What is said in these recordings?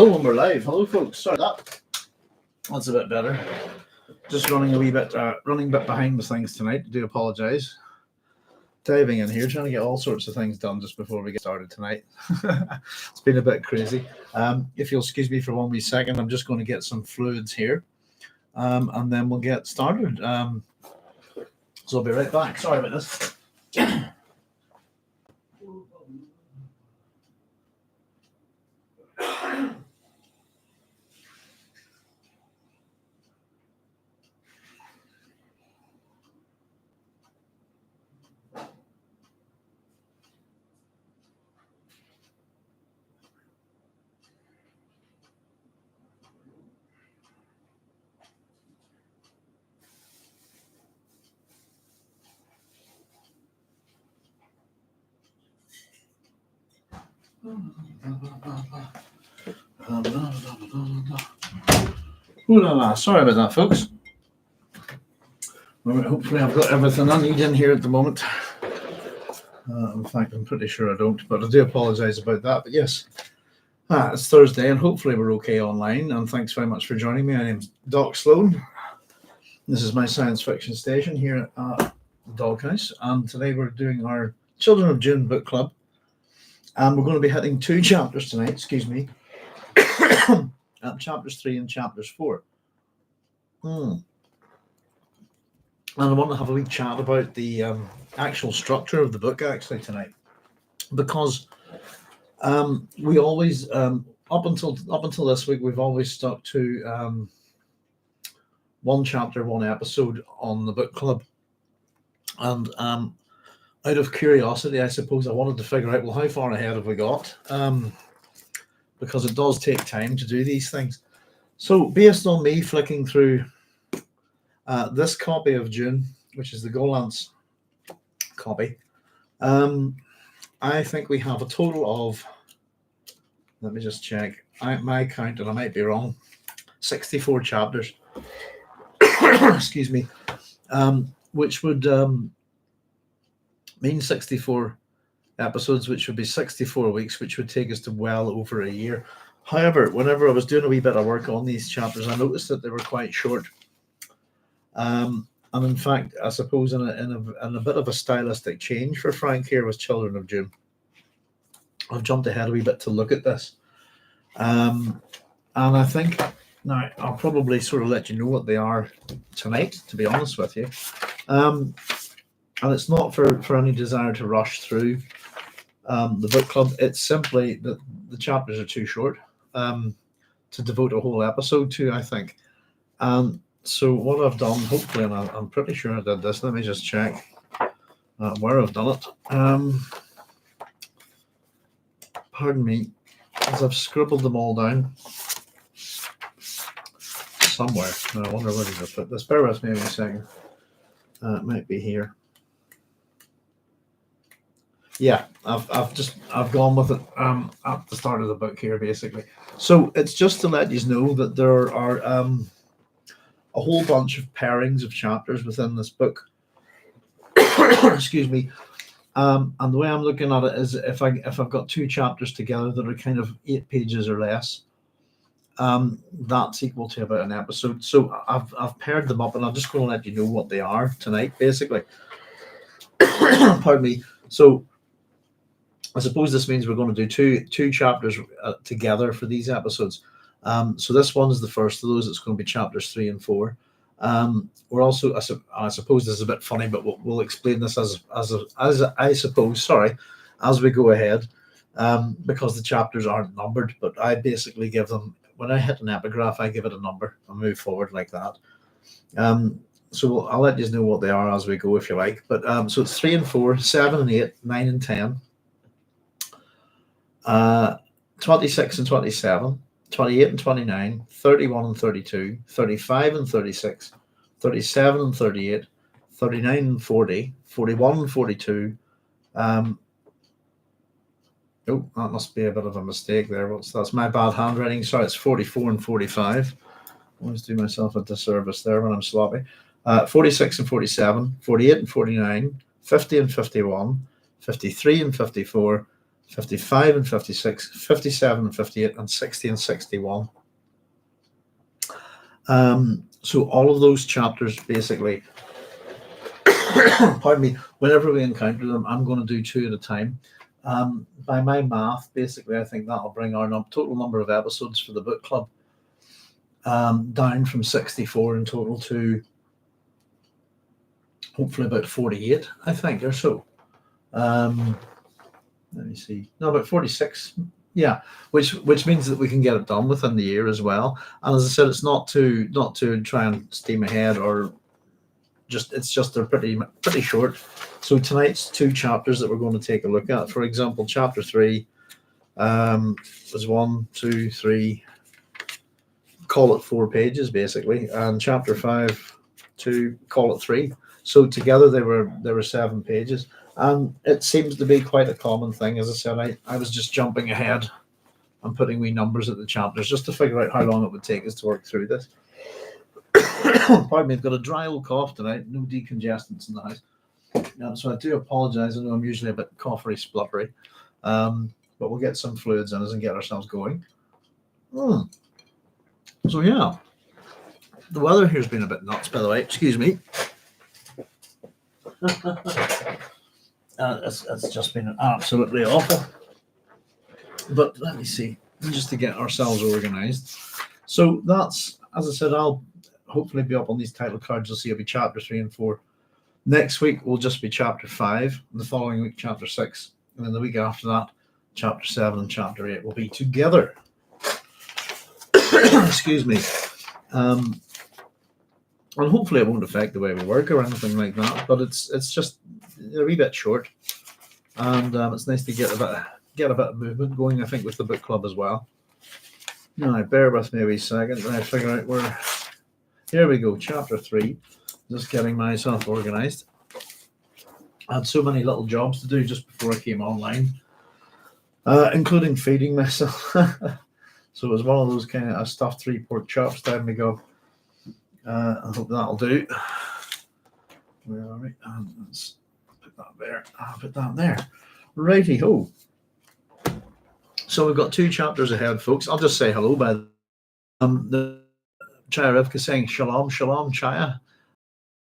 Oh, and we're live. Hello, folks. Sorry, that's a bit better. Just running a wee bit, behind the things tonight. I do apologise. Diving in here, trying to get all sorts of things done just before we get started tonight. It's been a bit crazy. If you'll excuse me for 1 wee second, I'm just going to get some fluids here, and then we'll get started. So I'll be right back. Sorry about this. Ooh la la. Sorry about that, folks. Hopefully I've got everything I need in here at the moment. In fact, I'm pretty sure I don't, but I do apologise about that. But yes, it's Thursday, and hopefully we're okay online. And thanks very much for joining me. My name's Doc Sloan. This is my science fiction station here at Doghouse, and today we're doing our Children of Dune book club. And we're going to be hitting 2 chapters tonight, excuse me, chapters 3 and chapters 4. And I want to have a wee chat about the actual structure of the book actually tonight, because we always, up until this week, we've always stuck to 1 chapter, 1 episode on the book club. And out of curiosity, I suppose I wanted to figure out, well, how far ahead have we got? Because it does take time to do these things. So based on me flicking through this copy of Dune, which is the Golance copy, I think we have a total of, let me just check, my count, and I might be wrong, 64 chapters, excuse me, which would mean 64 episodes, which would be 64 weeks, which would take us to well over a year. However, whenever I was doing a wee bit of work on these chapters, I noticed that they were quite short. And in fact, I suppose in a bit of a stylistic change for Frank here with Children of Dune, I've jumped ahead a wee bit to look at this. And I think, now, I'll probably sort of let you know what they are tonight, to be honest with you. And it's not for any desire to rush through the book club. It's simply that the chapters are too short to devote a whole episode to, I think. So what I've done, hopefully, and I'm pretty sure I did this. Let me just check where I've done it. Pardon me, as I've scribbled them all down somewhere. Now, I wonder where did I put this. Bear with me a second. It might be here. Yeah, I've gone with it at the start of the book here, basically. So it's just to let you know that there are a whole bunch of pairings of chapters within this book. Excuse me. And the way I'm looking at it is, if I've got 2 chapters together that are kind of 8 pages or less, that's equal to about an episode. So I've paired them up, and I'm just going to let you know what they are tonight, basically. Pardon me. So I suppose this means we're going to do two chapters together for these episodes. So this one is the first of those. It's going to be chapters 3 and 4. We're also, I suppose this is a bit funny, but we'll explain this as I suppose, sorry, as we go ahead, because the chapters aren't numbered. But I basically give them, when I hit an epigraph, I give it a number and move forward like that. So I'll let you know what they are as we go, if you like. But so it's 3 and 4, 7 and 8, 9 and 10, 26 and 27, 28 and 29, 31 and 32, 35 and 36, 37 and 38, 39 and 40, 41 and 42. Oh, that must be a bit of a mistake there. That's my bad handwriting. Sorry, it's 44 and 45. I always do myself a disservice there when I'm sloppy. 46 and 47, 48 and 49, 50 and 51, 53 and 54, 55 and 56, 57 and 58, and 60 and 61. So all of those chapters basically, pardon me, whenever we encounter them, I'm going to do 2 at a time. By my math, basically, I think that'll bring our total number of episodes for the book club down from 64 in total to hopefully about 48, I think, or so. Let me see. No, about 46. Yeah, which means that we can get it done within the year as well. And as I said, it's not to try and steam ahead or it's just they're pretty short. So tonight's 2 chapters that we're going to take a look at. For example, chapter 3 was 1, 2, 3. Call it 4 pages basically, and chapter 5, 2, call it 3. So together they were 7 pages, and it seems to be quite a common thing. As I said, I was just jumping ahead and putting wee numbers at the chapters just to figure out how long it would take us to work through this. Pardon me, I've got a dry old cough tonight. No decongestants in the house, so I do apologise. I know I'm usually a bit coughery, spluttery, but we'll get some fluids in us and get ourselves going. So yeah, the weather here's been a bit nuts, by the way. Excuse me. It's just been absolutely awful. But let me see, just to get ourselves organised. So that's, as I said, I'll hopefully be up on these title cards. You'll see it'll be chapter 3 and 4. Next week will just be chapter 5, and the following week chapter 6, and then the week after that, chapter 7 and chapter 8 will be together. Excuse me. And hopefully it won't affect the way we work or anything like that, but it's just a wee bit short, and it's nice to get a bit of movement going, I think, with the book club as well. Now, bear with me a wee second and I figure out where. Here we go, chapter 3. Just getting myself organised. I had so many little jobs to do just before I came online, including feeding myself. So it was one of those kind of stuffed 3 pork chops down we go. I hope that'll do. Where are we? Let's put that there. I'll put that there. Righty ho. So we've got 2 chapters ahead, folks. I'll just say hello by the Chaya Rivka saying shalom, shalom, Chaya.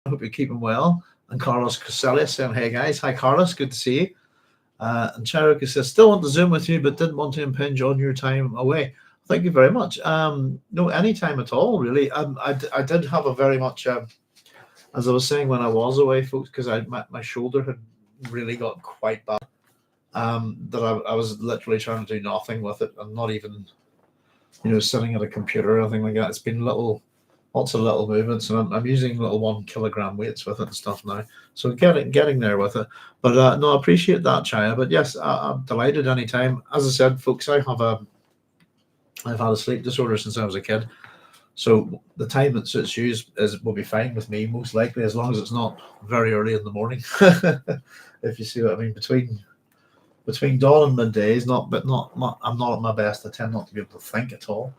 I hope you're keeping well. And Carlos Caselli saying, hey guys. Hi Carlos, good to see you. And Chaya Rivka says, still want to Zoom with you, but didn't want to impinge on your time away. Thank you very much. No, any time at all, really. I did have a very much, as I was saying when I was away, folks, because my shoulder had really got quite bad. That I was literally trying to do nothing with it, and not even, sitting at a computer or anything like that. It's been lots of little movements, and I'm using little 1 kilogram weights with it and stuff now. So getting there with it. But no, I appreciate that, Chaya. But yes, I'm delighted anytime. As I said, folks, I've had a sleep disorder since I was a kid. So the time that suits you will be fine with me, most likely, as long as it's not very early in the morning. If you see what I mean, between dawn and midday is not. I'm not at my best. I tend not to be able to think at all,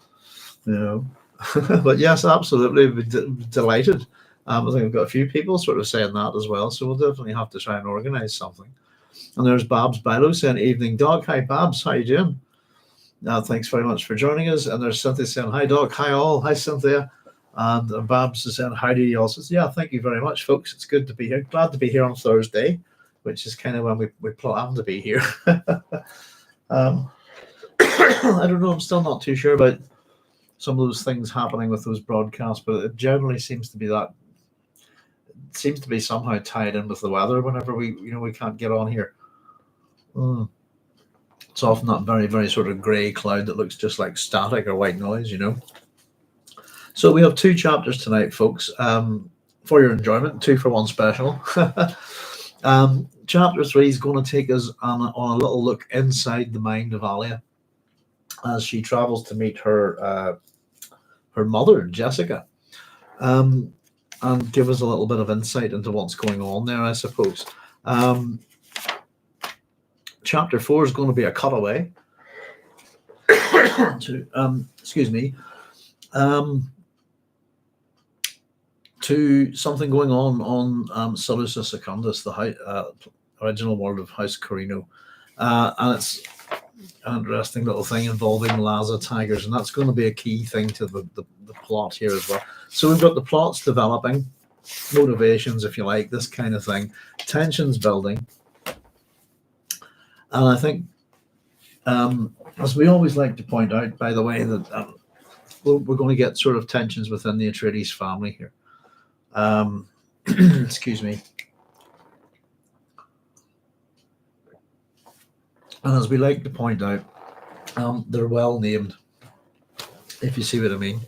But yes, absolutely, be delighted. I think we've got a few people sort of saying that as well, so we'll definitely have to try and organise something. And there's Babs Bilo saying, "Evening, Doc. Hi, Babs. How you doing? Thanks very much for joining us." And there's Cynthia saying, "Hi, Doc. Hi, all. Hi, Cynthia." And Babs is saying, "How do you all?" Says, "Yeah, thank you very much, folks. It's good to be here. Glad to be here on Thursday, which is kind of when we plan to be here." I don't know. I'm still not too sure about some of those things happening with those broadcasts, but it generally seems to be somehow tied in with the weather whenever we can't get on here. It's often that very, very sort of grey cloud that looks just like static or white noise, So we have 2 chapters tonight, folks, for your enjoyment, 2 for 1 special. Chapter 3 is going to take us on a little look inside the mind of Alia as she travels to meet her mother, Jessica, and give us a little bit of insight into what's going on there, I suppose. Chapter 4 is going to be a cutaway to, to something going on Salusa Secundus, the original world of House Corrino. and it's an interesting little thing involving Laza tigers, and that's going to be a key thing to the plot here as well. So we've got the plots developing, motivations, if you like, this kind of thing, tensions building, and I think, as we always like to point out, by the way, that we're going to get sort of tensions within the Atreides family here. Excuse me. And as we like to point out, they're well named, if you see what I mean.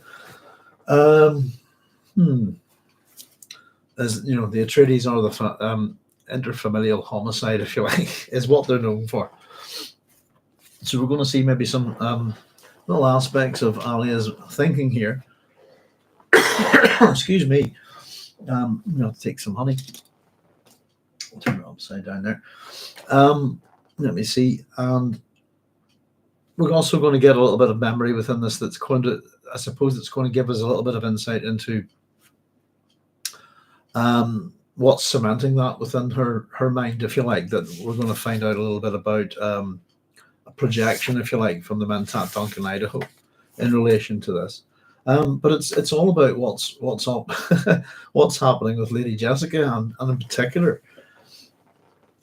As you know, the Atreides are the interfamilial homicide, if you like, is what they're known for. So we're going to see maybe some little aspects of Alia's thinking here. Excuse me. I'm going to have to take some honey. I'll turn it upside down there. Let me see. And we're also going to get a little bit of memory within this that's going to, I suppose it's going to give us a little bit of insight into what's cementing that within her mind, if you like, that we're going to find out a little bit about a projection, if you like, from the Mentat Duncan, Idaho, in relation to this. But it's all about what's up, what's happening with Lady Jessica, and in particular,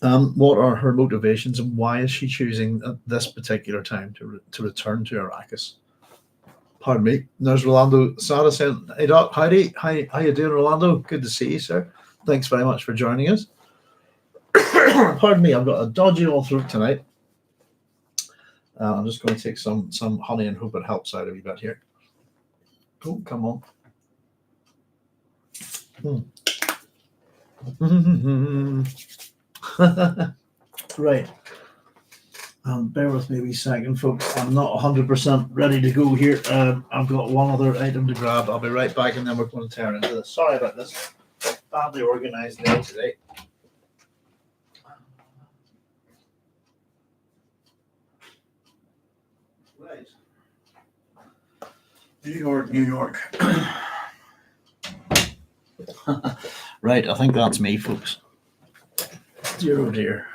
what are her motivations and why is she choosing at this particular time to return to Arrakis? Pardon me. There's Rolando Sada saying, "Hey Doc, howdy, how you doing, Rolando? Good to see you, sir. Thanks very much for joining us." Pardon me, I've got a dodgy old throat tonight. I'm just going to take some honey and hope it helps out a wee bit here. Oh, come on. Right. Bear with me a wee second, folks. I'm not 100% ready to go here. I've got one other item to grab. I'll be right back, and then we're going to tear into this. Sorry about this. Badly organized day today. Right. New York, New York. Right, I think that's me, folks. Dear, oh dear.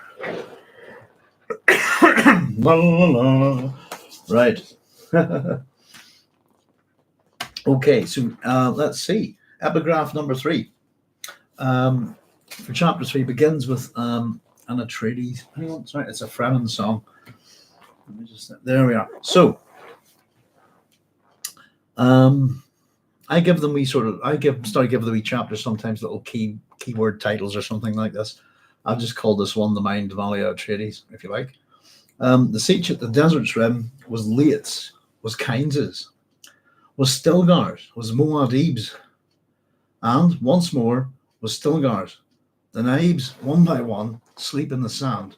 La, la, la. Right. Okay, so let's see. Epigraph number 3. For chapter 3 begins with an Atreides. Hang on, sorry, it's a Fremen song. Let me just, there we are. So, I give them start giving the wee chapters sometimes little keyword titles or something like this. I'll just call this one The Mind of Alia Atreides, if you like. The siege at the desert's rim was Leit's, was Kynes's, was Stilgar's, was Muad'Dib's, and once more was Stilgar's. The Naibs, one by one, sleep in the sand,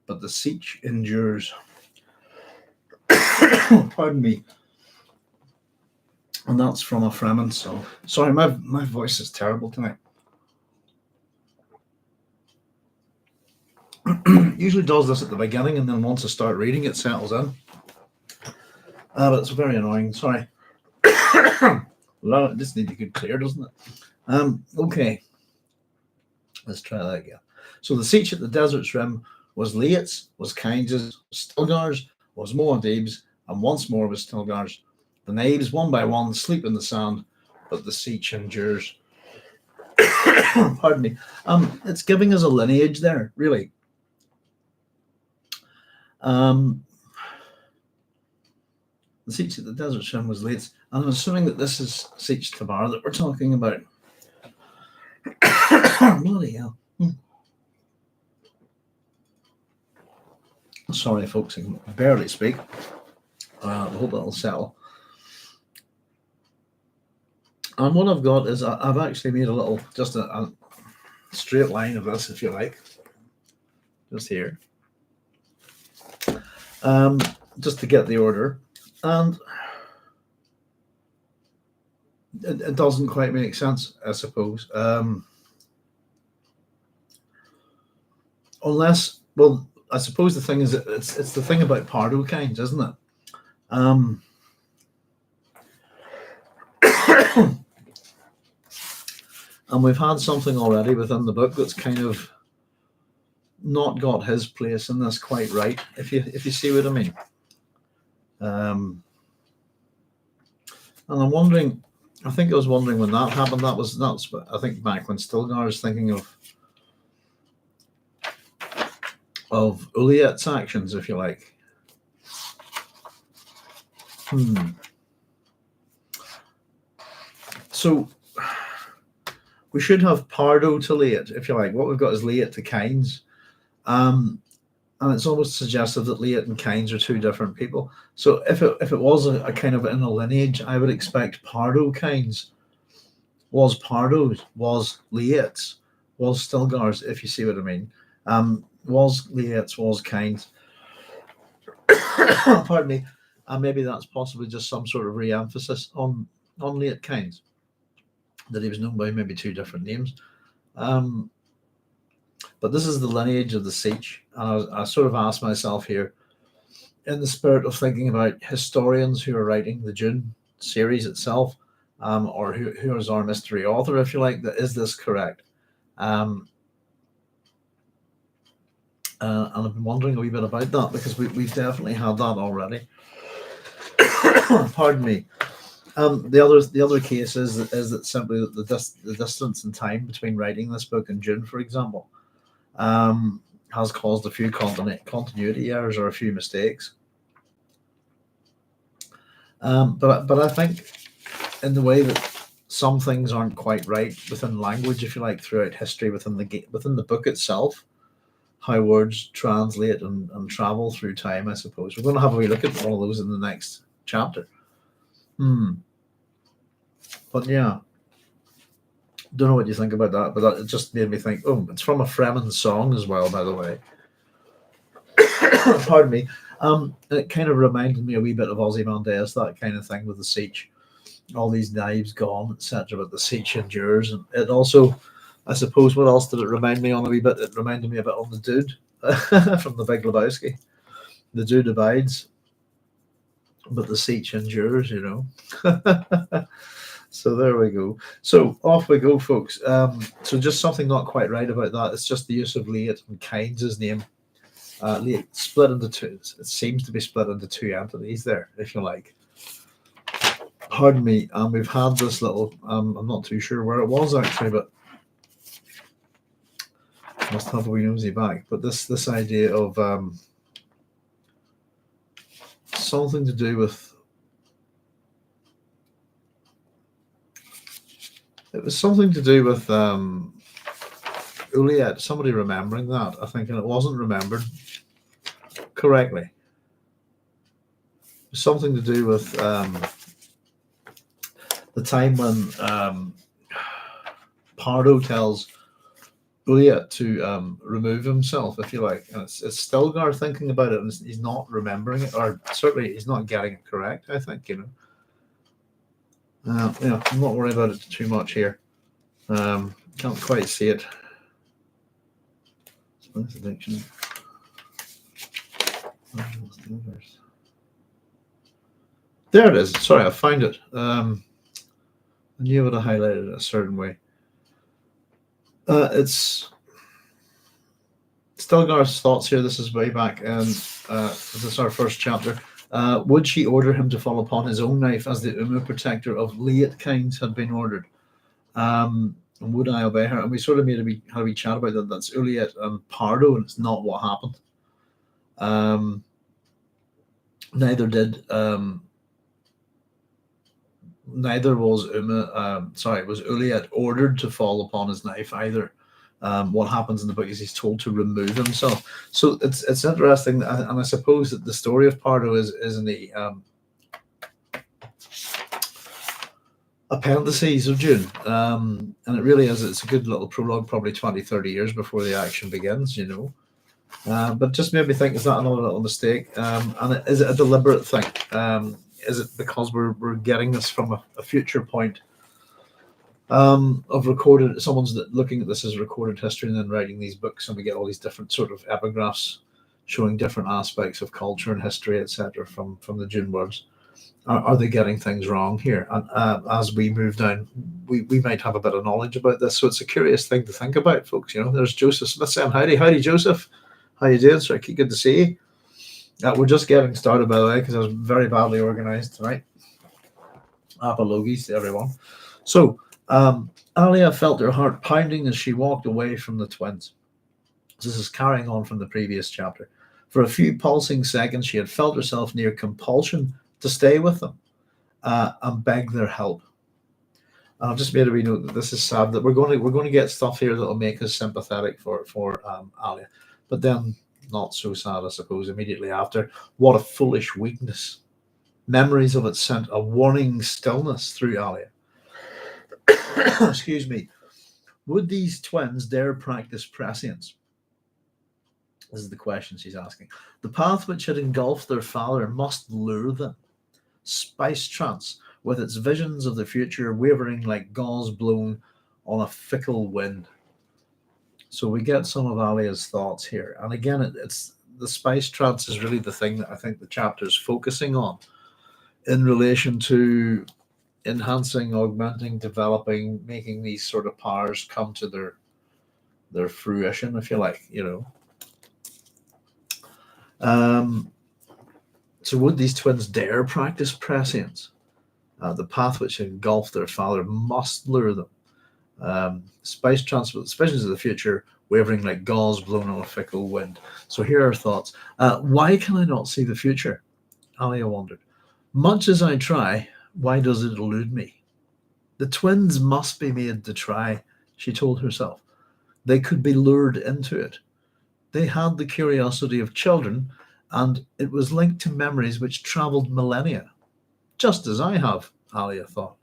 but the siege endures. Pardon me. And that's from a Fremen song. Sorry, my voice is terrible tonight. Usually does this at the beginning, and then once I start reading, it settles in. But it's very annoying. Sorry. Well, this needs to get clear, doesn't it? Okay. Let's try that again. So the siege at the desert's rim was Leit's, was Kynes's, was Stilgar's, was Muad'Dib's, and once more was Stilgar's. The Naibs, one by one, sleep in the sand, but the siege endures. Pardon me. It's giving us a lineage there, really. The siege at the desert rim was Leit's, and I'm assuming that this is Sietch Tabr that we're talking about. Bloody hell. Sorry, folks, I can barely speak. I hope it'll settle. And what I've got is I've actually made just a straight line of this, if you like, just here, just to get the order. And it doesn't quite make sense, I suppose. Unless, well, I suppose the thing is, it's the thing about Pardokines, isn't it? And we've had something already within the book that's kind of not got his place in this quite right, if you see what I mean. And I'm wondering, I think I was wondering when that happened. That's I think back when Stilgar is thinking of Uliet's actions, if you like. So we should have Pardo to Leet, if you like. What we've got is Leet to Kynes. And it's almost suggestive that Leet and Kynes are two different people. So if it was a kind of in a lineage, I would expect Pardo Kynes was Pardo's, was Leet's, was Stilgar's, if you see what I mean. Was Leet's, was Kynes. Pardon me. And maybe that's possibly just some sort of re-emphasis on Leet Kynes, that he was known by maybe two different names. But this is the lineage of the Sietch, and I sort of asked myself here, in the spirit of thinking about historians who are writing the Dune series itself, or who is our mystery author, if you like, that is this correct? And I've been wondering a wee bit about that, because we've definitely had that already. Pardon me. The other case is that simply the distance in time between writing this book and Dune, for example, has caused a few continuity errors or a few mistakes. But I think in the way that some things aren't quite right within language, if you like, throughout history, within the book itself, how words translate and travel through time, I suppose. We're going to have a wee look at all of those in the next chapter. But yeah, don't know what you think about that, but it just made me think, oh, it's from a Fremen song as well, by the way. Pardon me. It kind of reminded me a wee bit of Ozymandias, that kind of thing with the Sietch, all these knives gone, etc. But the Sietch endures, and it also, I suppose, what else did it remind me on a wee bit? It reminded me a bit on the Dude from the Big Lebowski. The Dude abides, but the Sietch endures, you know. So there we go. So off we go, folks. So just something not quite right about that. It's just the use of Leet and Kynes' name. Leet split into two. It seems to be split into two entities there, if you like. Pardon me. We've had this little. I'm not too sure where it was actually, but must have a wee nosy back. But this idea of something to do with. It was something to do with Uliet, somebody remembering that, I think, and it wasn't remembered correctly. It was something to do with the time when Pardo tells Uliet to remove himself, if you like. And it's Stilgar thinking about it, and he's not remembering it, or certainly he's not getting it correct, I think, you know. Yeah, I'm not worried about it too much here. Can't quite see it. There it is. Sorry, I found it. I knew I highlighted it a certain way. It's Stilgar's thoughts here. This is way back, and this is our first chapter. Would she order him to fall upon his own knife as the Umu protector of Leet Kynes had been ordered? And would I obey her? And we sort of had a wee chat about that. That's Uliet and Pardo, and it's not what happened. Neither was was Uliet ordered to fall upon his knife either. What happens in the book is he's told to remove himself. So it's interesting, and I suppose that the story of Pardo is in the appendices of Dune, and it really is. It's a good little prologue, probably 20-30 years before the action begins, you know. But just made me think, is that another little mistake? And is it a deliberate thing? Is it because we're getting this from a future point of recorded, someone's looking at this as recorded history and then writing these books, and we get all these different sort of epigraphs showing different aspects of culture and history, etc., from the Dune words. Are they getting things wrong here? And as we move down, we might have a bit of knowledge about this. So it's a curious thing to think about, folks. There's Joseph Smith saying, howdy, Joseph. How you doing, sir? Good to see you. We're just getting started, by the way, because I was very badly organized tonight. Apologies to everyone. So, Alia felt her heart pounding as she walked away from the twins. This is carrying on from the previous chapter. For a few pulsing seconds, she had felt herself near compulsion to stay with them and beg their help. And I've just made a wee note that this is sad, that we're going to get stuff here that will make us sympathetic for Alia, but then not so sad, I suppose. Immediately after, what a foolish weakness! Memories of it sent a warning stillness through Alia. Excuse me. Would these twins dare practice prescience? This is the question she's asking. The path which had engulfed their father must lure them. Spice trance, with its visions of the future wavering like gauze blown on a fickle wind. So we get some of Alia's thoughts here. And again, it's the spice trance is really the thing that I think the chapter is focusing on in relation to enhancing, augmenting, developing, making these sort of powers come to their fruition, if you like, So would these twins dare practice prescience? The path which engulfed their father must lure them. Spice transport, visions of the future, wavering like gauze blown on a fickle wind. So here are thoughts. Why can I not see the future? Alia wondered. Much as I try, why does it elude me? The twins must be made to try, she told herself. They could be lured into it. They had the curiosity of children, and it was linked to memories which travelled millennia, just as I have, Alia thought.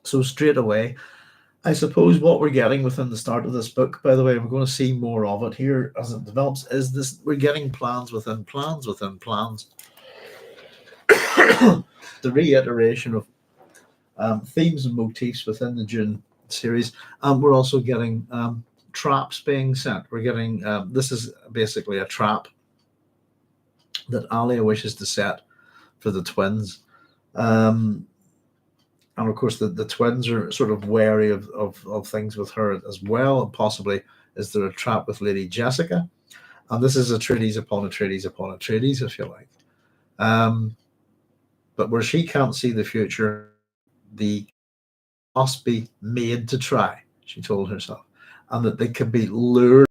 So straight away, I suppose what we're getting within the start of this book, by the way, we're going to see more of it here as it develops, is this: we're getting plans within plans within plans. The reiteration of themes and motifs within the Dune series, and we're also getting traps being set. We're getting this is basically a trap that Alia wishes to set for the twins, and of course the twins are sort of wary of things with her as well, and possibly is there a trap with Lady Jessica, and this is Atreides upon Atreides upon Atreides, if you like. But where she can't see the future, the must be made to try, she told herself, and that they can be lured,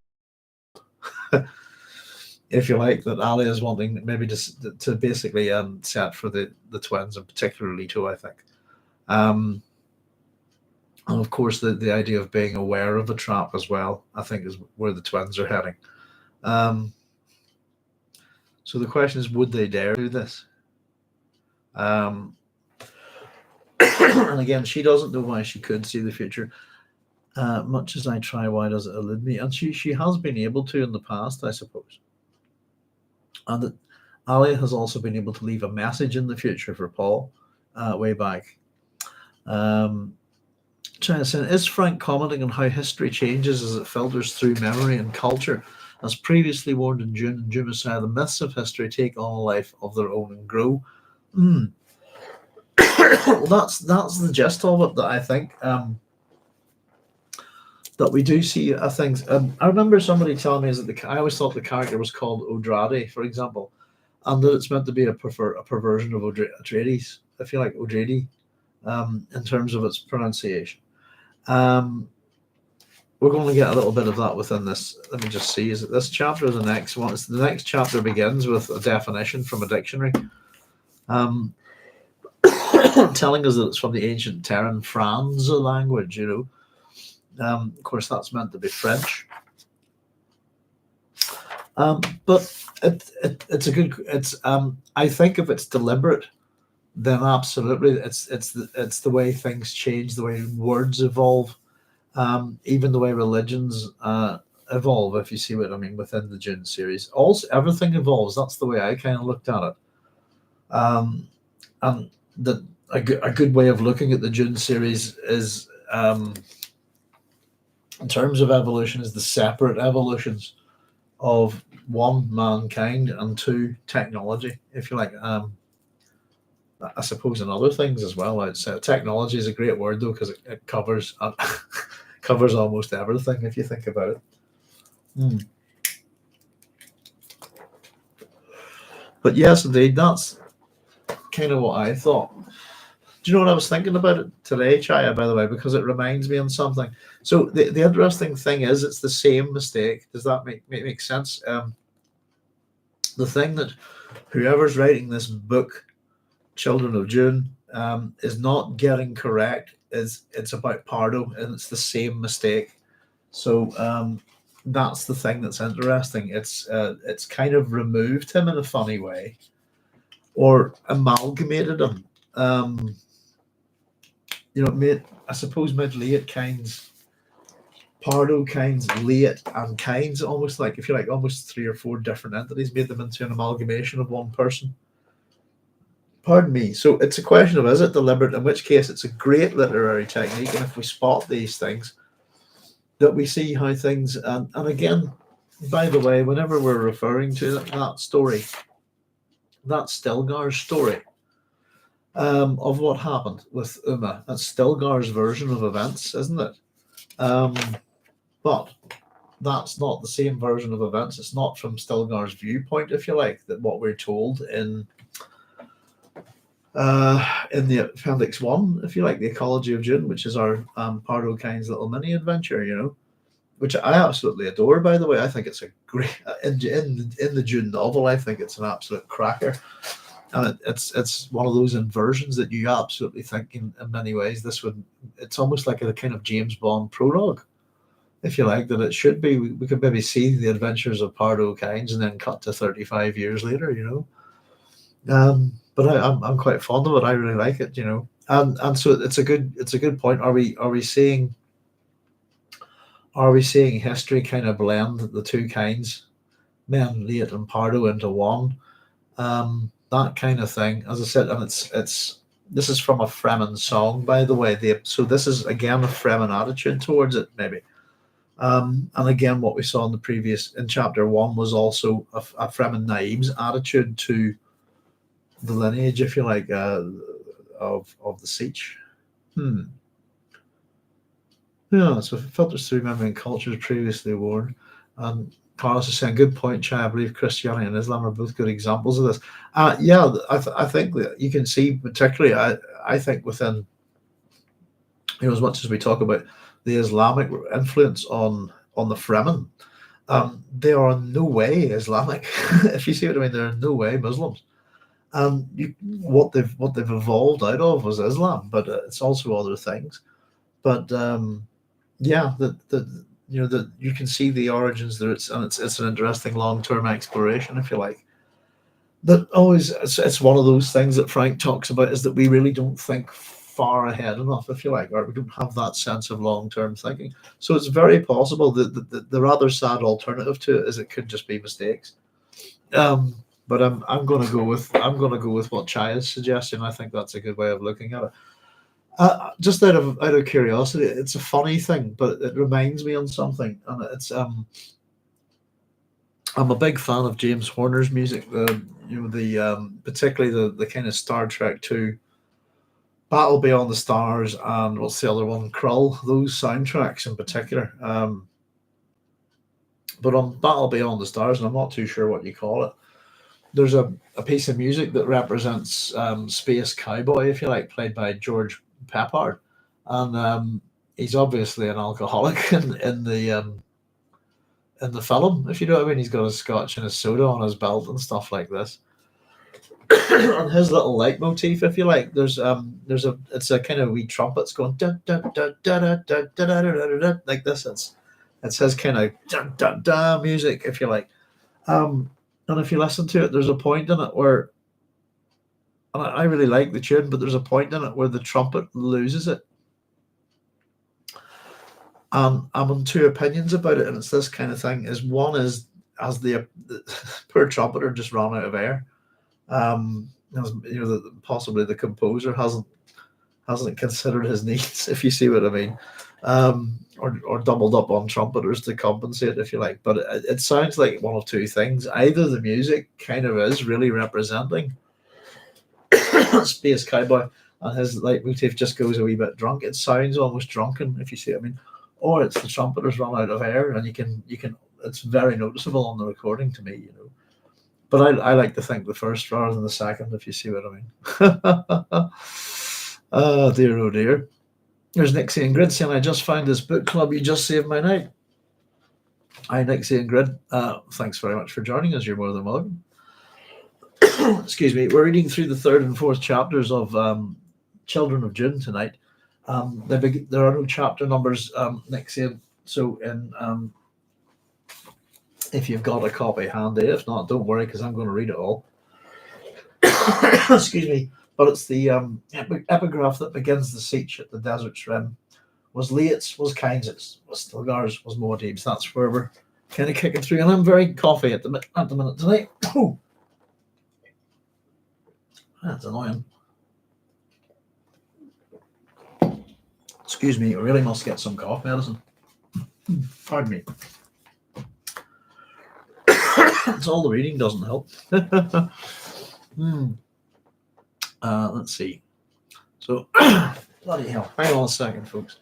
if you like, that Alia is wanting maybe to basically set for the twins, and particularly Leto, I think. And of course, the idea of being aware of a trap as well, I think, is where the twins are heading. So the question is, would they dare do this? And again, she doesn't know why she could see the future. Much as I try, why does it elude me? And she has been able to in the past, I suppose. And that Alia has also been able to leave a message in the future for Paul way back. China saying, is Frank commenting on how history changes as it filters through memory and culture? As previously warned in Dune and Dune Messiah, the myths of history take on a life of their own and grow. Well, that's the gist of it, that I think that we do see things. I remember somebody telling me is that I always thought the character was called Odrade, for example, and that it's meant to be a perversion of Atreides. I feel like Odrade, in terms of its pronunciation. We're going to get a little bit of that within this. Let me just see. Is it this chapter or the next one? The next chapter begins with a definition from a dictionary, telling us that it's from the ancient Terran Franz language. Of course, that's meant to be French. But it's a good. It's I think if it's deliberate, then absolutely, it's the way things change, the way words evolve, even the way religions evolve. If you see what I mean within the Dune series, also everything evolves. That's the way I kind of looked at it. And a good way of looking at the Dune series is, in terms of evolution, is the separate evolutions of one, mankind, and two, technology, if you like. I suppose in other things as well. I'd say technology is a great word though, because it covers covers almost everything if you think about it. But yes, indeed, that's kind of what I thought. Do you know what I was thinking about it today, Chaya, by the way, because it reminds me on something. So the interesting thing is it's the same mistake. Does that make sense? The thing that whoever's writing this book, Children of Dune, is not getting correct is it's about Pardo, and it's the same mistake. So that's the thing that's interesting. It's kind of removed him in a funny way, or amalgamated him. I suppose mid-late kinds, Pardo kinds, late, and kinds, almost like, if you like, almost 3 or 4 different entities, made them into an amalgamation of one person. Pardon me. So it's a question of, is it deliberate? In which case, it's a great literary technique, and if we spot these things, that we see how things, and again, by the way, whenever we're referring to that story, that Stilgar's story, of what happened with Uma, that's Stilgar's version of events, isn't it? But that's not the same version of events. It's not from Stilgar's viewpoint, if you like, that what we're told in the Appendix 1, if you like, the Ecology of Dune, which is our Pardo Kyne's little mini adventure, which I absolutely adore, by the way. I think it's a great, in the Dune novel, I think it's an absolute cracker. And it's one of those inversions that you absolutely think in many ways it's almost like a kind of James Bond prologue, if you like, that it should be. We could maybe see the adventures of Pardo Kynes and then cut to 35 years later, but I'm quite fond of it. I really like it, and so it's a good point. Are we seeing history kind of blend the two kinds, men, late and Pardo, into one? That kind of thing, as I said, and it's this is from a Fremen song, by the way. So this is again a Fremen attitude towards it, maybe. And again, what we saw in chapter 1 was also a Fremen Naib's attitude to the lineage, if you like, of the Sietch. Yeah, so it filters through memory and cultures previously worn. And Carlos is saying, good point, Chai. I believe Christianity and Islam are both good examples of this. Yeah, I think that you can see, particularly, I think within, as much as we talk about the Islamic influence on the Fremen, they are in no way Islamic. If you see what I mean, they're in no way Muslims. What they've evolved out of was Islam, but it's also other things. But yeah, that you can see the origins there. It's an interesting long-term exploration, if you like. That always it's one of those things that Frank talks about, is that we really don't think far ahead enough, if you like, or we don't have that sense of long-term thinking. So it's very possible that the rather sad alternative to it is it could just be mistakes. But I'm going to go with what Chai is suggesting. I think that's a good way of looking at it. Just out of curiosity, it's a funny thing, but it reminds me on something, and it's I'm a big fan of James Horner's music. Particularly the kind of Star Trek 2, Battle Beyond the Stars, and what's the other one, Krull. Those soundtracks in particular. But on Battle Beyond the Stars, and I'm not too sure what you call it, there's a piece of music that represents Space Cowboy, if you like, played by George Peppard, and he's obviously an alcoholic in the film, if you know what I mean. He's got his scotch and his soda on his belt and stuff like this. And his little leitmotif, if you like, it's a kind of wee trumpets going da da da da da da da da da da like this. It's his kind of da da da music, if you like. And if you listen to it, there's a point in it where, and I really like the tune, but there's a point in it where the trumpet loses it. I'm on two opinions about it, and it's this kind of thing. One is, as the poor trumpeter just ran out of air. Possibly the composer hasn't considered his needs, if you see what I mean. or doubled up on trumpeters to compensate, if you like. But it sounds like one of two things. Either the music kind of is really representing Space Cowboy, and his leitmotif just goes a wee bit drunk. It sounds almost drunken, if you see what I mean. Or it's the trumpeters run out of air, and you can. It's very noticeable on the recording to me, But I like to think the first rather than the second, if you see what I mean. Oh dear, oh dear. There's Nixie and Grid saying, I just found this book club. You just saved my night. Hi, Nixie and Grid. Thanks very much for joining us. You're more than welcome. Excuse me. We're reading through the third and fourth chapters of Children of Dune tonight. There are no chapter numbers, Nixie. So if you've got a copy handy, if not, don't worry, because I'm going to read it all. Excuse me. But it's the epigraph that begins the siege at the desert's rim. Was Leit's, was Kynes's, was Stilgar's, was Muad'Dib's. That's where we're kind of kicking through. And I'm very coffee at the minute tonight. Oh, that's annoying. Excuse me, I really must get some cough medicine. Pardon me. It's all the reading doesn't help. Let's see. So, bloody hell. Hang on a second, folks.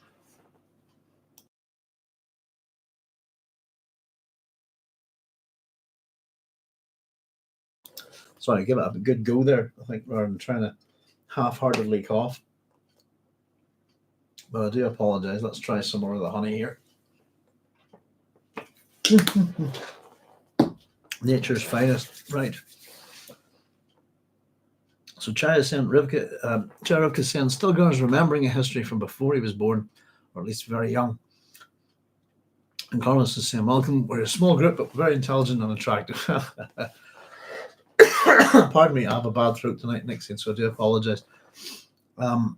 Sorry, give it a good go there, I think, rather than trying to half-heartedly cough. But I do apologize. Let's try some more of the honey here. Nature's finest. Right. So Chai is saying, Rivka is saying, Stilgar is remembering a history from before he was born, or at least very young. And Carlos is saying, Malcolm, we're a small group, but very intelligent and attractive. Pardon me, I have a bad throat tonight, Nixon, so I do apologize. And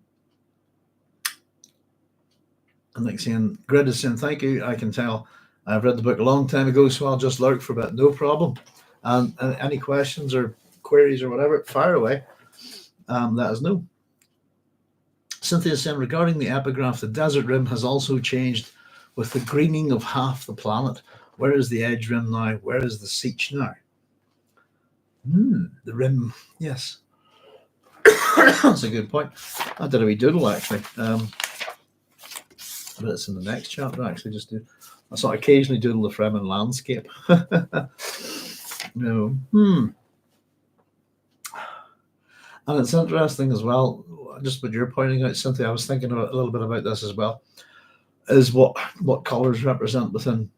Nixon, Grid is saying, thank you, I can tell. I've read the book a long time ago, so I'll just lurk for a bit, no problem. And any questions or queries or whatever, fire away. Let us know. Cynthia is saying, regarding the epigraph, the desert rim has also changed with the greening of half the planet. Where is the edge rim now? Where is the Sietch now? The rim, yes. That's a good point. I did a wee doodle, actually. But it's in the next chapter, actually. I sort of occasionally doodle the Fremen landscape. No. And it's interesting as well, just what you're pointing out, Cynthia, I was thinking a little bit about this as well, is what colours represent within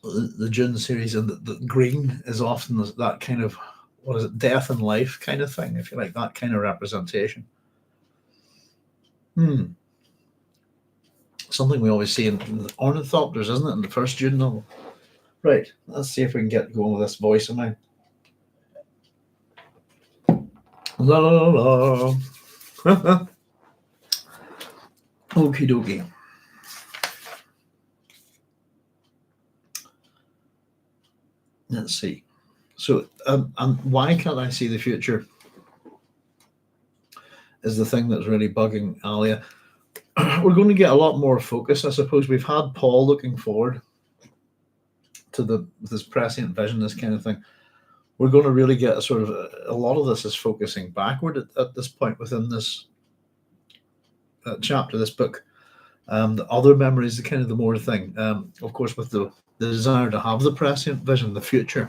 the Dune series, and the green is often that kind of, what is it, death and life kind of thing, if you like, that kind of representation. Something we always see in the Ornithopters, isn't it, in the first Dune novel? Right, let's see if we can get going with this voice of mine. La la la la. Okie dokie. Let's see. So, and why can't I see the future? Is the thing that's really bugging Alia. We're going to get a lot more focus, I suppose. We've had Paul looking forward to this prescient vision, this kind of thing. We're going to really get a lot of this is focusing backward at this point within this chapter, this book. The other memories, the kind of the more thing, of course, with the desire to have the prescient vision, the future.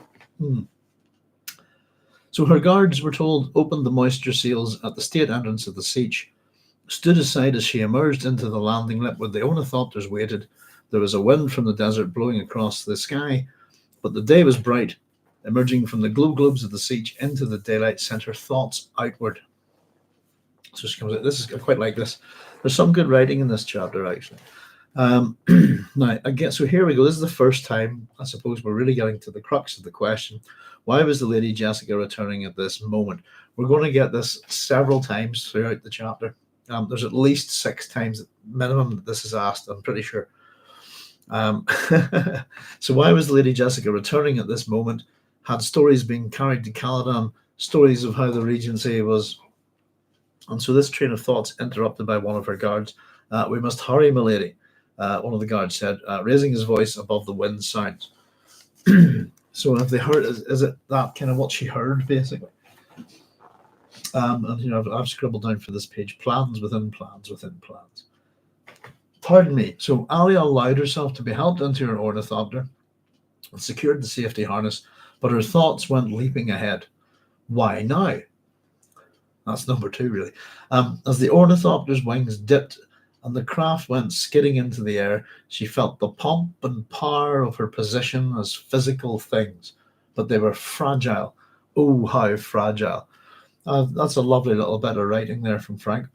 So her guards, were told, opened the moisture seals at the state entrance of the siege, stood aside as she emerged into the landing lip where the ornithopters waited. There was a wind from the desert blowing across the sky, but the day was bright. Emerging from the glow globes of the siege into the daylight, sent her thoughts outward. So she comes out. I quite like this. There's some good writing in this chapter, actually. Now, again, so here we go. This is the first time, I suppose, we're really getting to the crux of the question. Why was the Lady Jessica returning at this moment? We're going to get this several times throughout the chapter. There's at least 6 times minimum that this is asked, I'm pretty sure. So why was the Lady Jessica returning at this moment? Had stories being carried to Caladan, stories of how the Regency was. And so this train of thoughts interrupted by one of her guards. We must hurry, milady, one of the guards said, raising his voice above the wind sounds. So if they heard, is it that kind of what she heard, basically? And I've scribbled down for this page, plans within plans within plans. Pardon me. So Alia allowed herself to be helped into her ornithopter and secured the safety harness, but her thoughts went leaping ahead. Why now? That's number 2, really. As the ornithopter's wings dipped and the craft went skidding into the air, she felt the pomp and power of her position as physical things, but they were fragile. Oh, how fragile. That's a lovely little bit of writing there from Frank.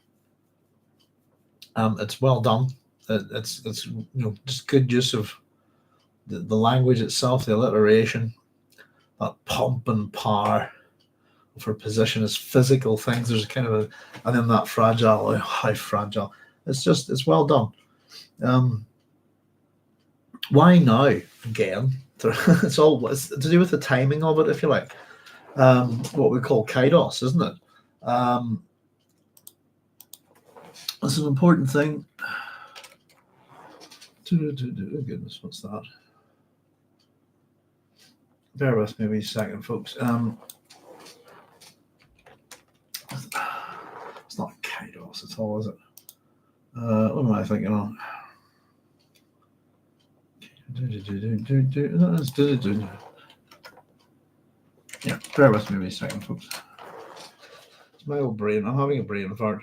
It's well done. It's just good use of the language itself, the alliteration, that pomp and power of her position as physical things. There's kind of and then that fragile, how fragile. It's well done. Why now? Again, it's to do with the timing of it, if you like. What we call kairos, isn't it? That's an important thing. Goodness, what's that? Bear with me a second, folks. It's not kairos at all, is it? What am I thinking on? Yeah, bear with me a second, folks. It's my old brain. I'm having a brain fart.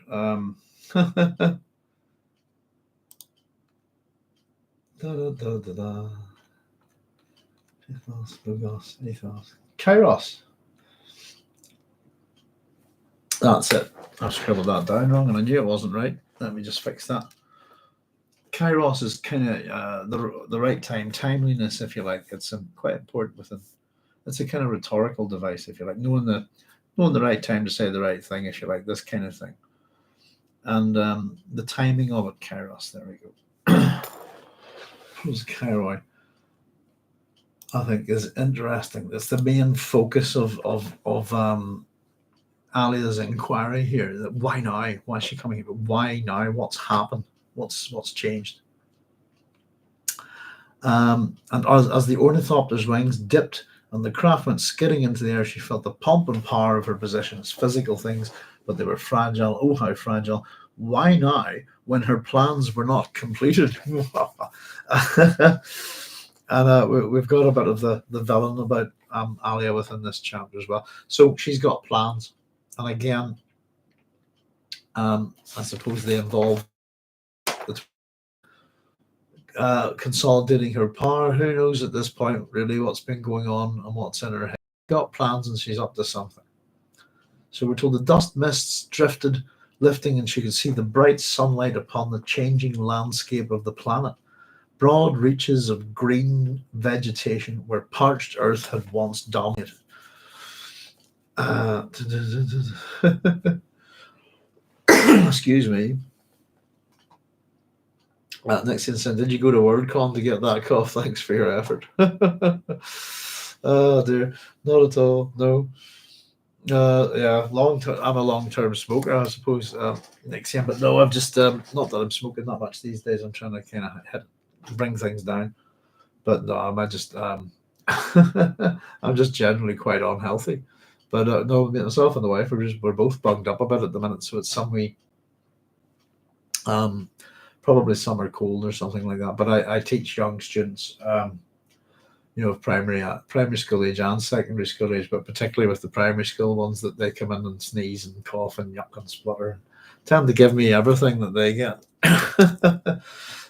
Kairos. That's it. I've scribbled that down wrong and I knew it wasn't right. Let me just fix that. Kairos is kind of the right time, timeliness, if you like. It's quite important within. It's a kind of rhetorical device, if you like, knowing the right time to say the right thing, if you like, this kind of thing. And the timing of it, Kairos. There we go. Who's Kairoi? I think is interesting. It's the main focus of Alia's inquiry here. That why now? Why is she coming here? But why now? What's happened? What's changed? And as the ornithopter's wings dipped and the craft went skidding into the air, she felt the pomp and power of her position as physical things, but they were fragile. Oh, how fragile. Why now, when her plans were not completed? And we've got a bit of the villain about Alia within this chapter as well. So she's got plans. And again, I suppose they involve consolidating her power. Who knows at this point really what's been going on and what's in her head. Got plans and she's up to something. So we're told the dust mists drifted, lifting, and she could see the bright sunlight upon the changing landscape of the planet. Broad reaches of green vegetation where parched earth had once dominated. Excuse me. Next thing, did you go to WordCon to get that cough? Thanks for your effort. Oh dear, not at all. No. Yeah, I'm a long-term smoker, I suppose. Next year, but no, I've just not that I'm smoking that much these days. I'm trying to kind of bring things down. But no, I'm just I'm just generally quite unhealthy. But no, myself and the wife we're both bunged up a bit at the minute, so it's some we probably summer cold or something like that. But I teach young students, of primary school age and secondary school age, but particularly with the primary school ones, that they come in and sneeze and cough and yuck and splutter, tend to give me everything that they get.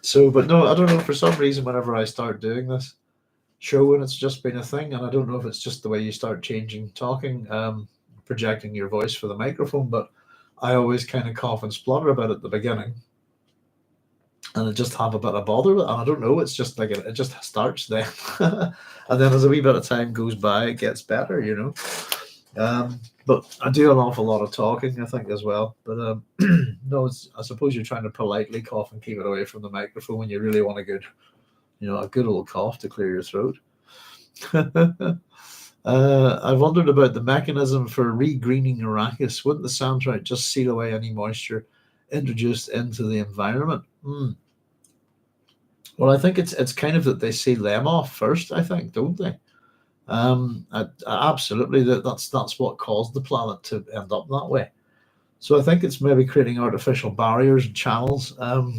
So, but no, I don't know, for some reason, whenever I start doing this show, and it's just been a thing, and I don't know if it's just the way you start talking, projecting your voice for the microphone, but I always kind of cough and splutter about it at the beginning. And I just have a bit of bother with it. And I don't know, it's just like it just starts then. And then as a wee bit of time goes by, it gets better, But I do an awful lot of talking, I think, as well. But no, I suppose you're trying to politely cough and keep it away from the microphone when you really want a good old cough to clear your throat. I wondered about the mechanism for re-greening Arrakis. Wouldn't the soundtrack just seal away any moisture introduced into the environment? Mm. Well, I think it's kind of that they seal them off first. I think, don't they? Absolutely. That's what caused the planet to end up that way. So I think it's maybe creating artificial barriers and channels for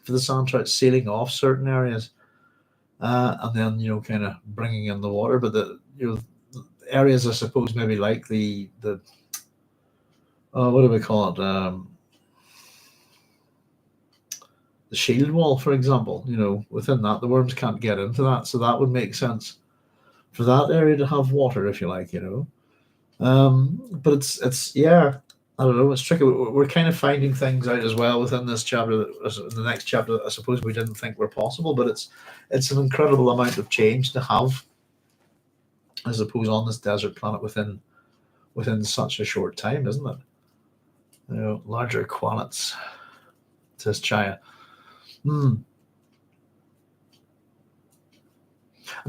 the soundtrack, sealing off certain areas, and then kind of bringing in the water. But the areas, I suppose, maybe like the what do we call it? The shield wall, for example. Within that, the worms can't get into that, so that would make sense for that area to have water, if you like. But it's yeah, I don't know. It's tricky. We're kind of finding things out as well within this chapter. The next chapter, I suppose we didn't think were possible, but it's an incredible amount of change to have, I suppose, on this desert planet within such a short time, isn't it? Larger quanets, says Chaya. I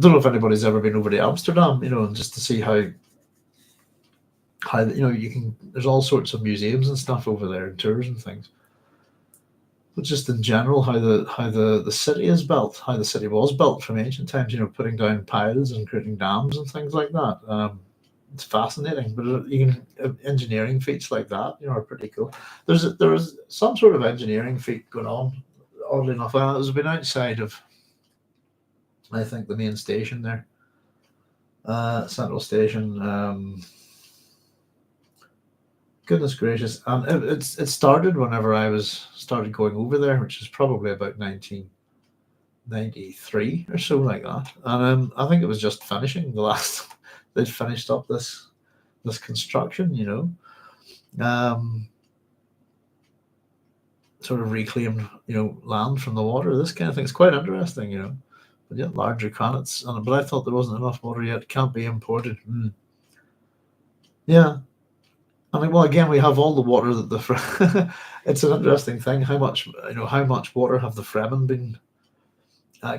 don't know if anybody's ever been over to Amsterdam, and just to see how you can. There's all sorts of museums and stuff over there, and tours and things. But just in general, how the city is built, how the city was built from ancient times. Putting down piles and creating dams and things like that. It's fascinating. But engineering feats like that, are pretty cool. There was some sort of engineering feat going on. Oddly enough, it was been outside of, I think, the main station there, Central Station. Goodness gracious! And it started whenever I started going over there, which is probably about 1993 or so, like that. And I think it was just finishing the last. They'd finished up this construction, sort of reclaimed, land from the water. This kind of thing. It's quite interesting. But yeah, larger planets. But I thought there wasn't enough water yet. Can't be imported. Yeah. I mean, well, again, we have all the water that it's an interesting thing. How much water have the Fremen been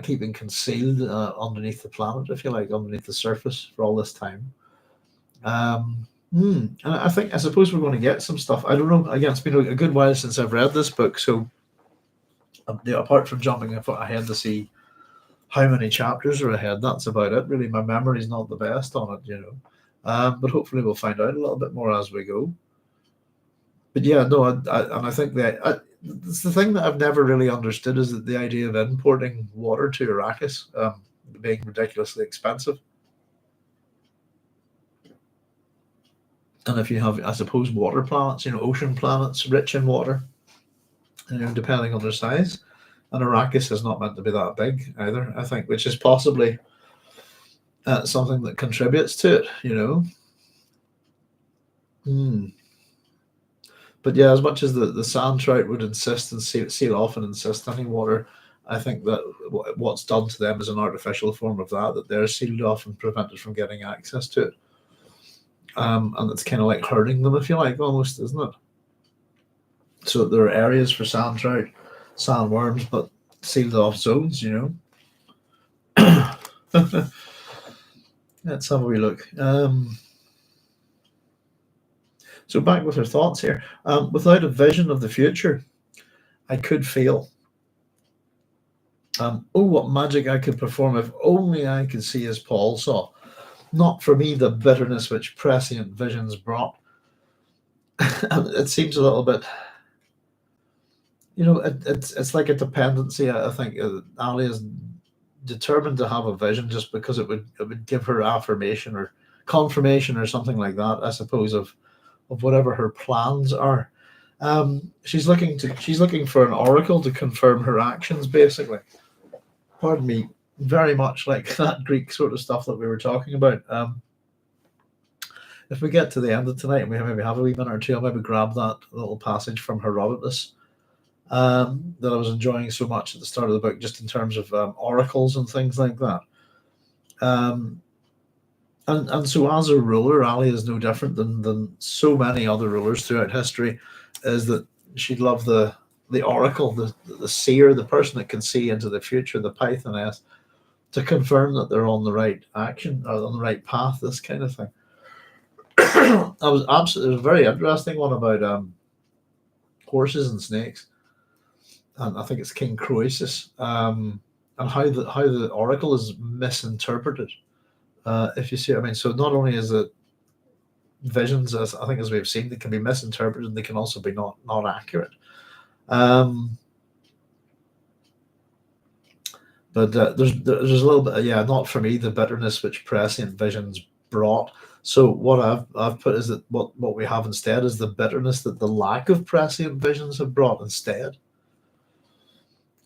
keeping concealed underneath the planet, if you like, underneath the surface for all this time? And I suppose we're going to get some stuff. I don't know. Again, it's been a good while since I've read this book, so apart from jumping ahead to see how many chapters are ahead, that's about it. Really, my memory's not the best on it, but hopefully we'll find out a little bit more as we go. But yeah, no, I think that it's the thing that I've never really understood is that the idea of importing water to Arrakis being ridiculously expensive. And if you have, I suppose, water planets, ocean planets rich in water, depending on their size, and Arrakis is not meant to be that big either, I think, which is possibly something that contributes to it, But yeah, as much as the sand trout would insist and seal off and insist any water, I think that what's done to them is an artificial form of that they're sealed off and prevented from getting access to it. And it's kind of like hurting them, if you like, almost, isn't it? So there are areas for sand trout, sandworms, but sealed off zones, Let's have a wee look. So back with her thoughts here. Without a vision of the future, I could feel. Oh, what magic I could perform if only I could see as Paul saw. Not for me the bitterness which prescient visions brought. It seems a little bit, it's like a dependency. I think Alia is determined to have a vision just because it would give her affirmation or confirmation or something like that, I suppose, of whatever her plans are. She's looking for an oracle to confirm her actions, basically. Pardon me, very much like that Greek sort of stuff that we were talking about. If we get to the end of tonight and we maybe have a wee minute or two, I'll maybe grab that little passage from Herodotus that I was enjoying so much at the start of the book, just in terms of oracles and things like that. And so as a ruler, Alia is no different than so many other rulers throughout history, is that she'd love the oracle, the seer, the person that can see into the future, the Pythoness, to confirm that they're on the right action or on the right path, this kind of thing. It was a very interesting one about horses and snakes. and I think it's King Croesus, and how the oracle is misinterpreted. If you see what I mean. So not only is it visions, as I think as we've seen, they can be misinterpreted, they can also be not accurate. But there's a little bit, not for me, the bitterness which prescient visions brought. So what I've put is that what we have instead is the bitterness that the lack of prescient visions have brought instead.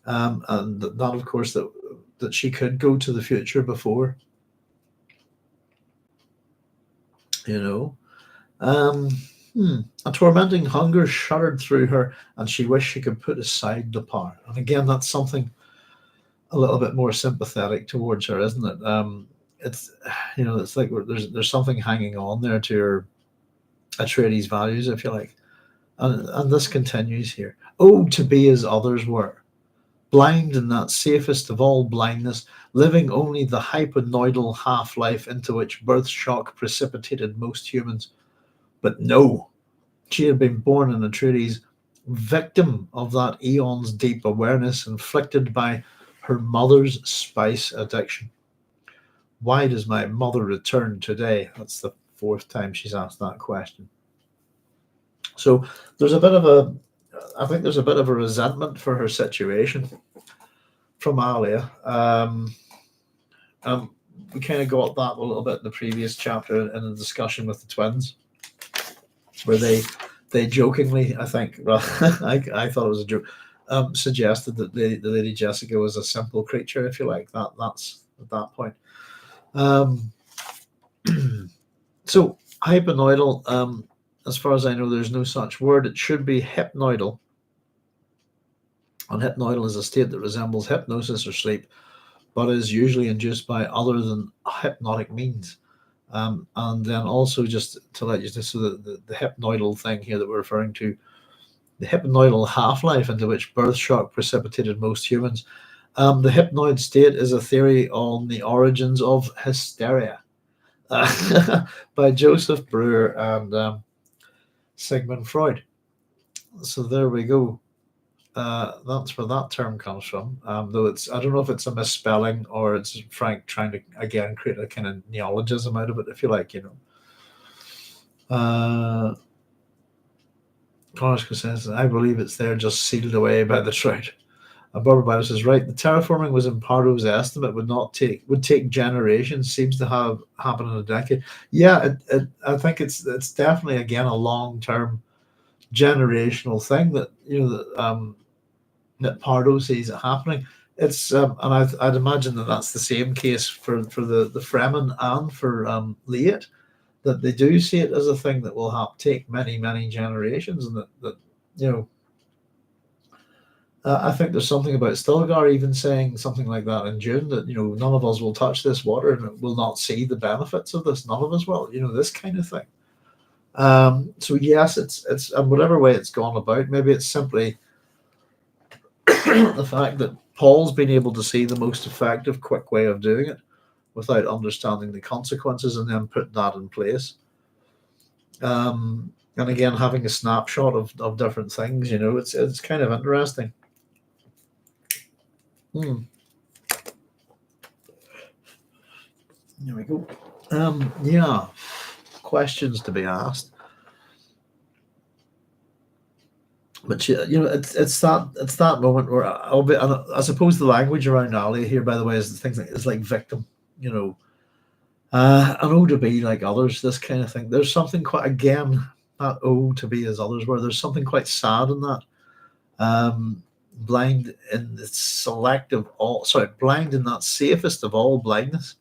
And that of course that she could go to the future before, you know. A tormenting hunger shuddered through her, and she wished she could put aside the power. And again, that's something a little bit more sympathetic towards her, isn't it? It's it's like there's something hanging on there to her Atreides values, if you like, and this continues here. Oh, to be as others were, blind in that safest of all blindness, living only the hypnoidal half-life into which birth shock precipitated most humans. But no, she had been born in Atreides, victim of that eon's deep awareness inflicted by her mother's spice addiction. Why does my mother return today? That's the fourth time she's asked that question. So there's a bit of a resentment for her situation from Alia. We kind of got that a little bit in the previous chapter in the discussion with the twins, where they jokingly, I think, well, I thought it was a joke, suggested that the Lady Jessica was a simple creature, if you like. That's at that point. So hypnoidal, as far as I know, there's no such word. It should be hypnoidal. And hypnoidal is a state that resembles hypnosis or sleep, but is usually induced by other than hypnotic means. And then also, just to let you know, so the hypnoidal thing here that we're referring to, the hypnoidal half-life into which birth shock precipitated most humans. The hypnoid state is a theory on the origins of hysteria by Joseph Breuer and Sigmund Freud. So there we go. That's where that term comes from. Though I don't know if it's a misspelling or it's Frank trying to again create a kind of neologism out of it, if you like, Konoshka says, I believe it's there just sealed away by the shroud. Barbara Byler says, right, the terraforming was in Pardo's estimate, would take generations, seems to have happened in a decade. Yeah, I think it's definitely again a long-term generational thing that that Pardo sees it happening. It's and I'd imagine that's the same case for the Fremen and for Leto, that they do see it as a thing that will take many generations, and that I think there's something about Stilgar even saying something like that in Dune, that none of us will touch this water and will not see the benefits of this. None of us will, this kind of thing. So yes, it's and whatever way it's gone about, maybe it's simply the fact that Paul's been able to see the most effective, quick way of doing it without understanding the consequences, and then put that in place. And again, having a snapshot of different things, it's kind of interesting. There we go. Questions to be asked. But it's that moment where I suppose the language around Alia here, by the way, is things like victim, and oh, to be like others, this kind of thing. There's something quite, again, that oh, to be as others were. There's something quite sad in that. Blind in that safest of all blindness,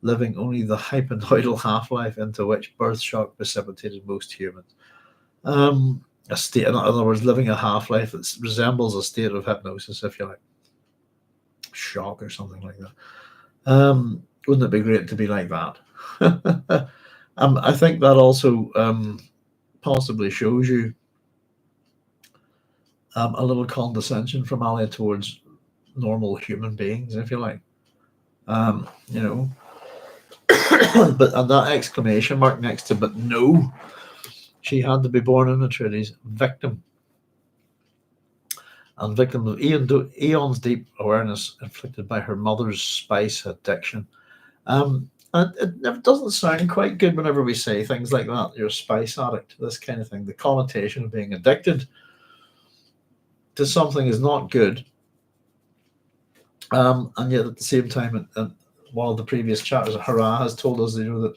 living only the hypnoidal half-life into which birth shock precipitated most humans. A state, in other words, living a half-life that resembles a state of hypnosis, if you like, shock or something like that. Wouldn't it be great to be like that? I think that also possibly shows you a little condescension from Alia towards normal human beings, if you like. But and that exclamation mark next to "but no," she had to be born in Atreides, victim. and victim of eons deep awareness inflicted by her mother's spice addiction. And it never doesn't sound quite good whenever we say things like that. You're a spice addict, this kind of thing. The connotation of being addicted to something is not good. And yet at the same time, and one of the previous chapters, Hurrah has told us, that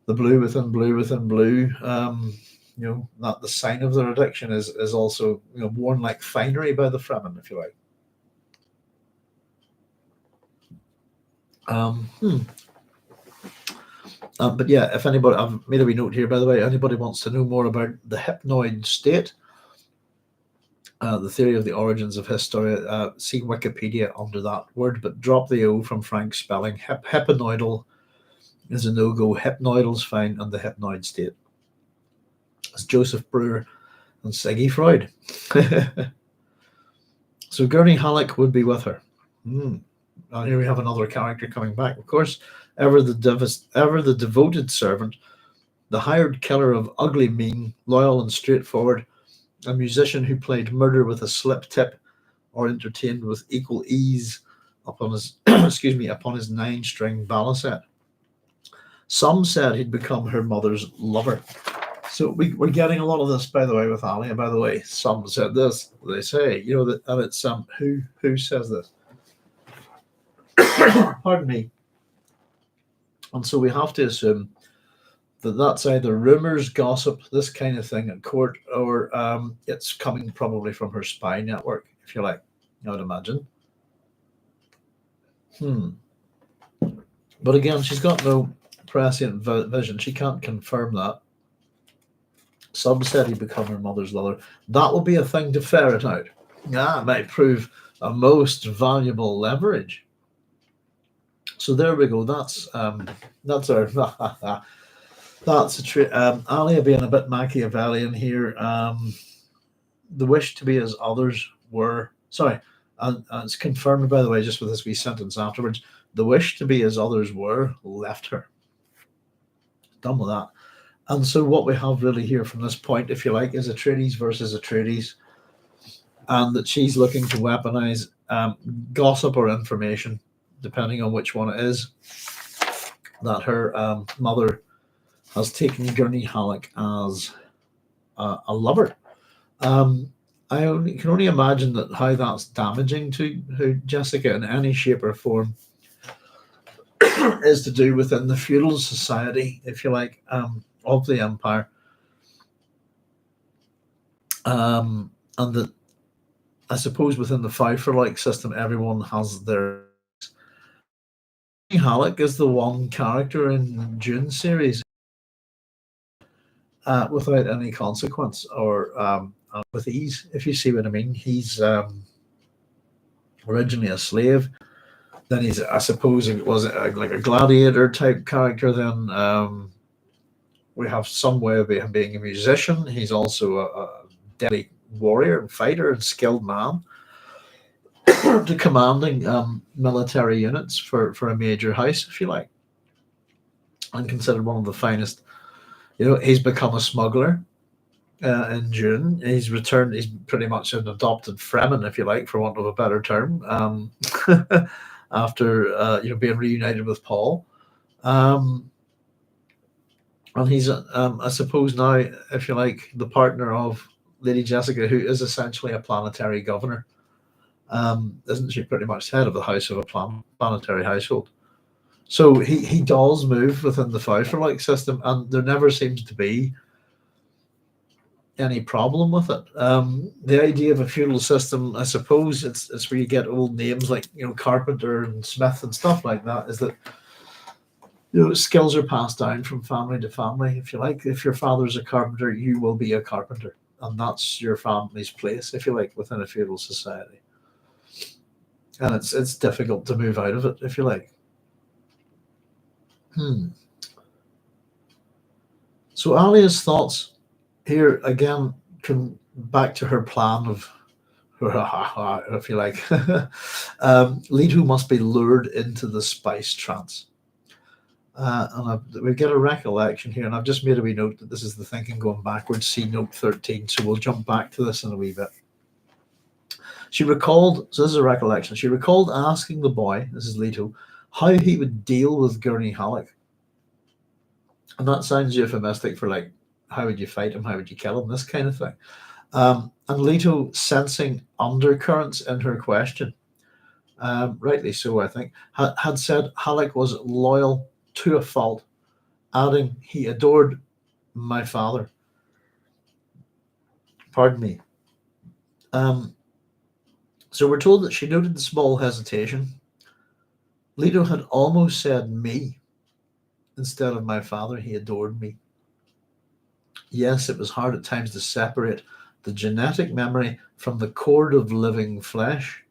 the blue within blue within blue, that the sign of their addiction is also, worn like finery by the Fremen, if you like. But yeah, if anybody, I've made a wee note here, by the way, anybody wants to know more about the hypnoid state, the theory of the origins of history, see Wikipedia under that word, but drop the O from Frank's spelling. Hypnoidal is a no-go. Hypnoidal's fine, and the hypnoid state. It's Joseph Breuer and Siggy Freud. So Gurney Halleck would be with her. And here we have another character coming back. Of course, ever the devoted servant, the hired killer of ugly mien, loyal and straightforward, a musician who played murder with a slip tip or entertained with equal ease upon his upon his 9-string balisette. Some said he'd become her mother's lover. So we're getting a lot of this, by the way, with Alia. By the way, some said this. They say, that, and it's who says this. Pardon me. And so we have to assume that that's either rumors, gossip, this kind of thing at court, or it's coming probably from her spy network, if you like, I would imagine. But again, she's got no prescient vision. She can't confirm that. Some said he'd become her mother's lover. That will be a thing to ferret out. It might prove a most valuable leverage. So there we go. That's our that's a trick. Alia being a bit Machiavellian here. The wish to be as others were. Sorry, and it's confirmed, by the way, just with this wee sentence afterwards. The wish to be as others were left her. Done with that. And so what we have really here from this point, if you like, is Atreides versus Atreides, and that she's looking to weaponize gossip or information, depending on which one it is, that her mother has taken Gurney Halleck as a lover. I can only imagine that how that's damaging to Jessica in any shape or form is to do within the feudal society, if you like, of the empire. And that, I suppose, within the Pfeiffer-like system, everyone has their... Halleck is the one character in Dune series without any consequence or with ease, if you see what I mean. He's originally a slave. Then he's, I suppose, it was like a gladiator type character. Then we have some way of him being a musician. He's also a deadly warrior and fighter and skilled man to commanding military units for a major house, if you like, and considered one of the finest. He's become a smuggler in Dune. He's returned. He's pretty much an adopted Fremen, if you like, for want of a better term, after being reunited with Paul. And he's, I suppose now, if you like, the partner of Lady Jessica, who is essentially a planetary governor. Isn't she pretty much head of the house of a planetary household? So he does move within the Pfeiffer-like system, and there never seems to be any problem with it. The idea of a feudal system, I suppose, it's where you get old names like Carpenter and Smith and stuff like that, is that skills are passed down from family to family, if you like. If your father's a carpenter, you will be a carpenter, and that's your family's place, if you like, within a feudal society. And it's difficult to move out of it, if you like. So Alia's thoughts here again come back to her plan of, if you like, Leto must be lured into the spice trance. And we get a recollection here, and I've just made a wee note that this is the thinking going backwards. See note 13. So we'll jump back to this in a wee bit. She recalled, so this is a recollection, she recalled asking the boy, this is Leto, how he would deal with Gurney Halleck. And that sounds euphemistic for like, how would you fight him? How would you kill him? This kind of thing. And Leto, sensing undercurrents in her question, rightly so, I think, had said Halleck was loyal to a fault, adding he adored my father. Pardon me. So we're told that she noted the small hesitation. Leto had almost said me instead of my father. He adored me. Yes, it was hard at times to separate the genetic memory from the cord of living flesh.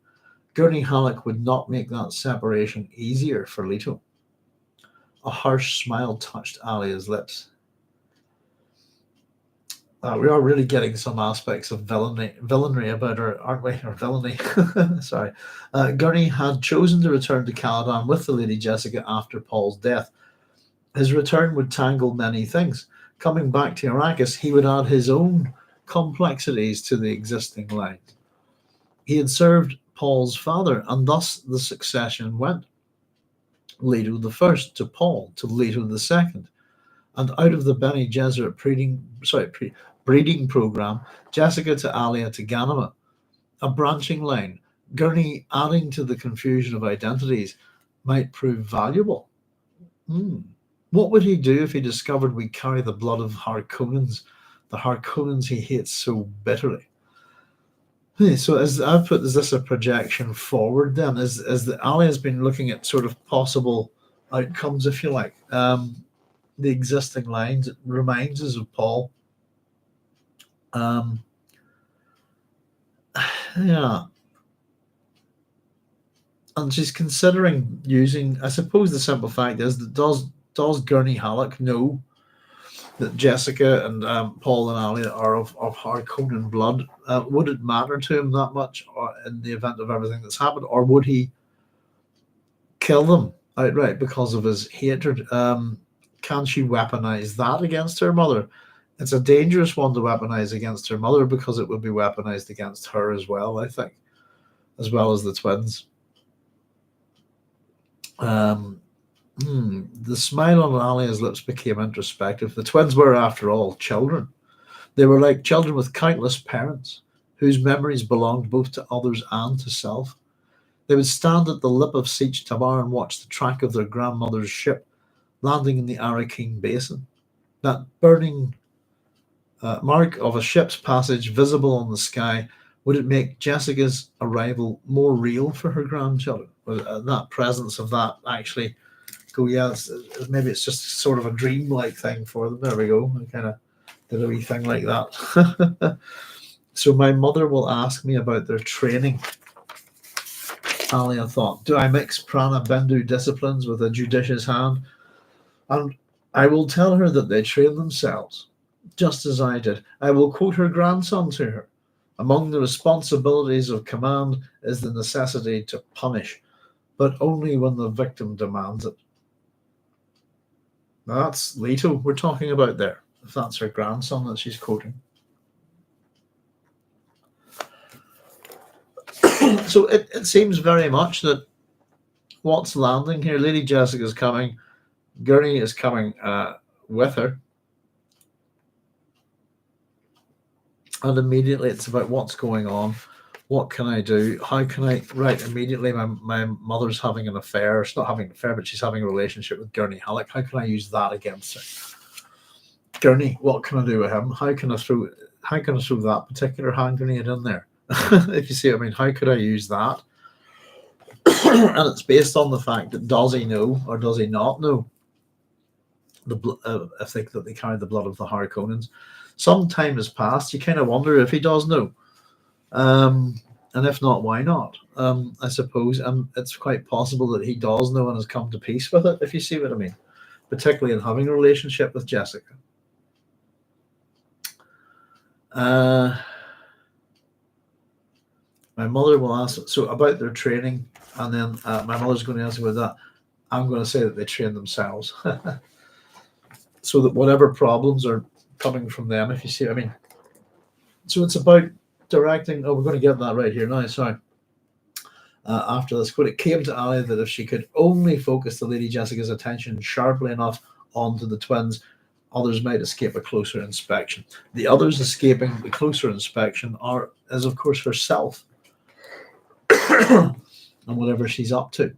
Gurney Halleck would not make that separation easier for Leto. A harsh smile touched Alia's lips. We are really getting some aspects of villainy about her, aren't we? Or villainy. Sorry. Gurney had chosen to return to Caladan with the Lady Jessica after Paul's death. His return would tangle many things. Coming back to Arrakis, he would add his own complexities to the existing lines. He had served Paul's father, and thus the succession went. Leto the first to Paul, to Leto the second. And out of the Bene Gesserit breeding program, Jessica to Alia to Ghanima, a branching line. Gurney adding to the confusion of identities might prove valuable. What would he do if he discovered we carry the blood of Harkonnens, the Harkonnens he hates so bitterly? So as I've put, is this a projection forward then? As the Alia has been looking at sort of possible outcomes, if you like. The existing lines, it reminds us of Paul. Yeah. And she's considering using, I suppose the simple fact is that does Gurney Halleck know that Jessica and Paul and Alia are of Harkonnen blood? Would it matter to him that much in the event of everything that's happened, or would he kill them outright because of his hatred? Can she weaponize that against her mother? It's a dangerous one to weaponize against her mother because it would be weaponized against her as well, I think, as well as the twins. The smile on Alia's lips became introspective. The twins were, after all, children. They were like children with countless parents, whose memories belonged both to others and to self. They would stand at the lip of Sietch Tabr and watch the track of their grandmother's ship landing in the Arrakeen basin. That burning mark of a ship's passage visible on the sky, would it make Jessica's arrival more real for her grandchildren? That presence of that actually go, yeah, maybe it's just sort of a dream-like thing for them. There we go. I kind of did a wee thing like that. So my mother will ask me about their training. Alia thought, do I mix Prana Bindu disciplines with a judicious hand? And I will tell her that they train themselves, just as I did. I will quote her grandson to her. Among the responsibilities of command is the necessity to punish, but only when the victim demands it. Now that's Leto we're talking about there, if that's her grandson that she's quoting. So it seems very much that what's landing here, Lady Jessica's coming, Gurney is coming with her. And immediately it's about what's going on. What can I do? How can I? Right, immediately my mother's having an affair. She's not having an affair, but she's having a relationship with Gurney Halleck. How can I use that against her? Gurney, what can I do with him? How can I throw that particular hand grenade in there? If you see what I mean, how could I use that? And it's based on the fact that does he know or does he not know I think that they carry the blood of the Harkonnens. Some time has passed. You kind of wonder if he does know. And if not, why not? I suppose. And it's quite possible that he does know and has come to peace with it, if you see what I mean. Particularly in having a relationship with Jessica. My mother will ask, so about their training, and then my mother's going to answer with that. I'm going to say that they train themselves. So that whatever problems are coming from them, if you see what I mean. So it's about directing. Oh, we're going to get that right here now. Sorry. After this quote, it came to Alia that if she could only focus the Lady Jessica's attention sharply enough onto the twins, others might escape a closer inspection. The others escaping the closer inspection is of course herself and whatever she's up to.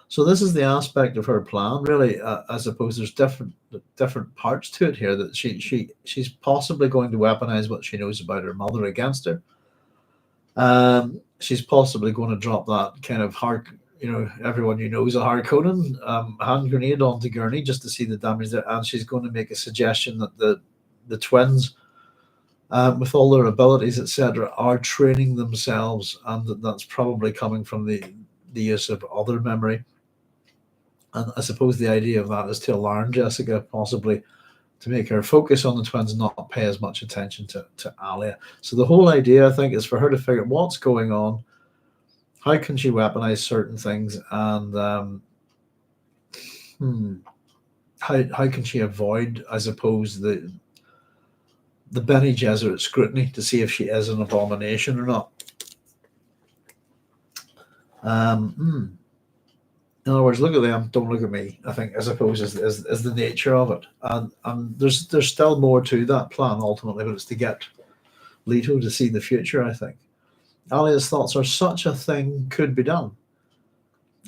So this is the aspect of her plan, really. I suppose there's different parts to it here. That she's possibly going to weaponize what she knows about her mother against her. She's possibly going to drop that kind of everyone you know is a Harkonnen hand grenade onto Gurney just to see the damage there, and she's going to make a suggestion that the twins, with all their abilities, etc., are training themselves, and that's probably coming from the use of other memory. And I suppose the idea of that is to alarm Jessica, possibly to make her focus on the twins and not pay as much attention to Alia. So the whole idea, I think, is for her to figure out what's going on, how can she weaponize certain things, and how can she avoid, I suppose, the Bene Gesserit scrutiny to see if she is an abomination or not. In other words, look at them, don't look at me, I think, I suppose, is the nature of it. And there's still more to that plan, ultimately, but it's to get Leto to see the future, I think. Alia's thoughts are such a thing could be done.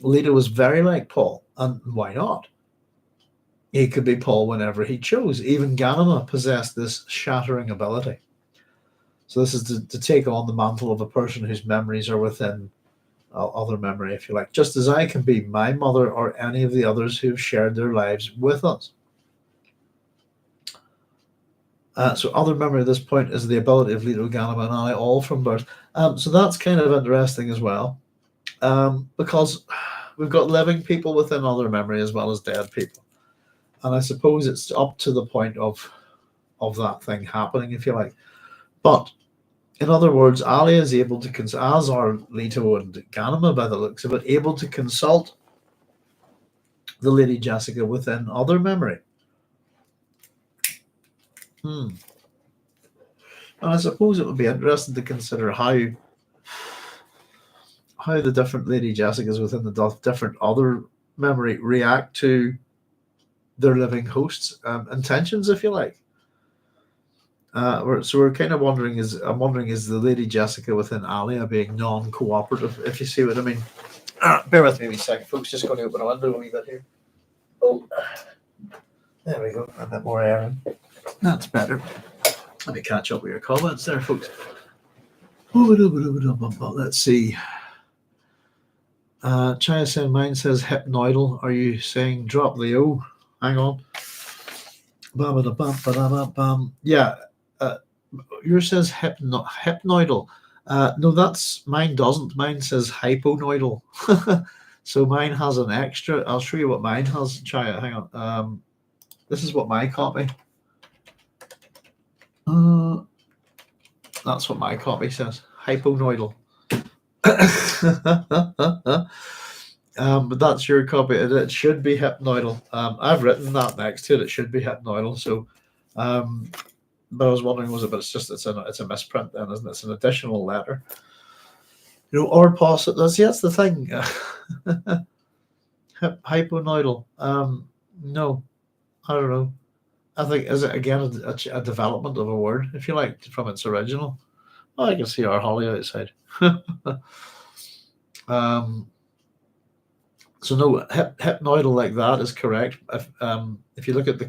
Leto was very like Paul, and why not? He could be Paul whenever he chose. Even Ghanima possessed this shattering ability. So this is to take on the mantle of a person whose memories are within other memory, if you like, just as I can be my mother or any of the others who have shared their lives with us. So other memory at this point is the ability of Leto, Ghanima, and Alia, all from birth. So that's kind of interesting as well, because we've got living people within other memory as well as dead people. And I suppose it's up to the point of that thing happening, if you like. But in other words, Alia is able to, as are Leto and Ghanima by the looks of it, able to consult the Lady Jessica within other memory. And I suppose it would be interesting to consider how the different Lady Jessicas within the different other memory react to their living hosts' intentions, if you like. So we're kind of wondering is the Lady Jessica within Alia being non-cooperative, if you see what I mean. Bear with me a wee second, folks. Just going to open a window a wee bit here. Oh, there we go. A bit more air in. That's better. Let me catch up with your comments there, folks. Let's see. China Sen Mine says hypnoidal. Are you saying drop the O? Hang on. Yeah. Yours says hypnoidal. No, that's mine doesn't. Mine says hyponoidal. So mine has an extra. I'll show you what mine has. Try it. Hang on. This is what my copy. That's what my copy says. Hyponoidal. But that's your copy. It should be hypnoidal. I've written that next to it. It should be hypnoidal. So, but I was wondering, was it? But it's a misprint then, isn't it? It's an additional letter. Or possibly that's the thing. Hyponoidal. No, I don't know. I think is it again a development of a word, if you like, from its original. Oh, I can see our Holly outside. So no, hypnoidal like that is correct. If you look at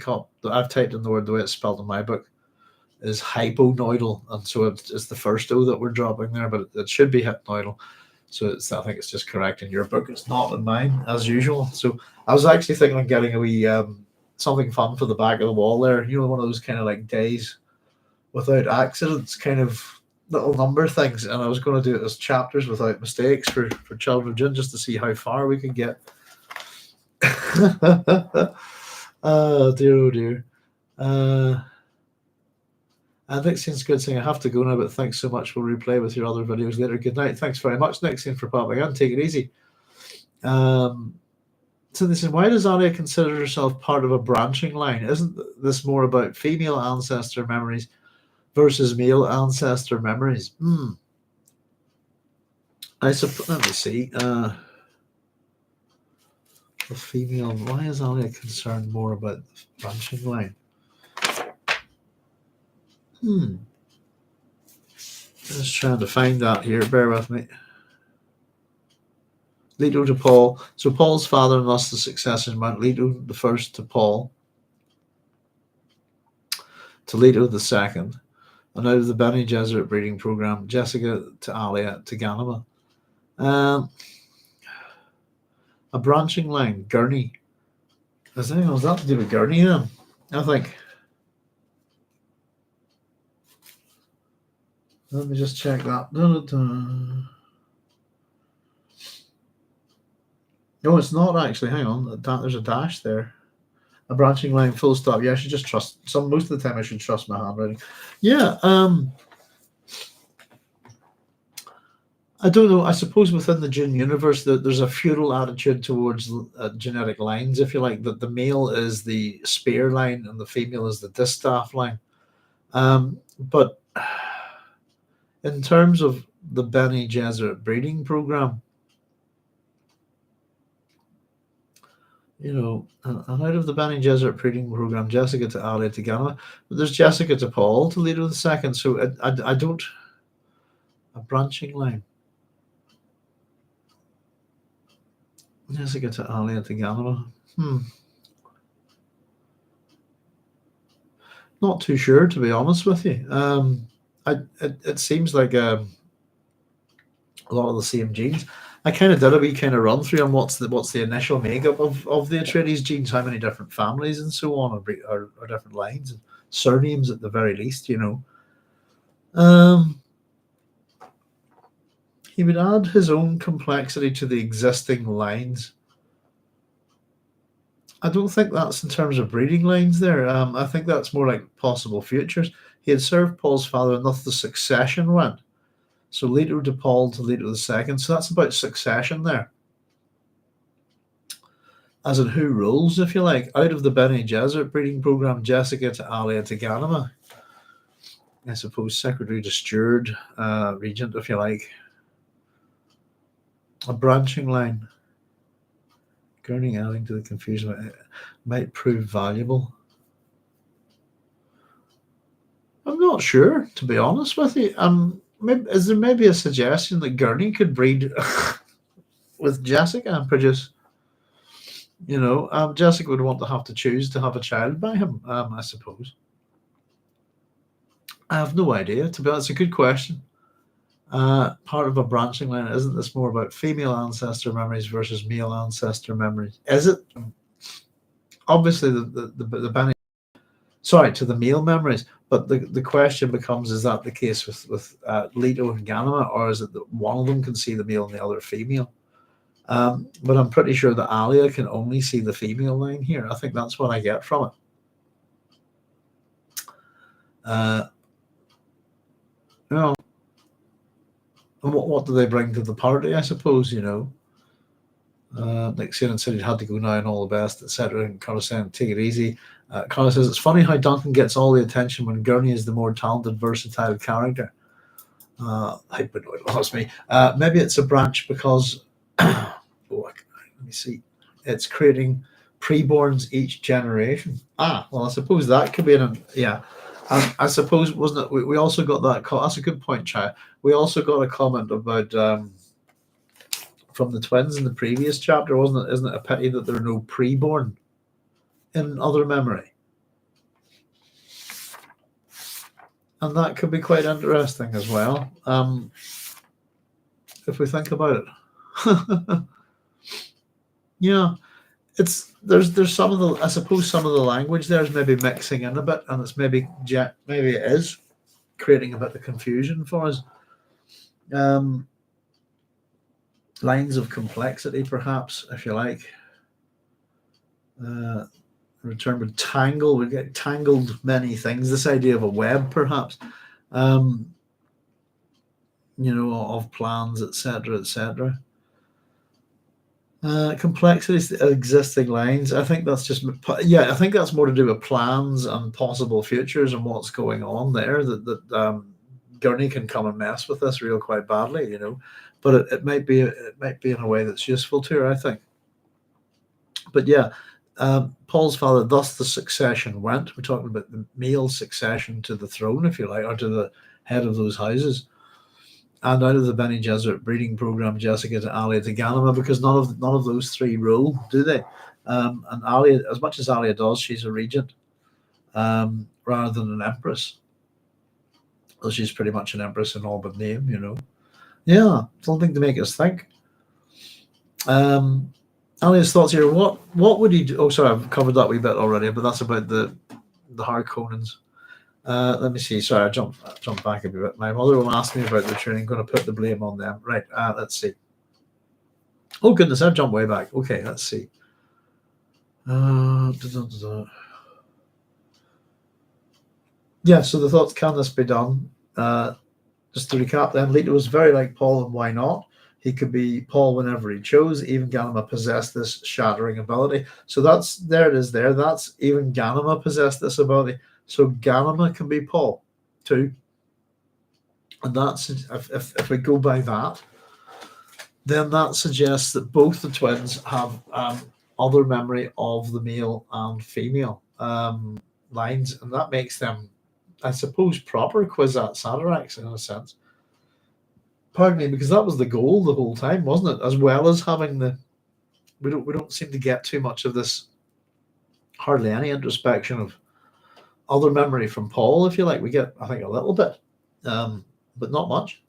I've typed in the word the way it's spelled in my book is hyponoidal, and so it's the first O that we're dropping there, but it should be hypnoidal. So I think it's just correct in your book. It's not in mine, as usual. So I was actually thinking of getting a wee something fun for the back of the wall there. One of those kind of like days without accidents, kind of little number things, and I was going to do it as chapters without mistakes for Children of Dune, just to see how far we can get. Oh dear. Nixian's good saying I have to go now, but thanks so much. We'll replay with your other videos later. Good night. Thanks very much, Nixian, for popping in. Take it easy. So this is, why does Alia consider herself part of a branching line? Isn't this more about female ancestor memories versus male ancestor memories. I suppose. Let me see. The female. Why is Alia concerned more about the branching line? Just trying to find that here. Bear with me. Leto to Paul. So Paul's father and thus the successor meant Leto the first to Paul, to Leto the second, and out of the Bene Gesserit breeding program, Jessica to Alia to Ghanima. A branching line, Gurney. Has that to do with Gurney then? I think. Let me just check that. No, it's not actually. Hang on. There's a dash there. A branching line, full stop. Yeah, I should just trust. Most of the time, I should trust my handwriting. Yeah. I don't know. I suppose within the Dune universe, there's a feudal attitude towards genetic lines, if you like. That the male is the spear line and the female is the distaff line. But in terms of the Bene Gesserit breeding program, and out of the Bene Gesserit breeding program, Jessica to Alia to Ghanima, but there's Jessica to Paul to Leto the second. So I don't. A branching line. Jessica to Alia to Ghanima. Not too sure, to be honest with you. It seems like a lot of the same genes. I kind of did a wee kind of run through on what's the initial makeup of the Atreides genes, how many different families and so on, or different lines and surnames at the very least. He would add his own complexity to the existing lines. I don't think that's in terms of breeding lines there. I think that's more like possible futures. He had served Paul's father, and thus the succession went. So Leto to Paul to Leto the second. So that's about succession there. As in who rules, if you like. Out of the Bene Gesserit breeding program, Jessica to Alia to Ghanima. I suppose secretary to steward, regent, if you like. A branching line. Gurney adding to the confusion might prove valuable. I'm not sure, to be honest with you. Is there maybe a suggestion that Gurney could breed with Jessica and produce? Jessica would want to have to choose to have a child by him. I suppose. I have no idea. To be honest, it's a good question. Part of a branching line, isn't this more about female ancestor memories versus male ancestor memories? Is it? Obviously, the Bene, sorry, to the male memories, but the question becomes: is that the case with Leto and Ghanima, or is it that one of them can see the male and the other female? But I'm pretty sure that Alia can only see the female line here. I think that's what I get from it. And what do they bring to the party, I suppose, like Sienna said, he'd had to go now and all the best, etc. And Carla saying, take it easy. Carla says, it's funny how Duncan gets all the attention when Gurney is the more talented, versatile character. I would know it lost me. Maybe it's a branch because, let me see, it's creating preborns each generation. Well, I suppose that could be yeah. I suppose, wasn't it? We also got that. That's a good point, Chai. We also got a comment about from the twins in the previous chapter, wasn't it? Isn't it a pity that there are no preborn in other memory? And that could be quite interesting as well, if we think about it. Yeah, there's some of the, I suppose some of the language there is maybe mixing in a bit, and it's maybe it is creating a bit of confusion for us. Lines of complexity, perhaps, if you like. Return with tangle. We get tangled many things. This idea of a web, perhaps, of plans, etc., etc. Complexities, existing lines. I think that's just, yeah, I think that's more to do with plans and possible futures and what's going on there. That Gurney can come and mess with this real quite badly, But it might be in a way that's useful to her, I think. But yeah, Paul's father, thus the succession went. We're talking about the male succession to the throne, if you like, or to the head of those houses. And out of the Bene Gesserit breeding program, Jessica to Alia to Ghanima, because none of those three rule, do they? And Alia, as much as Alia does, she's a regent rather than an empress. Well, she's pretty much an empress in all but name. Yeah, something to make us think. Alia's thoughts here. What would he do? Oh, sorry, I've covered that wee bit already, but that's about the Harkonnens. Let me see. Sorry, I jumped back a bit. My mother will ask me about the training. I'm going to put the blame on them. Right. Let's see. Oh goodness, I've jumped way back. Okay, let's see. Yeah. So the thoughts, can this be done? Just to recap, then Leto was very like Paul, and why not? He could be Paul whenever he chose. Even Ghanima possessed this shattering ability. So there it is there. That's even Ghanima possessed this ability. So Ghanima can be Paul too. And that's, if we go by that, then that suggests that both the twins have other memory of the male and female lines. And that makes them, I suppose, proper Kwisatz Haderachs in a sense. Pardon me, because that was the goal the whole time, wasn't it? As well as having we don't seem to get too much of this, hardly any introspection of other memory from Paul, if you like. We get, I think, a little bit, but not much.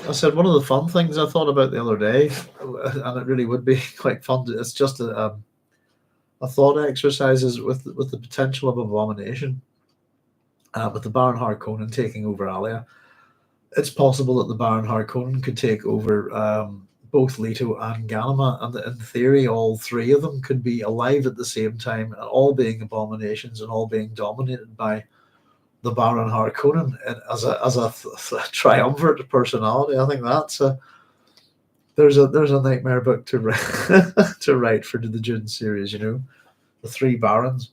I said one of the fun things I thought about the other day, and it really would be quite fun. It's just a thought exercises with the potential of abomination, with the Baron Harkonnen taking over Alia. It's possible that the Baron Harkonnen could take over both Leto and Ghanima, and in theory, all three of them could be alive at the same time, all being abominations and all being dominated by the Baron Harkonnen as a triumvirate personality. I think that's there's a nightmare book to write to write for the Dune series. The three barons.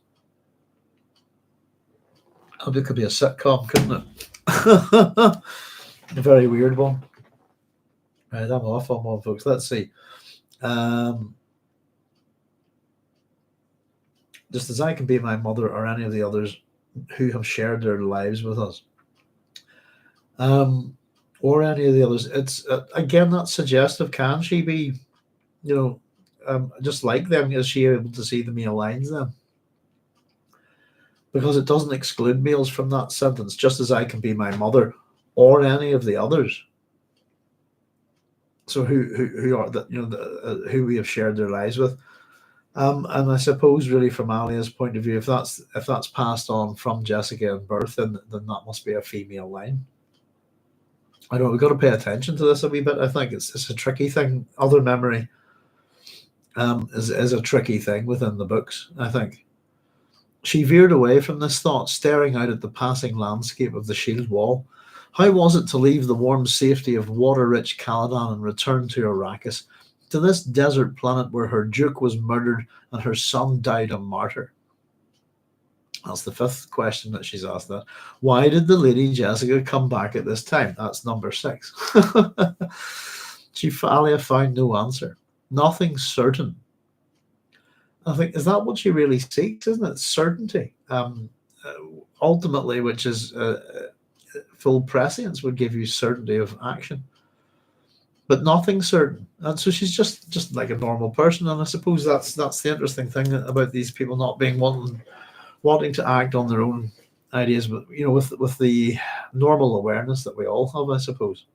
It could be a sitcom, couldn't it? A very weird one. Right, I'm off on one, folks. Let's see. Just as I can be my mother or any of the others who have shared their lives with us, or any of the others, it's again that's suggestive. Can she be, just like them? Is she able to see the male lines then? Because it doesn't exclude males from that sentence. Just as I can be my mother or any of the others. So who are that? Who we have shared their lives with. And I suppose, really, from Alia's point of view, if that's passed on from Jessica in birth, then that must be a female line. I don't know. We've got to pay attention to this a wee bit. I think it's a tricky thing. Other memory is a tricky thing within the books, I think. She veered away from this thought, staring out at the passing landscape of the shield wall. How was it to leave the warm safety of water-rich Caladan and return to Arrakis, to this desert planet where her duke was murdered and her son died a martyr? That's the fifth question that she's asked. That why did the Lady Jessica come back at this time? That's number 6. Alia found no answer, nothing certain. I think, is that what she really seeks? Isn't it certainty? Ultimately, which is full prescience would give you certainty of action, but nothing certain. And so she's just like a normal person. And I suppose that's the interesting thing about these people not being wanting to act on their own ideas, but with the normal awareness that we all have, I suppose.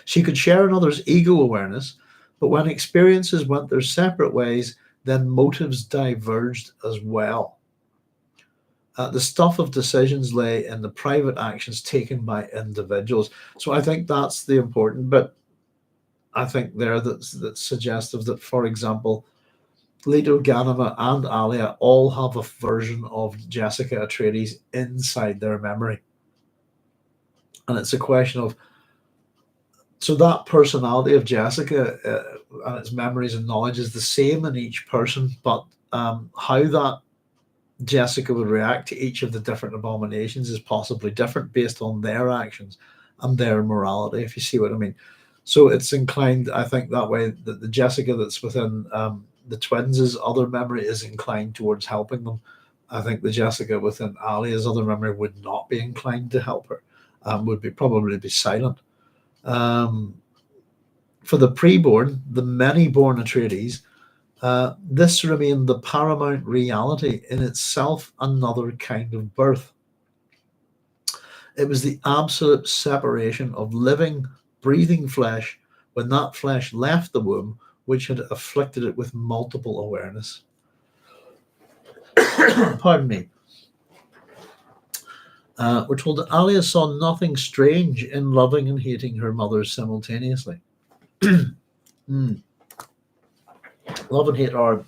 She could share another's ego awareness, but when experiences went their separate ways, then motives diverged as well. The stuff of decisions lay in the private actions taken by individuals. So I think that's the important bit. I think that's suggestive that, for example, Leto, Ghanima, and Alia all have a version of Jessica Atreides inside their memory. And it's a question of, so that personality of Jessica and its memories and knowledge is the same in each person, but how that Jessica would react to each of the different abominations is possibly different based on their actions and their morality, if you see what I mean. So it's inclined, I think, that way that the Jessica that's within the twins' other memory is inclined towards helping them. I think the Jessica within Alia's other memory would not be inclined to help her, would be probably be silent. For the preborn, the many born Atreides, this remained the paramount reality in itself, another kind of birth. It was the absolute separation of living, breathing flesh when that flesh left the womb, which had afflicted it with multiple awareness. Pardon me. We're told that Alia saw nothing strange in loving and hating her mother simultaneously. Love and hate are,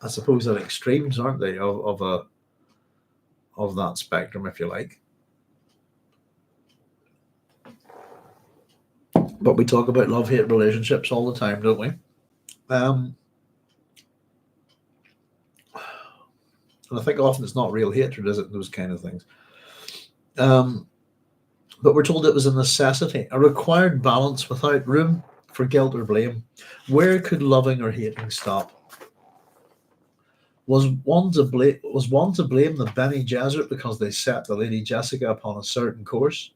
I suppose, at extremes, aren't they, of that spectrum, if you like. But we talk about love-hate relationships all the time, don't we? And I think often it's not real hatred, is it? Those kind of things. But we're told it was a necessity, a required balance without room for guilt or blame. Where could loving or hating stop? Was one to blame the Bene Gesserit because they set the Lady Jessica upon a certain course?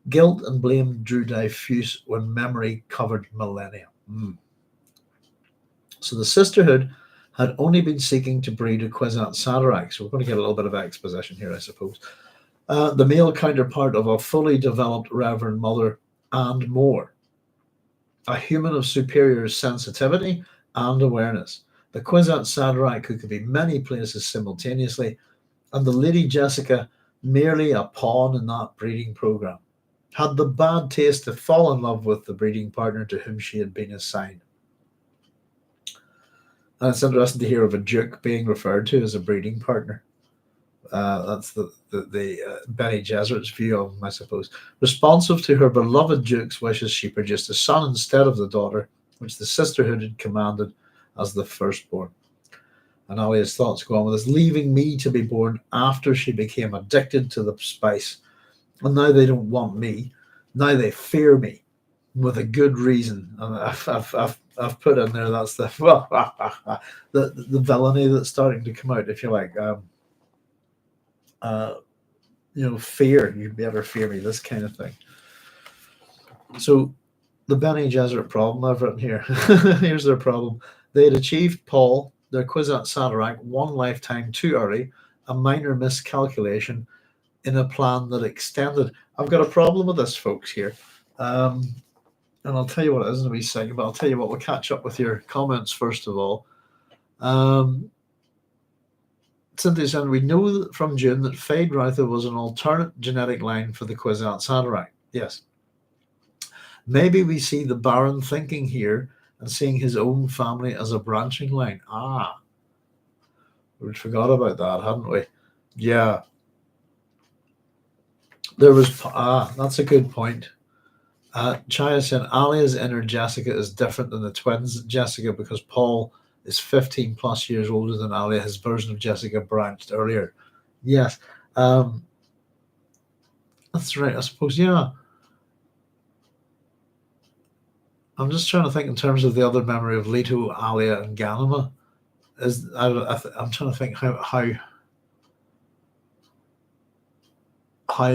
Guilt and blame drew diffuse when memory covered millennia. So the sisterhood had only been seeking to breed a Kwisatz Haderach. So we're going to get a little bit of exposition here, I suppose. The male counterpart of a fully developed Reverend Mother and more. A human of superior sensitivity and awareness. The Kwisatz Haderach who could be many places simultaneously, and the Lady Jessica merely a pawn in that breeding program. Had the bad taste to fall in love with the breeding partner to whom she had been assigned. And it's interesting to hear of a duke being referred to as a breeding partner. That's the Bene Gesserit's view of him, I suppose. Responsive to her beloved duke's wishes, she produced a son instead of the daughter, which the sisterhood had commanded as the firstborn. And Alia's thoughts go on with this, leaving me to be born after she became addicted to the spice. And now they don't want me. Now they fear me with a good reason. And I've put in there, that's the villainy that's starting to come out, if you like. Fear, you better fear me, this kind of thing. So the Bene Gesserit problem I've written here. Here's their problem. They had achieved Paul, their Kwisatz Haderach, one lifetime too early, a minor miscalculation in a plan that extended. I've got a problem with this, folks, here. And I'll tell you what it is in a wee second, but I'll tell you what, we'll catch up with your comments first of all. Cynthia said, we know from Dune that Feyd-Rautha was an alternate genetic line for the Kwisatz Haderach. Yes. Maybe we see the Baron thinking here and seeing his own family as a branching line. We forgot about that, hadn't we? Yeah. There was, that's a good point. Chaya said, Alia's inner Jessica is different than the twins' Jessica because Paul is 15 plus years older than Alia. His version of Jessica branched earlier. Yes. That's right, I suppose, yeah. I'm just trying to think in terms of the other memory of Leto, Alia, and Ghanima. I'm trying to think how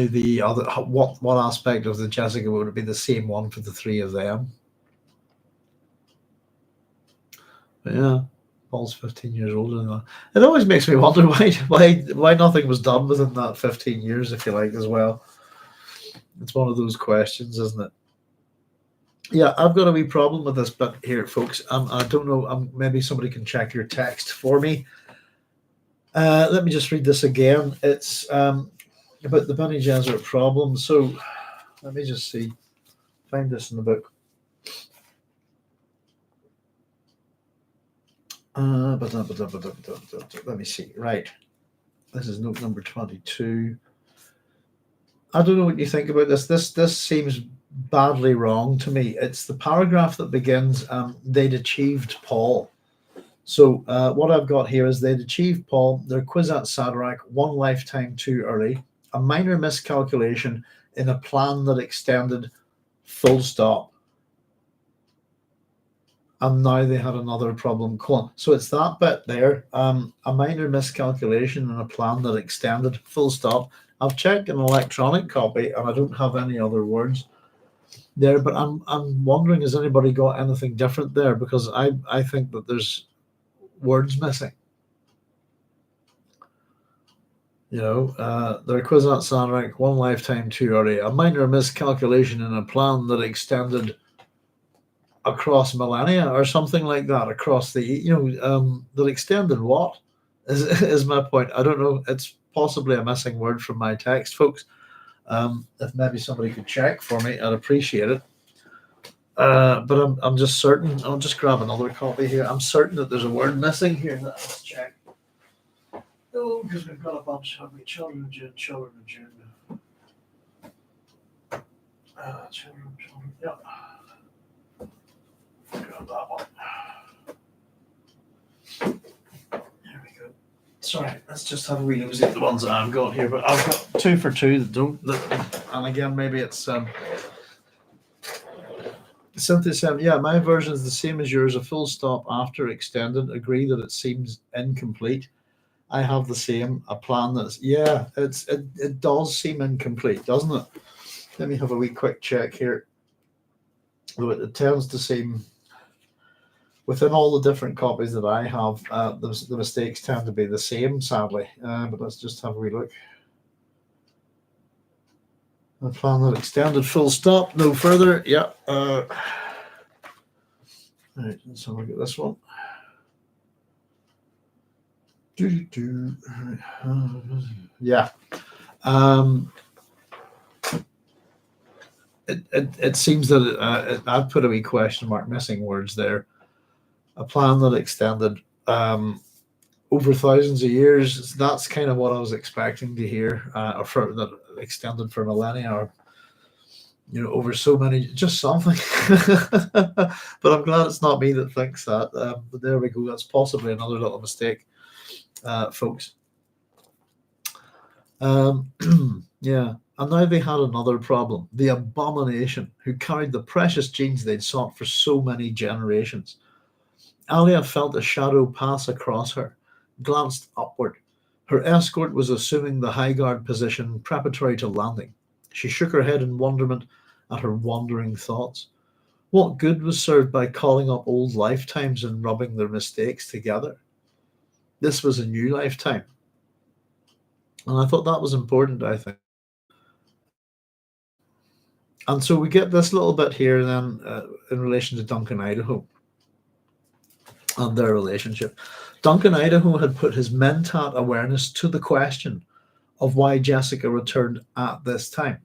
the other, what aspect of the Jessica would it be the same one for the three of them? But yeah, Paul's 15 years older than that. It always makes me wonder why nothing was done within that 15 years, if you like, as well. It's one of those questions, isn't it? Yeah, I've got a wee problem with this bit here, folks. I don't know. Maybe somebody can check your text for me. Let me just read this again. It's about the Bene Gesserit problem. So let me just see. Find this in the book. Let me see. Right. This is note number 22. I don't know what you think about this. This seems badly wrong to me. It's the paragraph that begins, they'd achieved Paul. So what I've got here is they'd achieved Paul, their Kwisatz Haderach, one lifetime too early, a minor miscalculation in a plan that extended, full stop. And now they had another problem. So it's that bit there, a minor miscalculation in a plan that extended, full stop. I've checked an electronic copy and I don't have any other words there, but I'm wondering, has anybody got anything different there? Because I think that there's words missing. Their Kwisatz Haderach, one lifetime too early, a minor miscalculation in a plan that extended across millennia or something like that, across that extended what is my point. I don't know. It's possibly a missing word from my text, folks. If maybe somebody could check for me, I'd appreciate it. But I'm just certain. I'll just grab another copy here. I'm certain that there's a word missing here. Let's check. Oh, because we've got a bunch of children of June. Children. Yeah. Grab that one. There we go. Sorry, let's just have a wee nosy at the ones that I've got here. But I've got 2 for 2 that don't. And again, maybe it's Cynthia said, yeah, my version is the same as yours. A full stop after extended. Agree that it seems incomplete. I have the same. A plan that's it does seem incomplete, doesn't it? Let me have a wee quick check here. Though it tends to seem, within all the different copies that I have, the mistakes tend to be the same, sadly. But let's just have a wee look. A plan that extended, full stop, no further. Yeah. Right, let's have a look at this one. Yeah. It seems that I've put a wee question mark, missing words there. A plan that extended over thousands of years. That's kind of what I was expecting to hear, or for that extended for millennia, or over so many, just something. But I'm glad it's not me that thinks that. But there we go. That's possibly another little mistake, folks. Yeah. And now they had another problem. The abomination, who carried the precious genes they'd sought for so many generations. Alia felt a shadow pass across her, glanced upward. Her escort was assuming the high guard position preparatory to landing. She shook her head in wonderment at her wandering thoughts. What good was served by calling up old lifetimes and rubbing their mistakes together? This was a new lifetime. And I thought that was important, I think. And so we get this little bit here then in relation to Duncan Idaho and their relationship. Duncan Idaho had put his mentat awareness to the question of why Jessica returned at this time.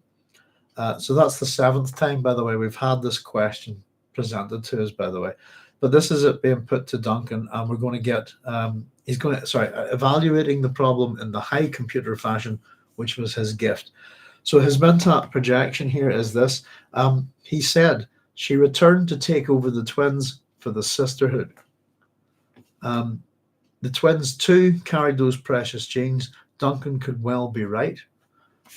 So that's the 7th time, by the way, we've had this question presented to us, by the way. But this is it being put to Duncan, and we're going to get, evaluating the problem in the high computer fashion, which was his gift. So his mentat projection here is this. He said, she returned to take over the twins for the sisterhood. The twins too carried those precious genes. Duncan could well be right.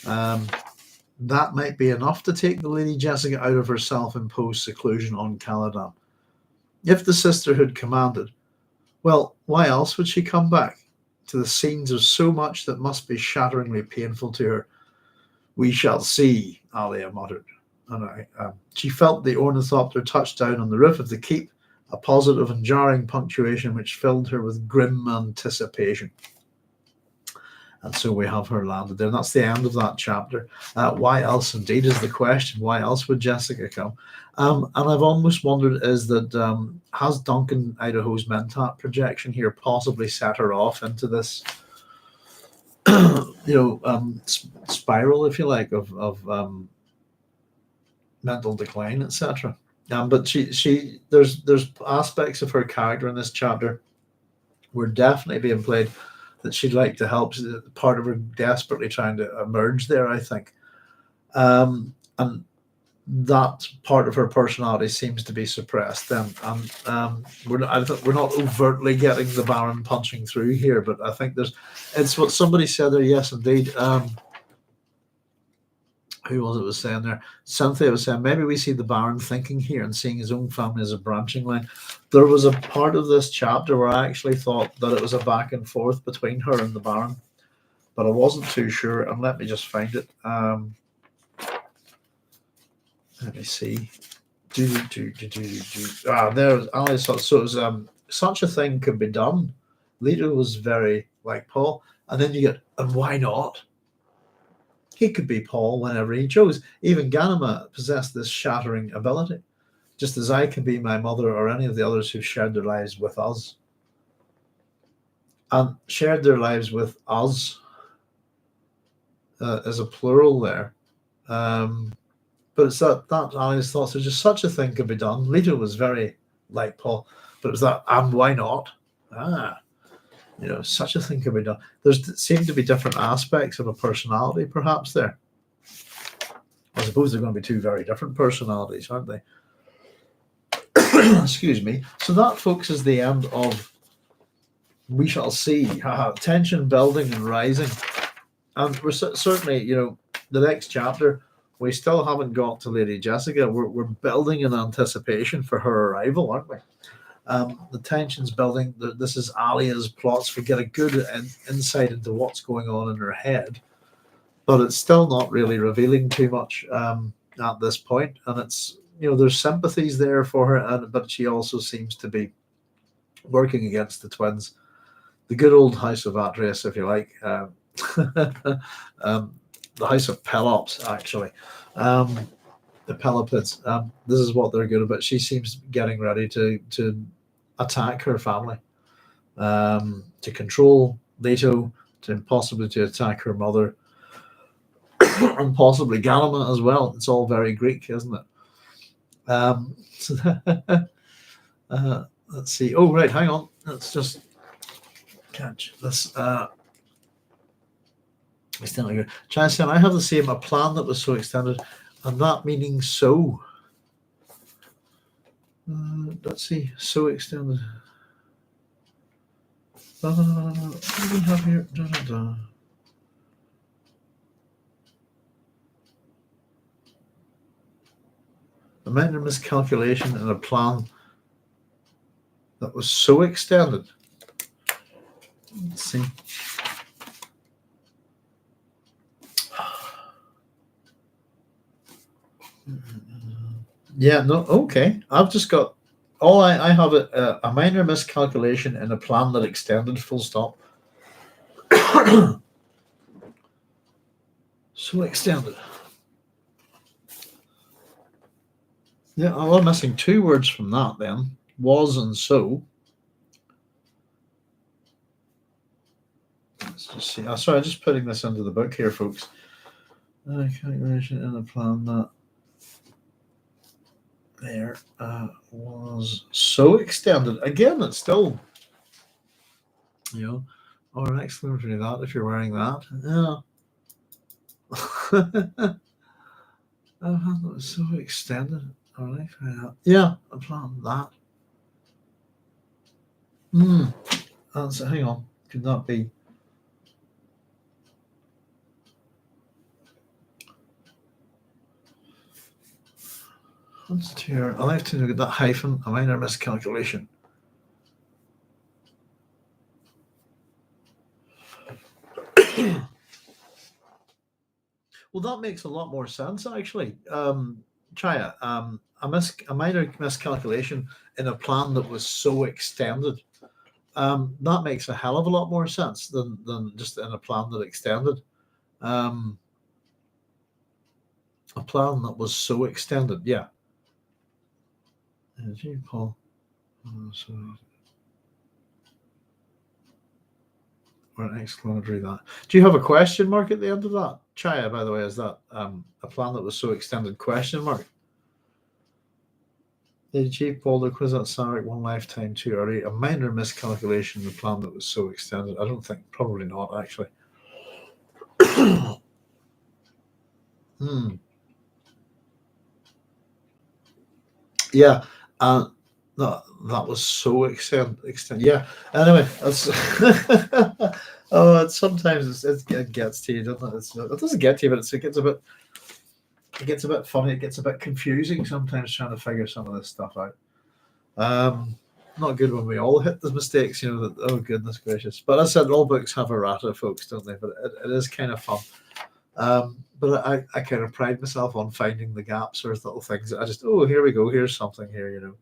That might be enough to take the Lady Jessica out of her self-imposed seclusion on Caladan. If the sisterhood commanded, well, why else would she come back to the scenes of so much that must be shatteringly painful to her? We shall see, Alia muttered. And she felt the ornithopter touch down on the roof of the keep, a positive and jarring punctuation which filled her with grim anticipation. And so we have her landed there. And that's the end of that chapter. Why else, indeed, is the question. Why else would Jessica come? And I've almost wondered, is that has Duncan Idaho's mentat projection here possibly set her off into this spiral, if you like, of mental decline, etc. But there's aspects of her character in this chapter were definitely being played that she'd like to help. Part of her desperately trying to emerge there, I think. And that part of her personality seems to be suppressed then. And we're not overtly getting the Baron punching through here, but I think it's what somebody said there. Yes, indeed. Who was saying there? Cynthia was saying maybe we see the Baron thinking here and seeing his own family as a branching line. There was a part of this chapter where I actually thought that it was a back and forth between her and the Baron, but I wasn't too sure. And let me just find it. Let me see. There's Alia. So it was such a thing could be done. Leto was very like Paul, and then you get, and why not? He could be Paul whenever he chose. Even Ghanima possessed this shattering ability, just as I can be my mother or any of the others who've shared their lives with us. And shared their lives with us as a plural there. But it's that Alia's thoughts, there's just such a thing could be done. Leto was very like Paul, but it was that, and why not? Such a thing could be done. There seem to be different aspects of a personality, perhaps, there. I suppose they're going to be two very different personalities, aren't they? Excuse me. So that, folks, is the end of We Shall See. Tension building and rising. And we're certainly, the next chapter, we still haven't got to Lady Jessica. We're building in anticipation for her arrival, aren't we? The tension's building. This is Alia's plots. We get a good insight into what's going on in her head, but it's still not really revealing too much at this point. And it's, there's sympathies there for her, but she also seems to be working against the twins. The good old House of Atreides, if you like. The House of Pelops, actually. The Pelopids. This is what they're good about. She seems getting ready to attack her family, to control Leto, to possibly to attack her mother, and possibly Ghanima as well. It's all very Greek, isn't it? Let's see. Oh, right, hang on. Let's just catch this. China, I have the same, a plan that was so extended, and that meaning so. Let's see, so extended. What do we have here? A minor miscalculation in a plan that was so extended. Let's see. Yeah, no, okay. I've just got I have a minor miscalculation in a plan that extended, full stop. So extended. Yeah, I'm missing two words from that then. Was and so. Let's just see. Sorry, I'm just putting this into the book here, folks. Calculation in a plan that there was so extended. Again, it's still, or exclamatory that if you're wearing that. Yeah. That was so extended. All right. Yeah, I planned that. Hang on. Could that be? What's here? I like to look at that hyphen, a minor miscalculation. Well, that makes a lot more sense, actually. Chaya, a minor miscalculation in a plan that was so extended. That makes a hell of a lot more sense than just in a plan that extended. A plan that was so extended, yeah. Paul. Or an exclamatory that. Do you have a question mark at the end of that? Chaya, by the way, is that a plan that was so extended? Question mark. Did Chief Boulder quiz at Sarek one lifetime too early? A minor miscalculation in the plan that was so extended. I don't think, probably not, actually. Yeah, and that was so extent. Yeah. Anyway, that's oh, sometimes it gets to you, doesn't it? It doesn't get to you, but it gets a bit funny. It gets a bit confusing sometimes trying to figure some of this stuff out. Not good when we all hit the mistakes, that, oh goodness gracious. But as I said, all books have errata, folks, don't they? But it is kind of fun. But I kind of pride myself on finding the gaps or little things. I just, oh, here we go. Here's something here.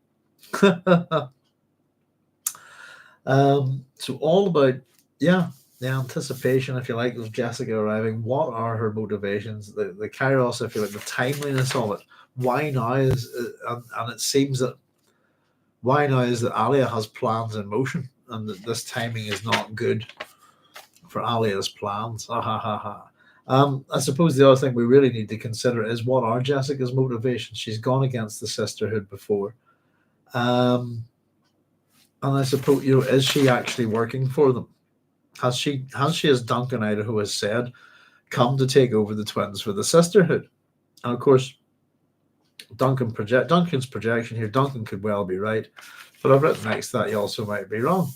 So all about, yeah, the anticipation, if you like, of Jessica arriving. What are her motivations? The kairos, if you like, the timeliness of it. Why now is, and it seems that why now is that Alia has plans in motion, and that this timing is not good for Alia's plans. I suppose the other thing we really need to consider is, what are Jessica's motivations? She's gone against the sisterhood before. And I suppose, is she actually working for them? Has she, as Duncan Idaho has said, come to take over the twins for the sisterhood? And of course, Duncan's projection here, Duncan could well be right, but I've written next to that he also might be wrong.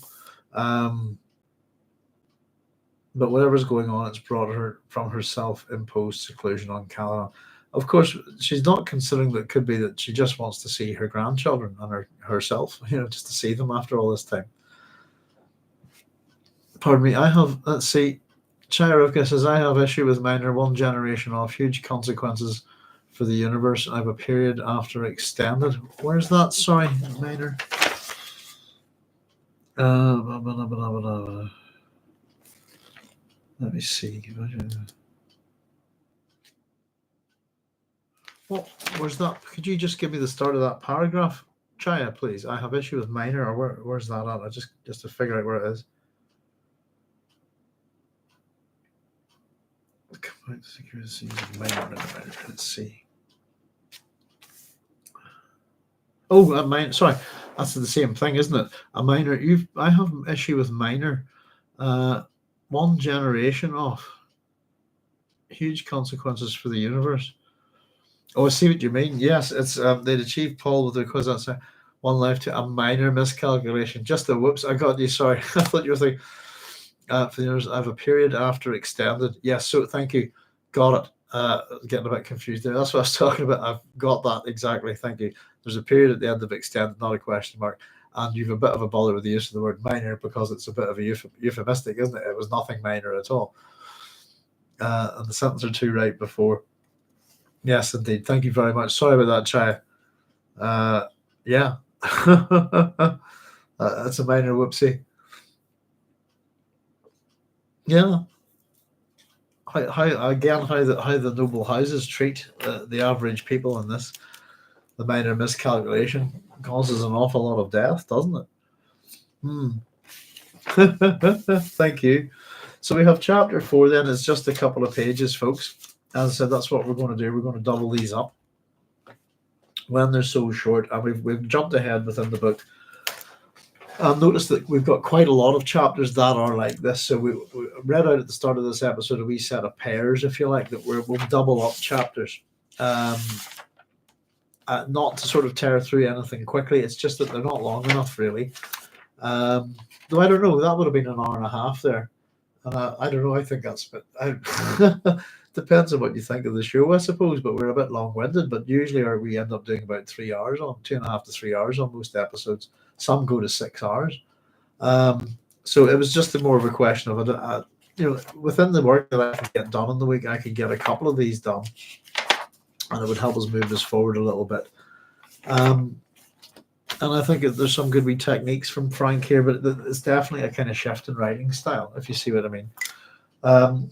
But whatever's going on, it's brought her from her self-imposed seclusion on Caladan. Of course, she's not considering that it could be that she just wants to see her grandchildren and herself, just to see them after all this time. Pardon me, let's see, Chayarivka says, I have issue with Minor, one generation off, huge consequences for the universe. I have a period after extended. Where's that? Sorry, Minor. Let me see. Where's that? Could you just give me the start of that paragraph, Chaya, please? I have issue with Minor, or where's that at? I just to figure out where it is. Minor. Let's see. Oh, a minor. Sorry, that's the same thing, isn't it? A minor. I have an issue with Minor. One generation off. Huge consequences for the universe. Oh, I see what you mean. Yes, it's they'd achieved Paul with because that's one life to a minor miscalculation. Just a whoops. I got you. Sorry, I thought you were thinking. For the universe, I have a period after extended. Yes, so thank you. Got it. Getting a bit confused there. That's what I was talking about. I've got that exactly. Thank you. There's a period at the end of extended, not a question mark. And you've a bit of a bother with the use of the word minor because it's a bit of a euphemistic, isn't it? It was nothing minor at all. And the sentence or two right before. Yes, indeed. Thank you very much. Sorry about that, Chai. Yeah. That's a minor whoopsie. Yeah. How the noble houses treat the average people in this, the minor miscalculation causes an awful lot of death, doesn't it? Thank you. So we have chapter 4 then. It's just a couple of pages, folks. As I said, that's what we're going to do. We're going to double these up when they're so short, and we've jumped ahead within the book. Notice that we've got quite a lot of chapters that are like this. So we read out at the start of this episode a wee set of pairs, if you like, that we'll double up chapters. Not to sort of tear through anything quickly. It's just that they're not long enough, really. Though I don't know, that would have been an hour and a half there. And I don't know, I think that's a bit... Depends on what you think of the show, I suppose, but we're a bit long-winded. But usually we end up doing about 3 hours on, 2.5 to 3 hours on most episodes. Some go to 6 hours. So it was just more of a question of it. Within the work that I can get done in the week, I could get a couple of these done, and it would help us move this forward a little bit. And I think there's some good wee techniques from Frank here, but it's definitely a kind of shift in writing style, if you see what I mean.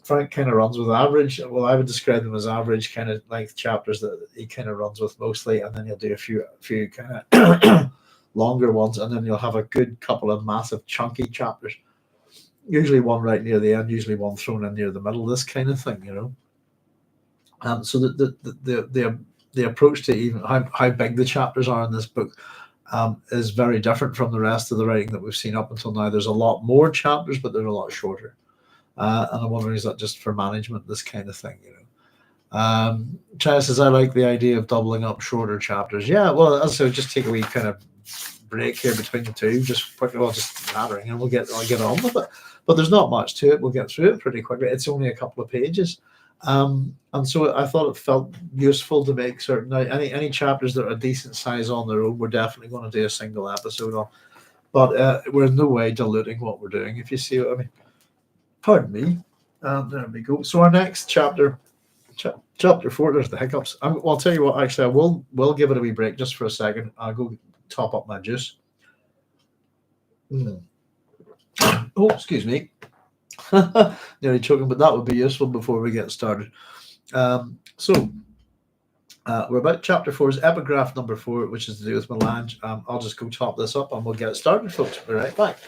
Frank kind of runs with average. Well, I would describe them as average kind of length chapters that he kind of runs with mostly, and then he'll do a few kind of longer ones, and then you'll have a good couple of massive chunky chapters. Usually one right near the end, usually one thrown in near the middle. This kind of thing, So the approach to even how big the chapters are in this book is very different from the rest of the writing that we've seen up until now. There's a lot more chapters, but they're a lot shorter. And I'm wondering, is that just for management, this kind of thing, China says, I like the idea of doubling up shorter chapters. Yeah, well, also just take a wee kind of break here between the two, just quickly, well, just mattering, and I'll get on with it. But there's not much to it. We'll get through it pretty quickly. It's only a couple of pages. And so I thought it felt useful to make certain any chapters that are a decent size on their own, we're definitely going to do a single episode on. But we're in no way diluting what we're doing, if you see what I mean. Pardon me. There we go. So our next chapter, chapter 4, there's the hiccups. I'll tell you what, actually, I will give it a wee break just for a second. I'll go top up my juice. Oh, excuse me. Nearly choking, but that would be useful before we get started. So we're about chapter 4's epigraph number 4, which is to do with melange. I'll just go top this up and we'll get started, folks. Be right back.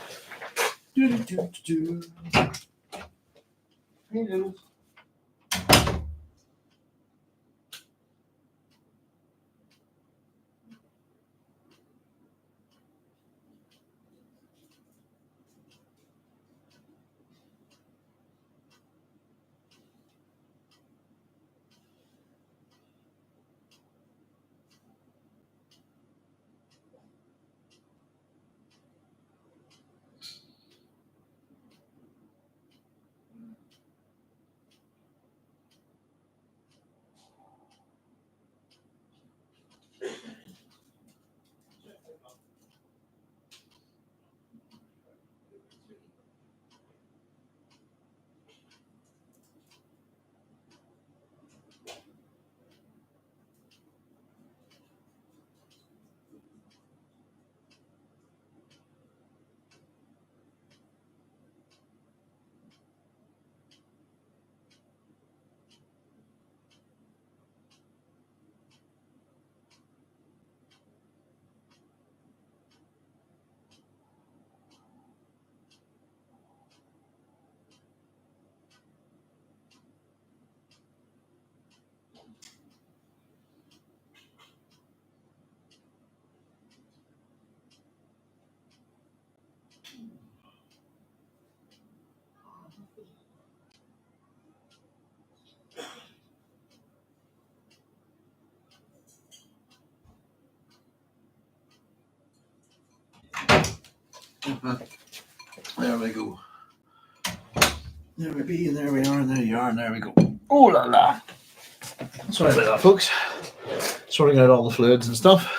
There we go. There we be, and there we are, and there you are, and there we go. Oh la la. Sorry about that, folks. Sorting out all the fluids and stuff.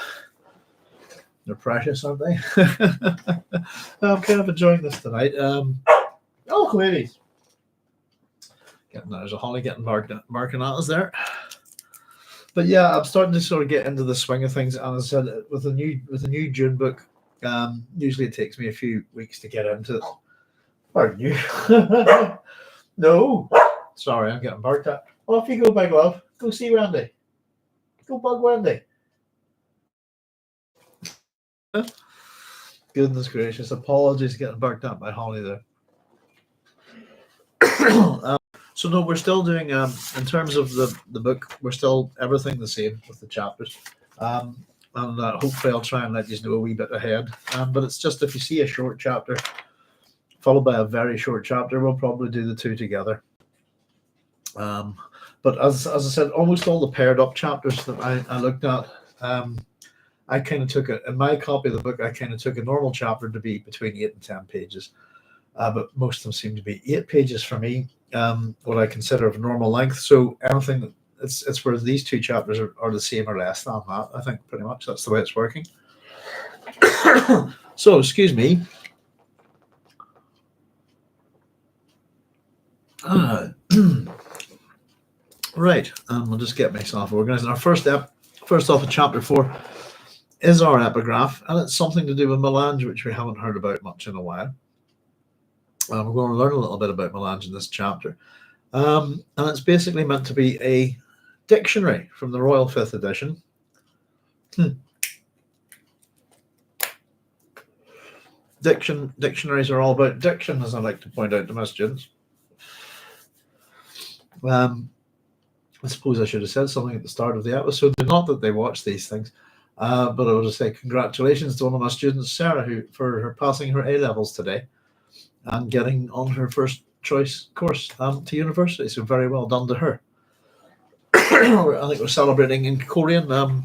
They're precious, aren't they? I'm kind of enjoying this tonight. Oh, queries. There's a holly getting barking at us there. But yeah, I'm starting to sort of get into the swing of things. And as I said, with a new Dune book, usually it takes me a few weeks to get into it. Pardon you. No. Sorry, I'm getting barked at. Off you go, big love. Go see Randy. Go bug Wendy. Goodness gracious. Apologies getting barked at by Holly there. So no, we're still doing, in terms of the book, we're still everything the same with the chapters. And hopefully I'll try and let you know a wee bit ahead. But it's just if you see a short chapter followed by a very short chapter, we'll probably do the two together. But as I said, almost all the paired up chapters that I looked at, I kind of took it, in my copy of the book, I kind of took a normal chapter to be between 8 and 10 pages. But most of them seem to be 8 pages for me, what I consider of normal length. So anything, it's where these two chapters are the same or less than that. I think pretty much that's the way it's working. So, excuse me. Right, we'll just get myself organized. Our first off of chapter 4 is our epigraph, and it's something to do with melange, which we haven't heard about much in a while. We're going to learn a little bit about melange in this chapter. And it's basically meant to be a dictionary from the Royal 5th edition. Dictionaries are all about diction, as I like to point out to my students. I suppose I should have said something at the start of the episode. Not that they watch these things, but I would just say congratulations to one of my students, Sarah, for her passing her A-levels today and getting on her first choice course to university. So very well done to her. I think we're celebrating in Korean the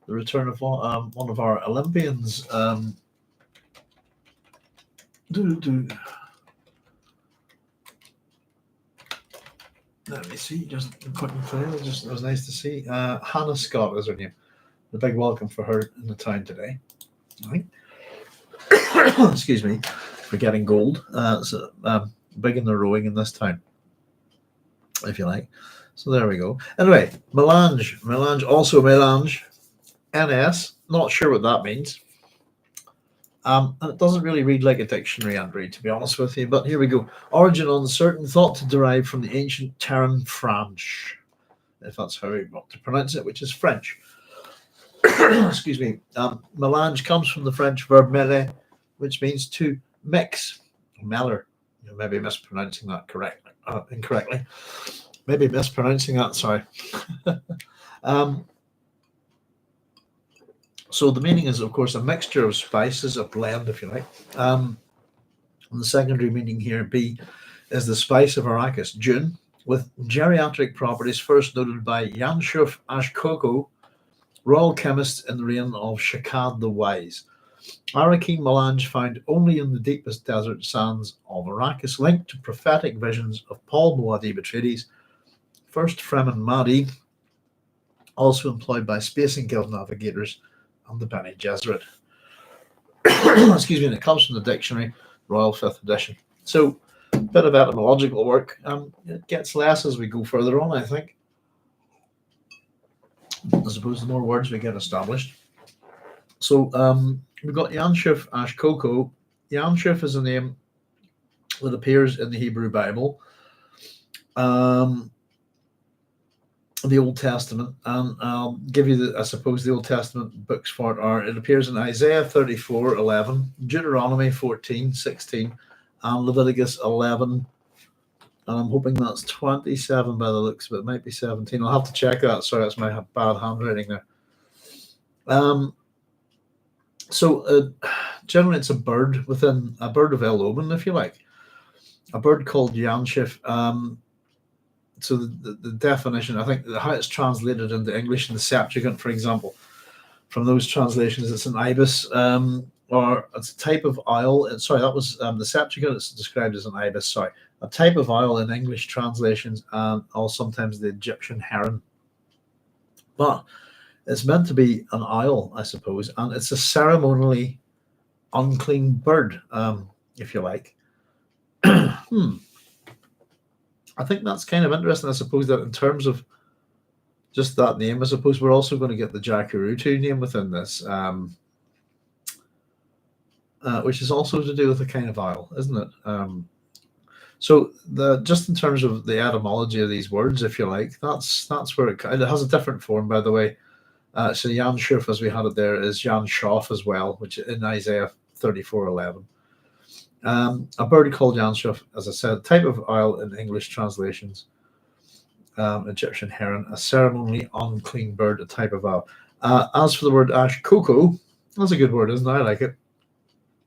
return of one of our Olympians. Let me see, just quick and clear. It was nice to see. Hannah Scott is her name. A big welcome for her in the town today. I think. Excuse me for getting gold. So big in the rowing in this town, if you like. So there we go. Anyway, melange, also melange, NS. Not sure what that means. And it doesn't really read like a dictionary entry, to be honest with you. But here we go. Origin uncertain, thought to derive from the ancient term French, if that's how you want to pronounce it, which is French. Excuse me. Melange comes from the French verb mêler, which means to mix. Meller. You may be mispronouncing that incorrectly. Maybe mispronouncing that, sorry. So the meaning is, of course, a mixture of spices, a blend, if you like. And the secondary meaning here, B, is the spice of Arrakis, Dune, with geriatric properties first noted by Yanshuf Ashkoko, royal chemist in the reign of Shaddam the Wise. Arrakeen melange found only in the deepest desert sands of Arrakis, linked to prophetic visions of Paul Muad'Dib Atreides, first Fremen Mahdi, also employed by Spacing Guild navigators and the Bene Gesserit. Excuse me, and it comes from the dictionary, Royal 5th edition. So, a bit of etymological work. It gets less as we go further on, I think. I suppose the more words we get established. So, we've got Yanshuf Ashkoko. Yanshuf is a name that appears in the Hebrew Bible, the Old Testament, and I'll give you, I suppose, the Old Testament books for it are. It appears in Isaiah 34:11, Deuteronomy 14:16, and Leviticus 11. And I'm hoping that's 27 by the looks, but it might be 17. I'll have to check that. Sorry, that's my bad handwriting there. So generally, it's a bird within a bird of ill omen, if you like. A bird called Yanshuf. So the definition, I think, how it's translated into English in the Septuagint, for example, from those translations, it's an ibis, or it's a type of owl. Sorry, that was the Septuagint. It's described as an ibis. Sorry, a type of owl in English translations, or sometimes the Egyptian heron. But it's meant to be an owl, I suppose, and it's a ceremonially unclean bird, if you like. I think that's kind of interesting. I suppose that in terms of just that name, I suppose we're also going to get the Jacurutu name within this, which is also to do with a kind of owl, isn't it? So just in terms of the etymology of these words, if you like, that's where it has a different form, by the way. So Yanshuf, as we had it there, is Yanshof as well, which in Isaiah 34:11. A bird called Yanshuf, as I said, type of owl in English translations. Egyptian heron, a ceremonially unclean bird, a type of owl. As for the word ashkoko, that's a good word, isn't it? I like it.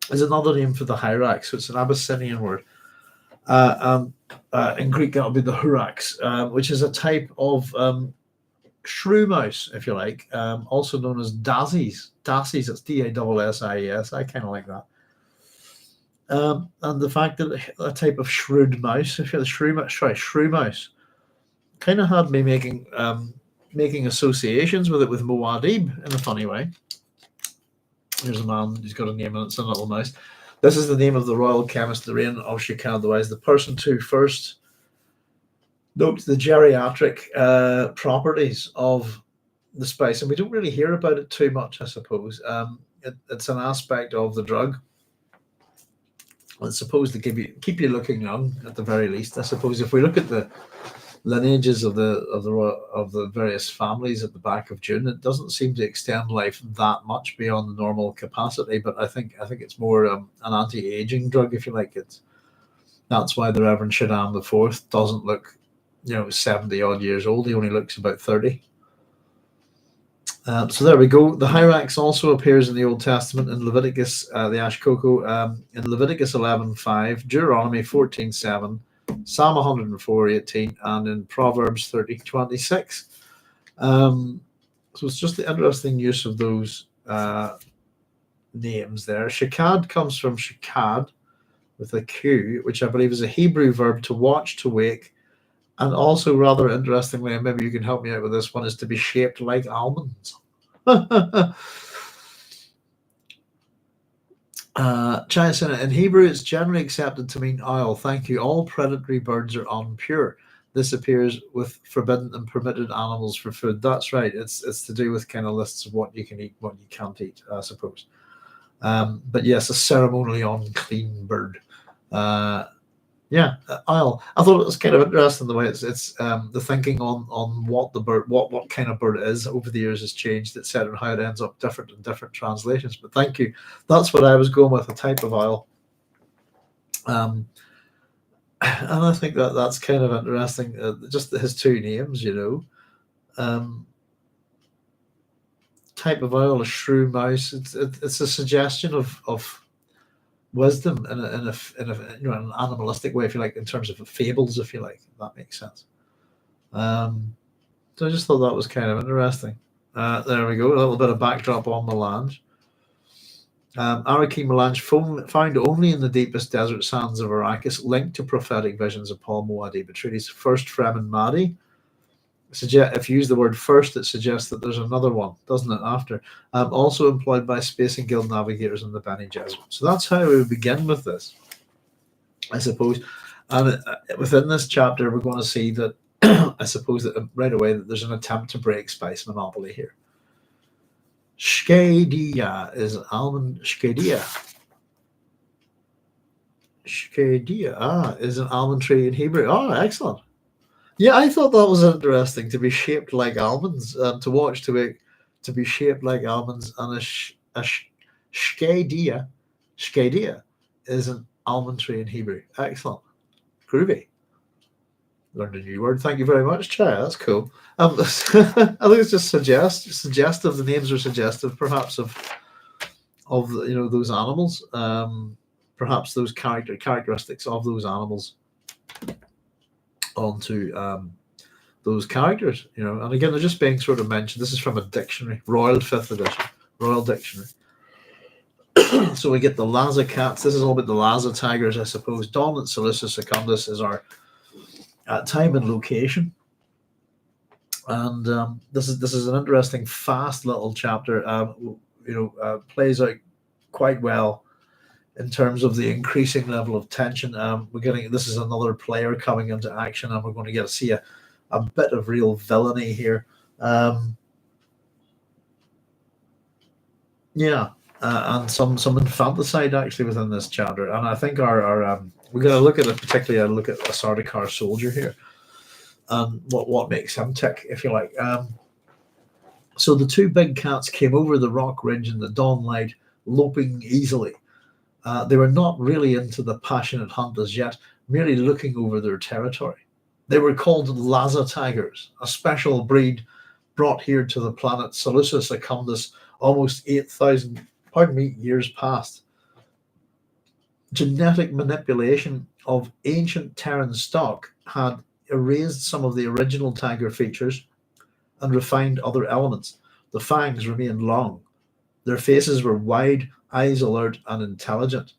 Is another name for the hyrax, so it's an Abyssinian word. In Greek, that would be the hurax, which is a type of shrew mouse, if you like, also known as dassies. Dassies, it's Dassis. I kind of like that. And the fact that a type of shrewd mouse, if you're the shrew mouse, kind of had me making associations with it with Muad'Dib in a funny way. There's a man who's got a name and it's a little mouse. This is the name of the royal chemist, the reign of Shaddam the Wise, the person to first note the geriatric properties of the spice, and we don't really hear about it too much, I suppose. It's an aspect of the drug. It's supposed to keep you looking young at the very least. I suppose if we look at the lineages of the various families at the back of Dune, it doesn't seem to extend life that much beyond the normal capacity. But I think it's more an anti-aging drug, if you like. That's why the Reverend Shaddam IV doesn't look 70 odd years old. He only looks about 30. So there we go. The hyrax also appears in the Old Testament in Leviticus, the Ashkoko, in Leviticus 11:5, Deuteronomy 14:7, Psalm 104:18, and in Proverbs 30:26. So it's just the interesting use of those names there. Shakad comes from shakad with a Q, which I believe is a Hebrew verb to watch, to wake, and also rather interestingly, and maybe you can help me out with this one, is to be shaped like almonds. China, in Hebrew, it's generally accepted to mean owl. Thank you. All predatory birds are unpure. This appears with forbidden and permitted animals for food. That's right. It's to do with kind of lists of what you can eat, what you can't eat, I suppose. But yes, a ceremonially unclean bird. Yeah, owl. I thought it was kind of interesting the way it's the thinking on what the bird, what kind of bird it is over the years has changed, etc., and how it ends up different in different translations. But thank you. That's what I was going with, a type of owl. And I think that's kind of interesting. Just his two names, type of owl, a shrew mouse. It's a suggestion of wisdom in an animalistic way, if you like, in terms of fables, if you like. If that makes sense. So I just thought that was kind of interesting. There we go. A little bit of backdrop on melange. Arrakeen melange found only in the deepest desert sands of Arrakis, linked to prophetic visions of Paul Muad'Dib, Atreides' first Fremen Mahdi. If you use the word first, it suggests that there's another one, doesn't it, after? Also employed by Space and Guild navigators in the Bene Gesserit. So that's how we begin with this, I suppose. And within this chapter, we're going to see that, I suppose, that right away, that there's an attempt to break spice monopoly here. Shkadia is almond. Shkadia is an almond tree in Hebrew. Oh, excellent. Yeah, I thought that was interesting, to be shaped like almonds, to watch, to be shaped like almonds, and a shkadia is an almond tree in Hebrew. Excellent, groovy. Learned a new word. Thank you very much, Chai. That's cool. I think it's just suggestive. The names are suggestive, perhaps, of those animals. Perhaps those characteristics of those animals onto those characters. And again, they're just being sort of mentioned. This is from a dictionary, Royal 5th edition, Royal Dictionary. So we get the Laza cats. This is all about the Laza tigers, I suppose. Dawn at Salusa Secundus is our time and location, and this is an interesting, fast little chapter. Plays out quite well in terms of the increasing level of tension. This is another player coming into action, and we're going to get to see a bit of real villainy here. And some infanticide actually within this chapter. And I think our we're going to look at particularly look at a Sardaukar soldier here, and what makes him tick, if you like. So the two big cats came over the rock ridge in the dawn light, loping easily. They were not really into the passionate hunt as yet, merely looking over their territory. They were called Laza tigers, a special breed brought here to the planet Salusa Secundus almost 8,000 years past. Genetic manipulation of ancient Terran stock had erased some of the original tiger features and refined other elements. The fangs remained long. Their faces were wide, eyes alert and intelligent.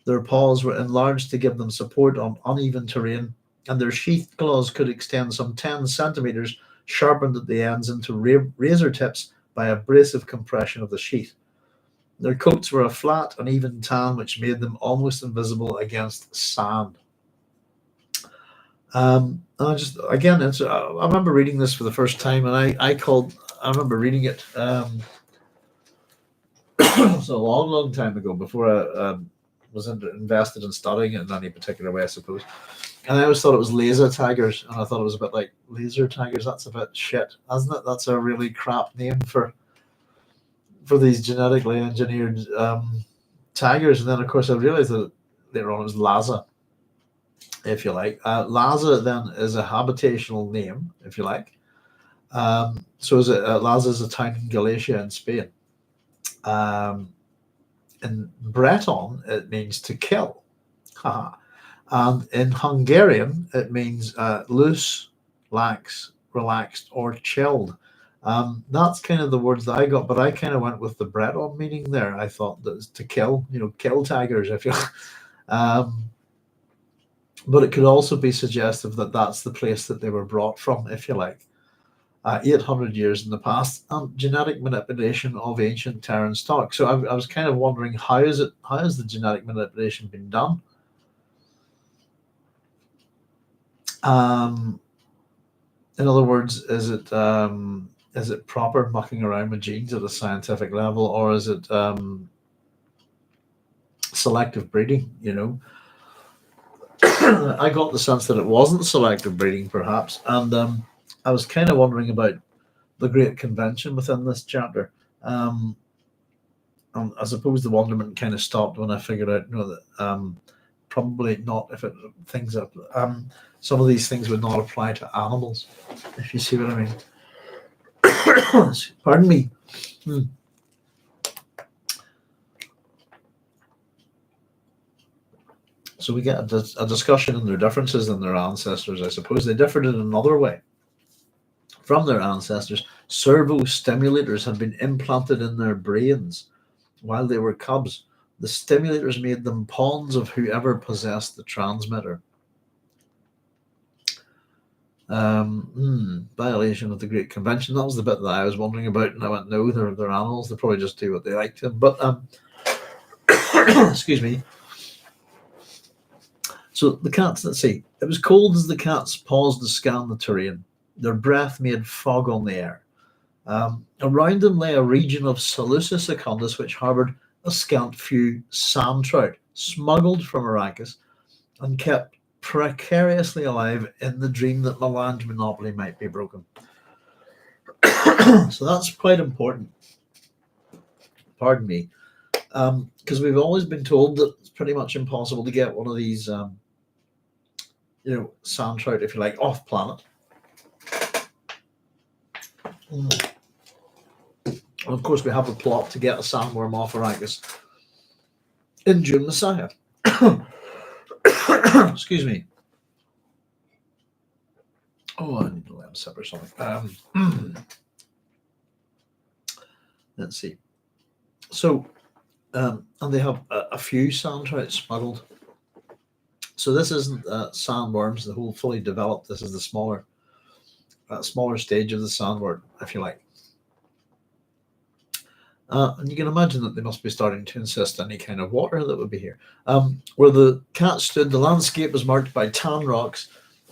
Their paws were enlarged to give them support on uneven terrain, and their sheathed claws could extend some 10 centimeters, sharpened at the ends into razor tips by abrasive compression of the sheath. Their coats were a flat, uneven tan, which made them almost invisible against sand. I remember reading this for the first time, and I remember reading it. It was a long time ago, before I was invested in studying it in any particular way, I suppose. And I always thought it was laser tigers, and I thought it was a bit like laser tigers. That's a bit shit, isn't it? That's a really crap name for these genetically engineered tigers. And then, of course, I realized that later on it was Laza, if you like. Laza then is a habitational name, if you like. Laza is a town in Galicia in Spain. In Breton, it means to kill. And in Hungarian, it means loose, lax, relaxed, or chilled. That's kind of the words that I got, but I kind of went with the Breton meaning there. I thought that was to kill, kill tigers, if you. um, but it could also be suggestive that that's the place that they were brought from, if you like. 800 years in the past, and genetic manipulation of ancient Terran stock. So I was kind of wondering, how has the genetic manipulation been done? In other words, is it proper mucking around with genes at a scientific level, or is it selective breeding? I got the sense that it wasn't selective breeding, perhaps, and I was kind of wondering about the Great Convention within this chapter. I suppose the wonderment kind of stopped when I figured out, that probably not if it things that some of these things would not apply to animals, if you see what I mean. Pardon me. So we get a discussion on their differences and their ancestors. I suppose they differed in another way from their ancestors. Servo stimulators had been implanted in their brains while they were cubs. The stimulators made them pawns of whoever possessed the transmitter. Violation of the Great Convention. That was the bit that I was wondering about, and I went, no, they're animals. They probably just do what they like to. But excuse me. So the cats, let's see. It was cold as the cats paused to scan the terrain. Their breath made fog on the air. Around them lay a region of Salusa Secundus, which harboured a scant few sand trout, smuggled from Arrakis, and kept precariously alive in the dream that Melange monopoly might be broken. So that's quite important. Pardon me. Because we've always been told that it's pretty much impossible to get one of these, sand trout, if you like, off planet. And of course, we have a plot to get a sandworm off Arrakis in Dune Messiah. Excuse me. Oh, I need to let him sip or something. Let's see. So, and they have a few sand trout smuggled. So this isn't sandworms, the whole fully developed. This is the smaller stage of the sandworm, if you like. And you can imagine that they must be starting to insist any kind of water that would be here. Where the cat stood, the landscape was marked by tan rocks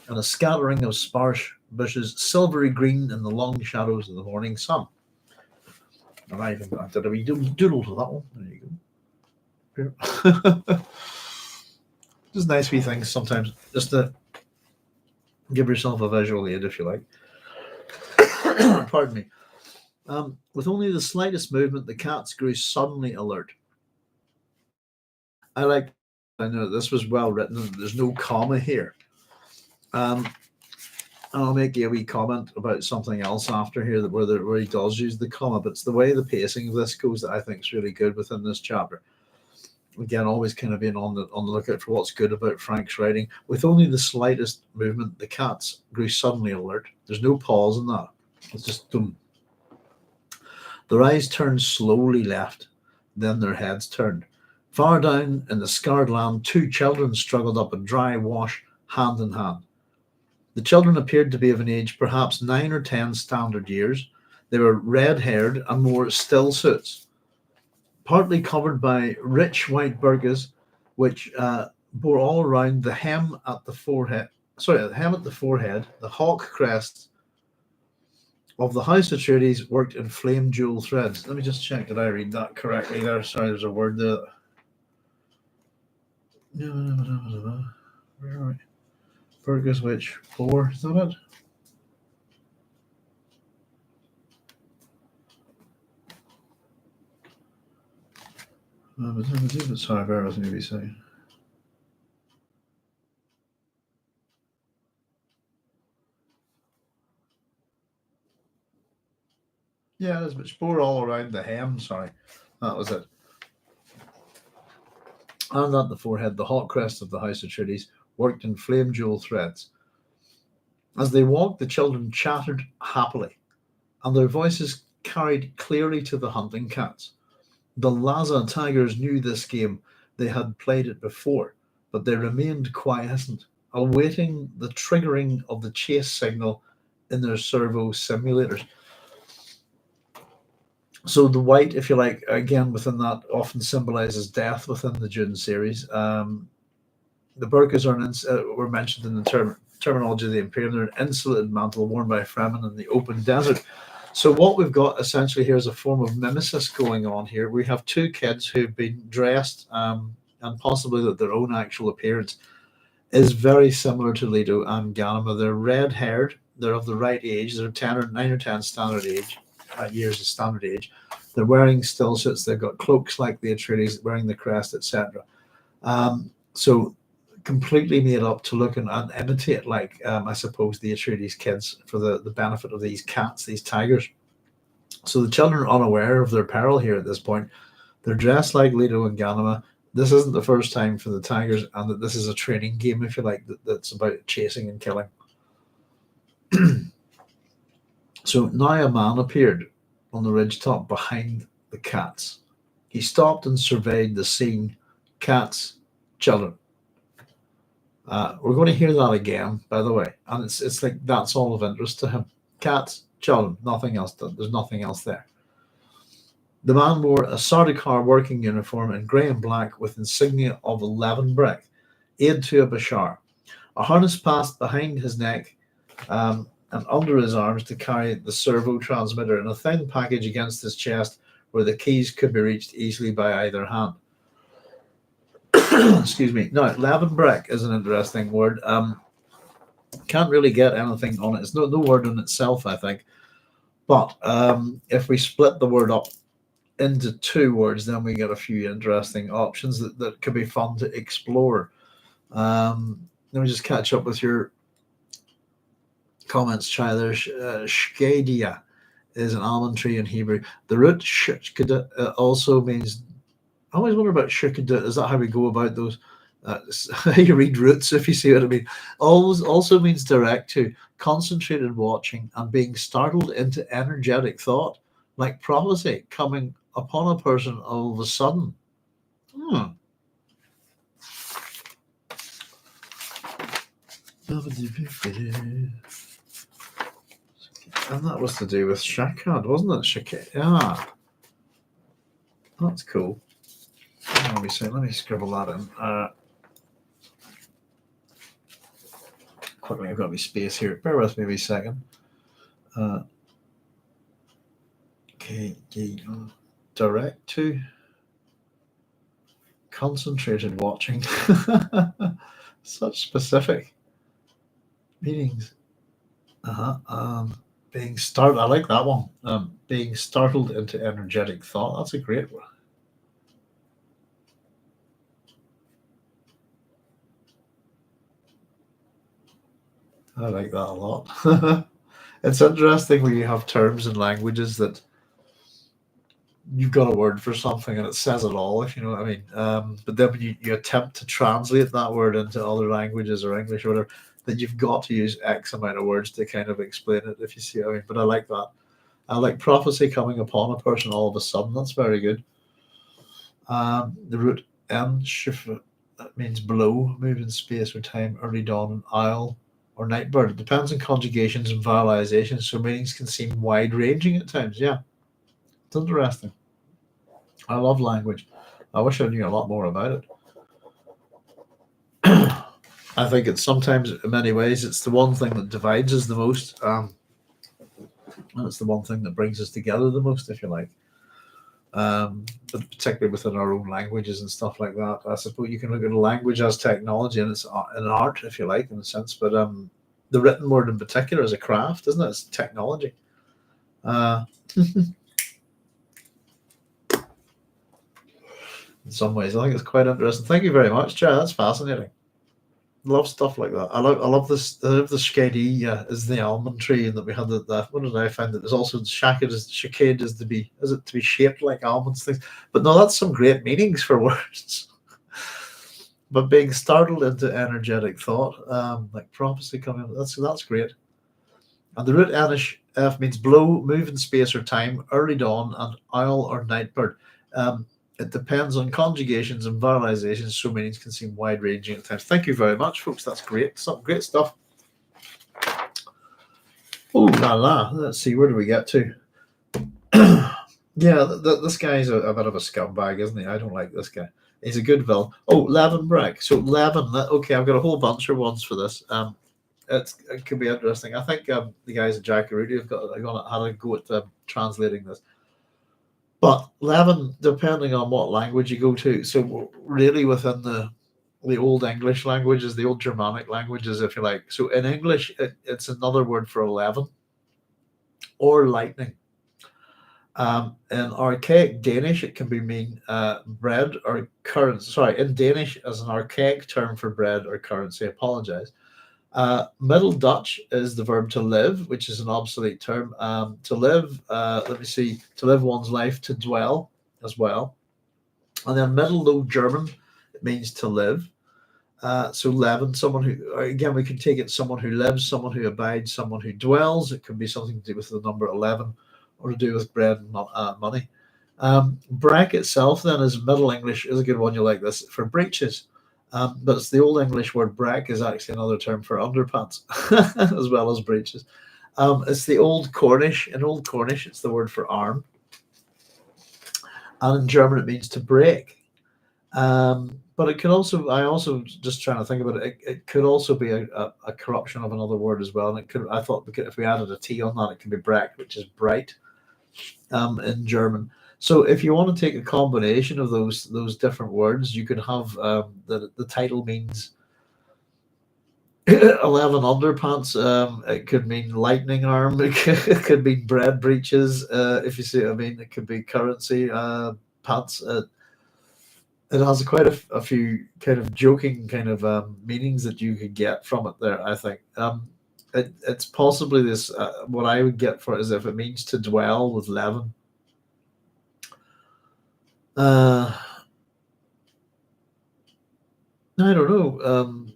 and a scattering of sparse bushes, silvery green in the long shadows of the morning sun. And I even did a wee doodle to that one. There you go. Just nice wee things sometimes, just to give yourself a visual aid, if you like. Pardon me. With only the slightest movement, the cats grew suddenly alert. I know this was well written. There's no comma here. And I'll make a wee comment about something else after here where he does use the comma, but it's the way the pacing of this goes that I think is really good within this chapter. Again, always kind of being on the lookout for what's good about Frank's writing. With only the slightest movement, the cats grew suddenly alert. There's no pause in that. It's just boom. Their eyes turned slowly left, then their heads turned. Far down in the scarred land, two children struggled up a dry wash, hand in hand. The children appeared to be of an age perhaps 9 or 10 standard years. They were red-haired and wore still suits, partly covered by rich white burqas, which bore all around the hem at the forehead. The hawk crest of the House Atreides worked in flame jewel threads. Let me just check that I read that correctly there. Sorry, there's a word there. Where are we? Burqas which 4, is that it? Sorry, bear with me a second. Yeah, there's which bore all around the hem. Sorry, that was it. And at the forehead, the hawk crest of the House Atreides worked in flame jewel threads. As they walked, the children chattered happily, and their voices carried clearly to the hunting cats. The Laza tigers knew this game. They had played it before, but they remained quiescent, awaiting the triggering of the chase signal in their servo simulators. So the white, if you like, again within that, often symbolizes death within the Dune series. The burqas were mentioned in the terminology of the Imperium. They're an insulated mantle worn by Fremen in the open desert. So what we've got essentially here is a form of mimesis going on here. We have two kids who've been dressed, and possibly that their own actual appearance is very similar to Leto and Ghanima. They're red-haired. They're of the right age. They're 9 or 10 standard age, years of standard age. They're wearing still suits. They've got cloaks like the Atreides, wearing the crest, etc. So completely made up to look and imitate, like I suppose, the Atreides kids for the benefit of these cats, these tigers. So the children are unaware of their peril here at this point. They're dressed like Leto and Ghanima. This isn't the first time for the tigers, and that this is a training game, if you like, that's about chasing and killing. So now a man appeared on the ridgetop behind the cats. He stopped and surveyed the scene. Cats, children. We're going to hear that again, by the way, and it's like that's all of interest to him. Cats, children, nothing else. There's nothing else there. The man wore a Sardaukar working uniform in grey and black with insignia of Levenbrech, aide to a Bashar. A harness passed behind his neck and under his arms to carry the servo transmitter, and a thin package against his chest where the keys could be reached easily by either hand. Excuse me. Now, Levenbrech is an interesting word. Can't really get anything on it. It's no word in itself, I think. But if we split the word up into two words, then we get a few interesting options that could be fun to explore. Let me just catch up with your comments, Chai. There, Shkadia is an almond tree in Hebrew. The root shkada also means. I always wonder about shukada. Is that how we go about those? How you read roots, if you see what I mean. Also means direct to, concentrated watching, and being startled into energetic thought, like prophecy coming upon a person all of a sudden. And that was to do with Shakad, wasn't it? Shakad. Yeah. That's cool. Let me scribble that in. Quickly, I've got my space here. Bear with me a second. Okay, direct to, concentrated watching. Such specific meanings. Being startled. I like that one. Being startled into energetic thought. That's a great one. I like that a lot. It's interesting when you have terms and languages that you've got a word for something and it says it all, if you know what I mean. But then when you attempt to translate that word into other languages or English or whatever, then you've got to use X amount of words to kind of explain it, if you see what I mean. But I like that. I like prophecy coming upon a person all of a sudden. That's very good. The root shifra, that means blow, move in space or time, early dawn, and owl, or night bird. It depends on conjugations and vowelizations, so meanings can seem wide-ranging at times. Yeah, it's interesting. I love language. I wish I knew a lot more about it. I think it's sometimes, in many ways, it's the one thing that divides us the most, and it's the one thing that brings us together the most, if you like. But particularly within our own languages and stuff like that. I suppose you can look at a language as technology, and it's an art, if you like, in a sense. But the written word in particular is a craft, isn't it? It's technology. In some ways, I think it's quite interesting. Thank you very much, Jay. That's fascinating. Love stuff like that. I love this. I love the Shkadi is the almond tree, and that we had the what did I find that there's also shakad is to be shaped like almonds things. But no, that's some great meanings for words. but being startled into energetic thought, like prophecy coming. That's great. And the root Anish F means blow, move in space or time, early dawn, and owl or nightbird. It depends on conjugations and vowelizations, so meanings can seem wide ranging at times. Thank you very much, folks. That's great. Some great stuff. Oh la la. Let's see, where do we get to? Yeah, this guy's a bit of a scumbag, isn't he? I don't like this guy. He's a good villain. Oh, Levenbrech. So Levin. Okay, I've got a whole bunch of ones for this. It could be interesting. I think the guys at Jackarooty have had a go at translating this. But Levin, depending on what language you go to, so really within the old English languages, the old Germanic languages, if you like. So in English, it's another word for 11 or lightning. In archaic Danish, it can mean bread or currency. Sorry, in Danish, as an archaic term for bread or currency. I apologize. Middle Dutch is the verb to live, which is an obsolete term. To live, let me see, to live one's life, to dwell as well. And then Middle Low German, it means to live. So Levin, someone who, again, we can take it someone who lives, someone who abides, someone who dwells. It could be something to do with the number 11 or to do with bread and money. Brek itself then is Middle English, is a good one, you like this, for breeches. But it's the Old English word brek is actually another term for underpants as well as breeches. It's the Old Cornish. In Old Cornish, it's the word for arm. And in German, it means to break. But it could also, I also just trying to think about it, it could also be a corruption of another word as well. And it could, I thought if we added a T on that, it could be brek, which is bright in German. So if you want to take a combination of those different words, you could have the title means 11 underpants. It could mean lightning arm. It could mean bread breeches. If you see what I mean, it could be currency pants. It has quite a few kind of joking kind of meanings that you could get from it there, I think. It's possibly this, what I would get for it is if it means to dwell with Levin. I don't know.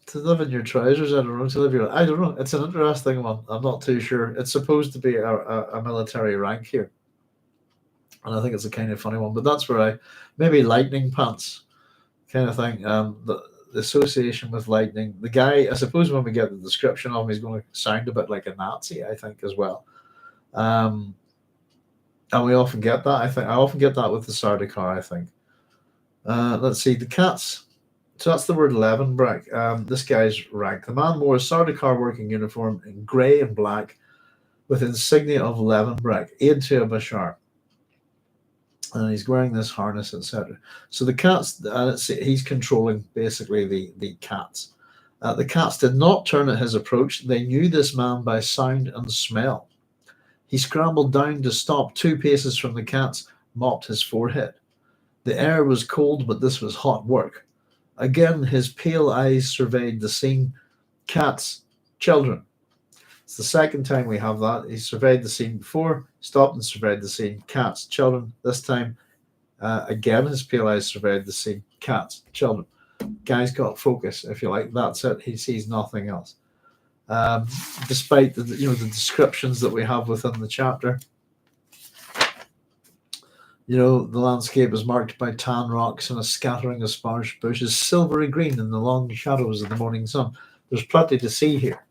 To live in your trousers, I don't know. To live your, I don't know. It's an interesting one. I'm not too sure. It's supposed to be a military rank here. And I think it's a kind of funny one, but that's where maybe lightning pants kind of thing. The association with lightning. The guy, I suppose, when we get the description of him, he's going to sound a bit like a Nazi, I think, as well. And we often get that. I often get that with the Sardaukar, I think. Let's see, the cats. So that's the word Levenbrech. This guy's rank. The man wore a Sardaukar working uniform in grey and black with insignia of Levenbrech, aid to a Bashar. And he's wearing this harness, etc. So the cats, he's controlling basically the cats. The cats did not turn at his approach. They knew this man by sound and smell. He scrambled down to stop 2 paces from the cats, mopped his forehead. The air was cold, but this was hot work. Again, his pale eyes surveyed the scene. Cats, children. It's the second time we have that. He surveyed the scene before, stopped and surveyed the scene. Cats, children. This time, again, his pale eyes surveyed the scene. Cats, children. Guy's got focus, if you like. That's it. He sees nothing else. Despite the descriptions that we have within the chapter. The landscape is marked by tan rocks and a scattering of sparse bushes, silvery green in the long shadows of the morning sun. There's plenty to see here,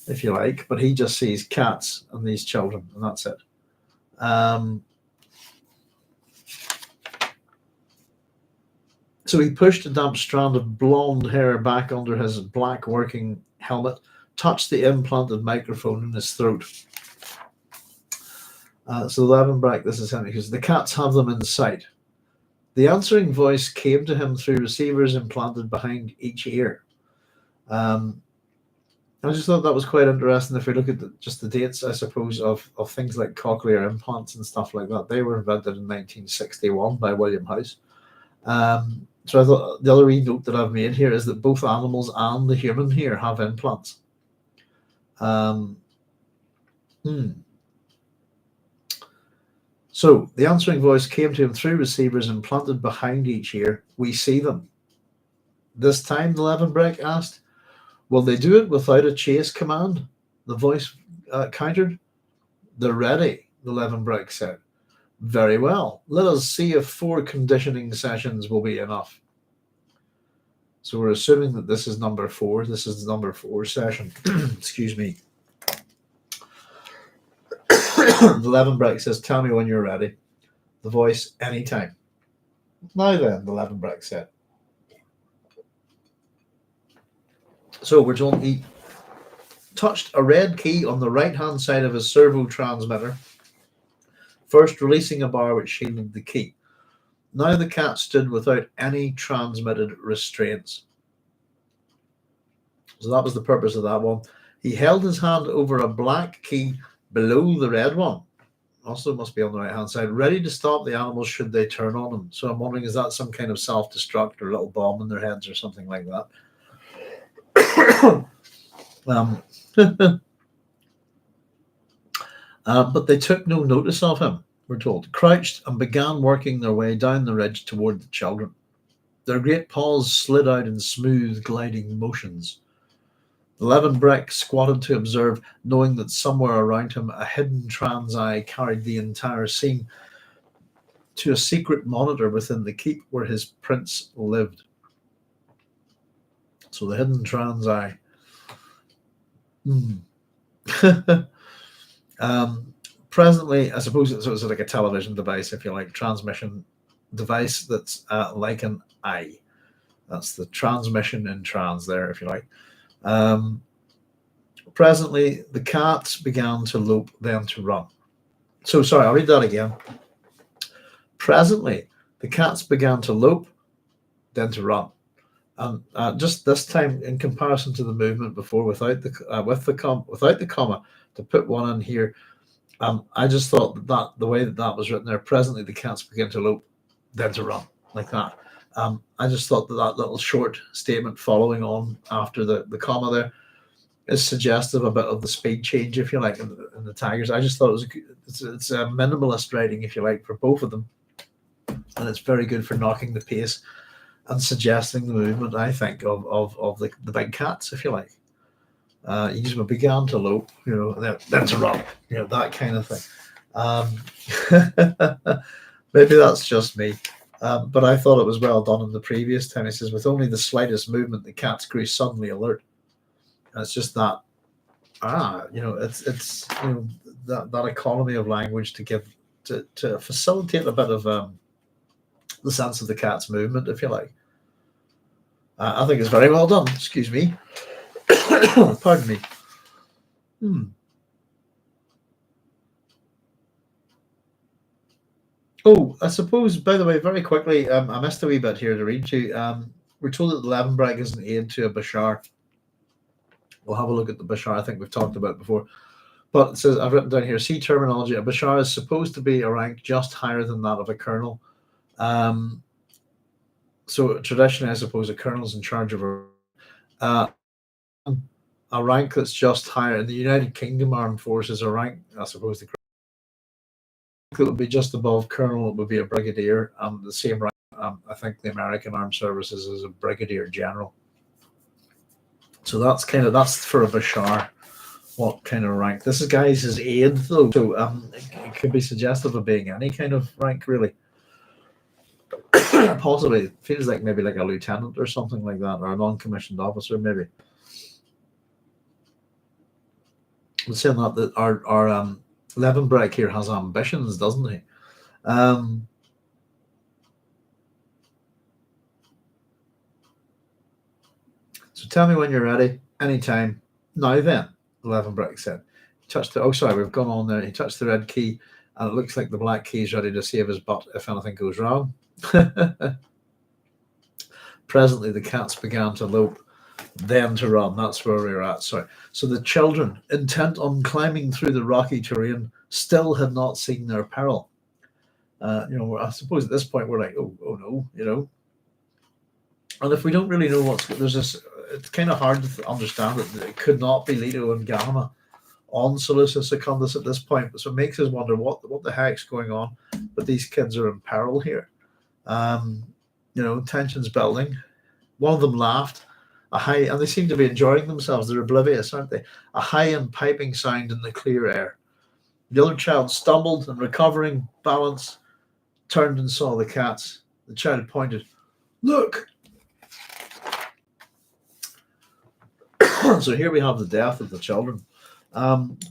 if you like, but he just sees cats and these children, and that's it. So he pushed a damp strand of blonde hair back under his black working helmet, touched the implanted microphone in his throat. So Levenbrech, this is him, because the cats have them in sight. The answering voice came to him through receivers implanted behind each ear. I just thought that was quite interesting. If we look at just the dates, I suppose, of things like cochlear implants and stuff like that, they were invented in 1961 by William House. So I thought the other note that I've made here is that both animals and the human here have implants. So the answering voice came to him through receivers implanted behind each ear. We see them. This time, the Levenbrech asked. Will they do it without a chase command? The voice countered. They're ready, the Levenbrech said. Very well. Let us see if 4 conditioning sessions will be enough. So we're assuming that this is number 4. This is the number 4 session. Excuse me. The Levenbrech says, tell me when you're ready. The voice, anytime. Now then, the Levenbrech said. So we're told he touched a red key on the right-hand side of his servo transmitter, first releasing a bar which shielded the key. Now the cat stood without any transmitted restraints. So that was the purpose of that one. He held his hand over a black key below the red one. Also must be on the right-hand side, ready to stop the animals should they turn on him. So I'm wondering, is that some kind of self-destruct or a little bomb in their heads or something like that? But they took no notice of him, we're told, crouched and began working their way down the ridge toward the children. Their great paws slid out in smooth, gliding motions. The Levenbrech squatted to observe, knowing that somewhere around him a hidden trans eye carried the entire scene to a secret monitor within the keep where his prince lived. So the hidden trans eye. Presently, I suppose it's like a television device, if you like, transmission device that's like an eye. That's the transmission in trans there, if you like. Presently, the cats began to lope, then to run. So, sorry, I'll read that again. Presently, the cats began to lope, then to run. And just this time, in comparison to the movement before, without the comma, to put one in here, I just thought that the way that was written there, presently the cats begin to lope, then to run, like that. I just thought that little short statement following on after the comma there is suggestive a bit of the speed change, if you like, in the Tigers. I just thought it's a minimalist writing, if you like, for both of them, and it's very good for knocking the pace and suggesting the movement, I think, of the big cats, if you like. You just began to lope, then to run, that kind of thing. Maybe that's just me. But I thought it was well done in the previous time. He says, with only the slightest movement, the cats grew suddenly alert. And it's just that, it's that economy of language to give to facilitate a bit of the sense of the cat's movement, if you like. I think it's very well done. Excuse me. Pardon me. Oh, I suppose, by the way, very quickly, I missed a wee bit here to read to you. We're told that the Levenbrech is an aid to a Bashar. We'll have a look at the Bashar. I think we've talked about it before. But it says, I've written down here, see terminology. A Bashar is supposed to be a rank just higher than that of a colonel. So traditionally, I suppose a colonel's in charge of a rank that's just higher. In the United Kingdom Armed Forces, a rank, I suppose, that would be just above colonel, it would be a brigadier. The same rank, I think, the American Armed Services is a brigadier general. So that's for a Bashar. What kind of rank? This is his aide, though. So it could be suggestive of being any kind of rank, really. Possibly, it feels like maybe like a lieutenant or something like that, or a non-commissioned officer, maybe. I'm saying that our Levenbrech here has ambitions, doesn't he? So tell me when you're ready. Anytime. Now then, Levenbrech said. He touched we've gone on there. He touched the red key, and it looks like the black key is ready to save his butt if anything goes wrong. Presently, the cats began to lope, then to run. That's where we were at. Sorry. So the children, intent on climbing through the rocky terrain, still had not seen their peril. I suppose at this point we're like, oh no, And if we don't really know it's kind of hard to understand that it could not be Leto and Ghanima on Salusa Secundus at this point. So it makes us wonder what the heck's going on. But these kids are in peril here. Tensions building. One of them laughed. And they seem to be enjoying themselves. They're oblivious, aren't they? A high and piping sound in the clear air. The other child stumbled and, recovering balance, turned and saw the cats. The child pointed. Look! So here we have the death of the children.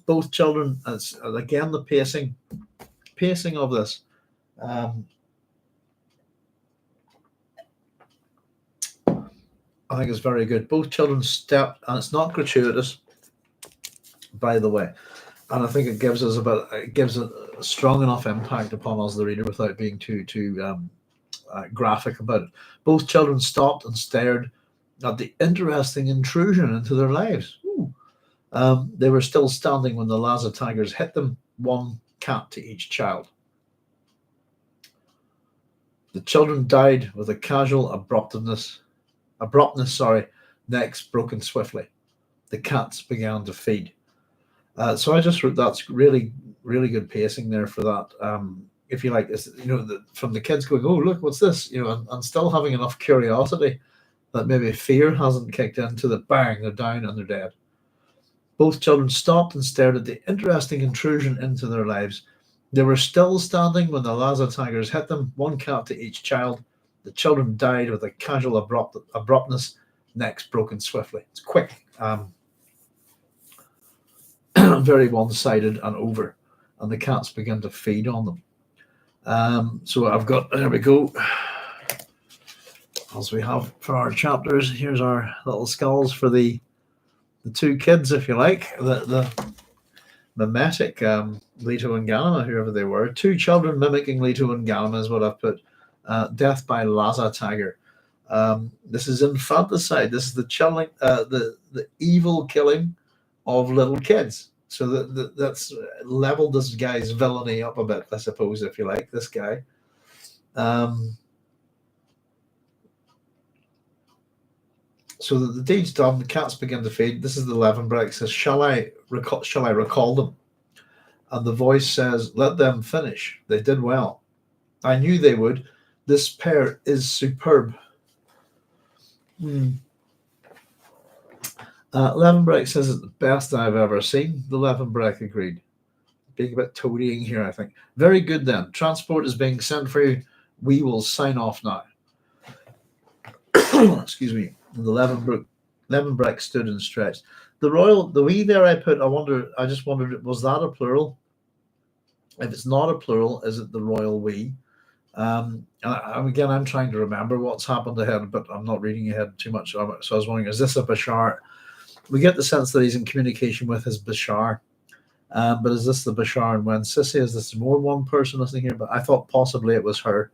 Both children, again, the pacing of this. I think it's very good. Both children stepped, and it's not gratuitous, by the way. And I think it gives a strong enough impact upon us, the reader, without being too graphic about it. Both children stopped and stared at the interesting intrusion into their lives. They were still standing when the Laza tigers hit them, one cat to each child. The children died with a casual abruptness, necks broken swiftly. The cats began to feed. So I just wrote that's really, really good pacing there for that. If you like this, from the kids going, oh, look, what's this? And still having enough curiosity that maybe fear hasn't kicked into the bang, they're down and they're dead. Both children stopped and stared at the interesting intrusion into their lives. They were still standing when the Laza tigers hit them, one cat to each child. The children died with a casual abruptness, necks broken swiftly. It's quick, very one-sided and over, and the cats began to feed on them. So I've got, there we go, as we have for our chapters. Here's our little skulls for the two kids, if you like, the mimetic Leto and Ghanima, whoever they were. Two children mimicking Leto and Ghanima is what I've put. Death by Laza tiger. This is infanticide. This is the evil killing of little kids. So that's leveled this guy's villainy up a bit, I suppose, if you like, this guy. So the deed's done, the cats begin to feed. This is the Levenbrech says, shall I recall them? And the voice says, let them finish. They did well. I knew they would. This pair is superb. Levenbrech says it's the best I've ever seen. The Levenbrech agreed. Being a bit toadying here, I think. Very good then. Transport is being sent for you. We will sign off now. Excuse me. And the Levenbrech stood and stretched. The we there I put, I just wondered, was that a plural? If it's not a plural, is it the royal we? Again, I'm trying to remember what's happened ahead, but I'm not reading ahead too much. So I was wondering, is this a Bashar? We get the sense that he's in communication with his Bashar. But is this the Bashar and Wen Sissy? Is this more one person listening here? But I thought possibly it was her.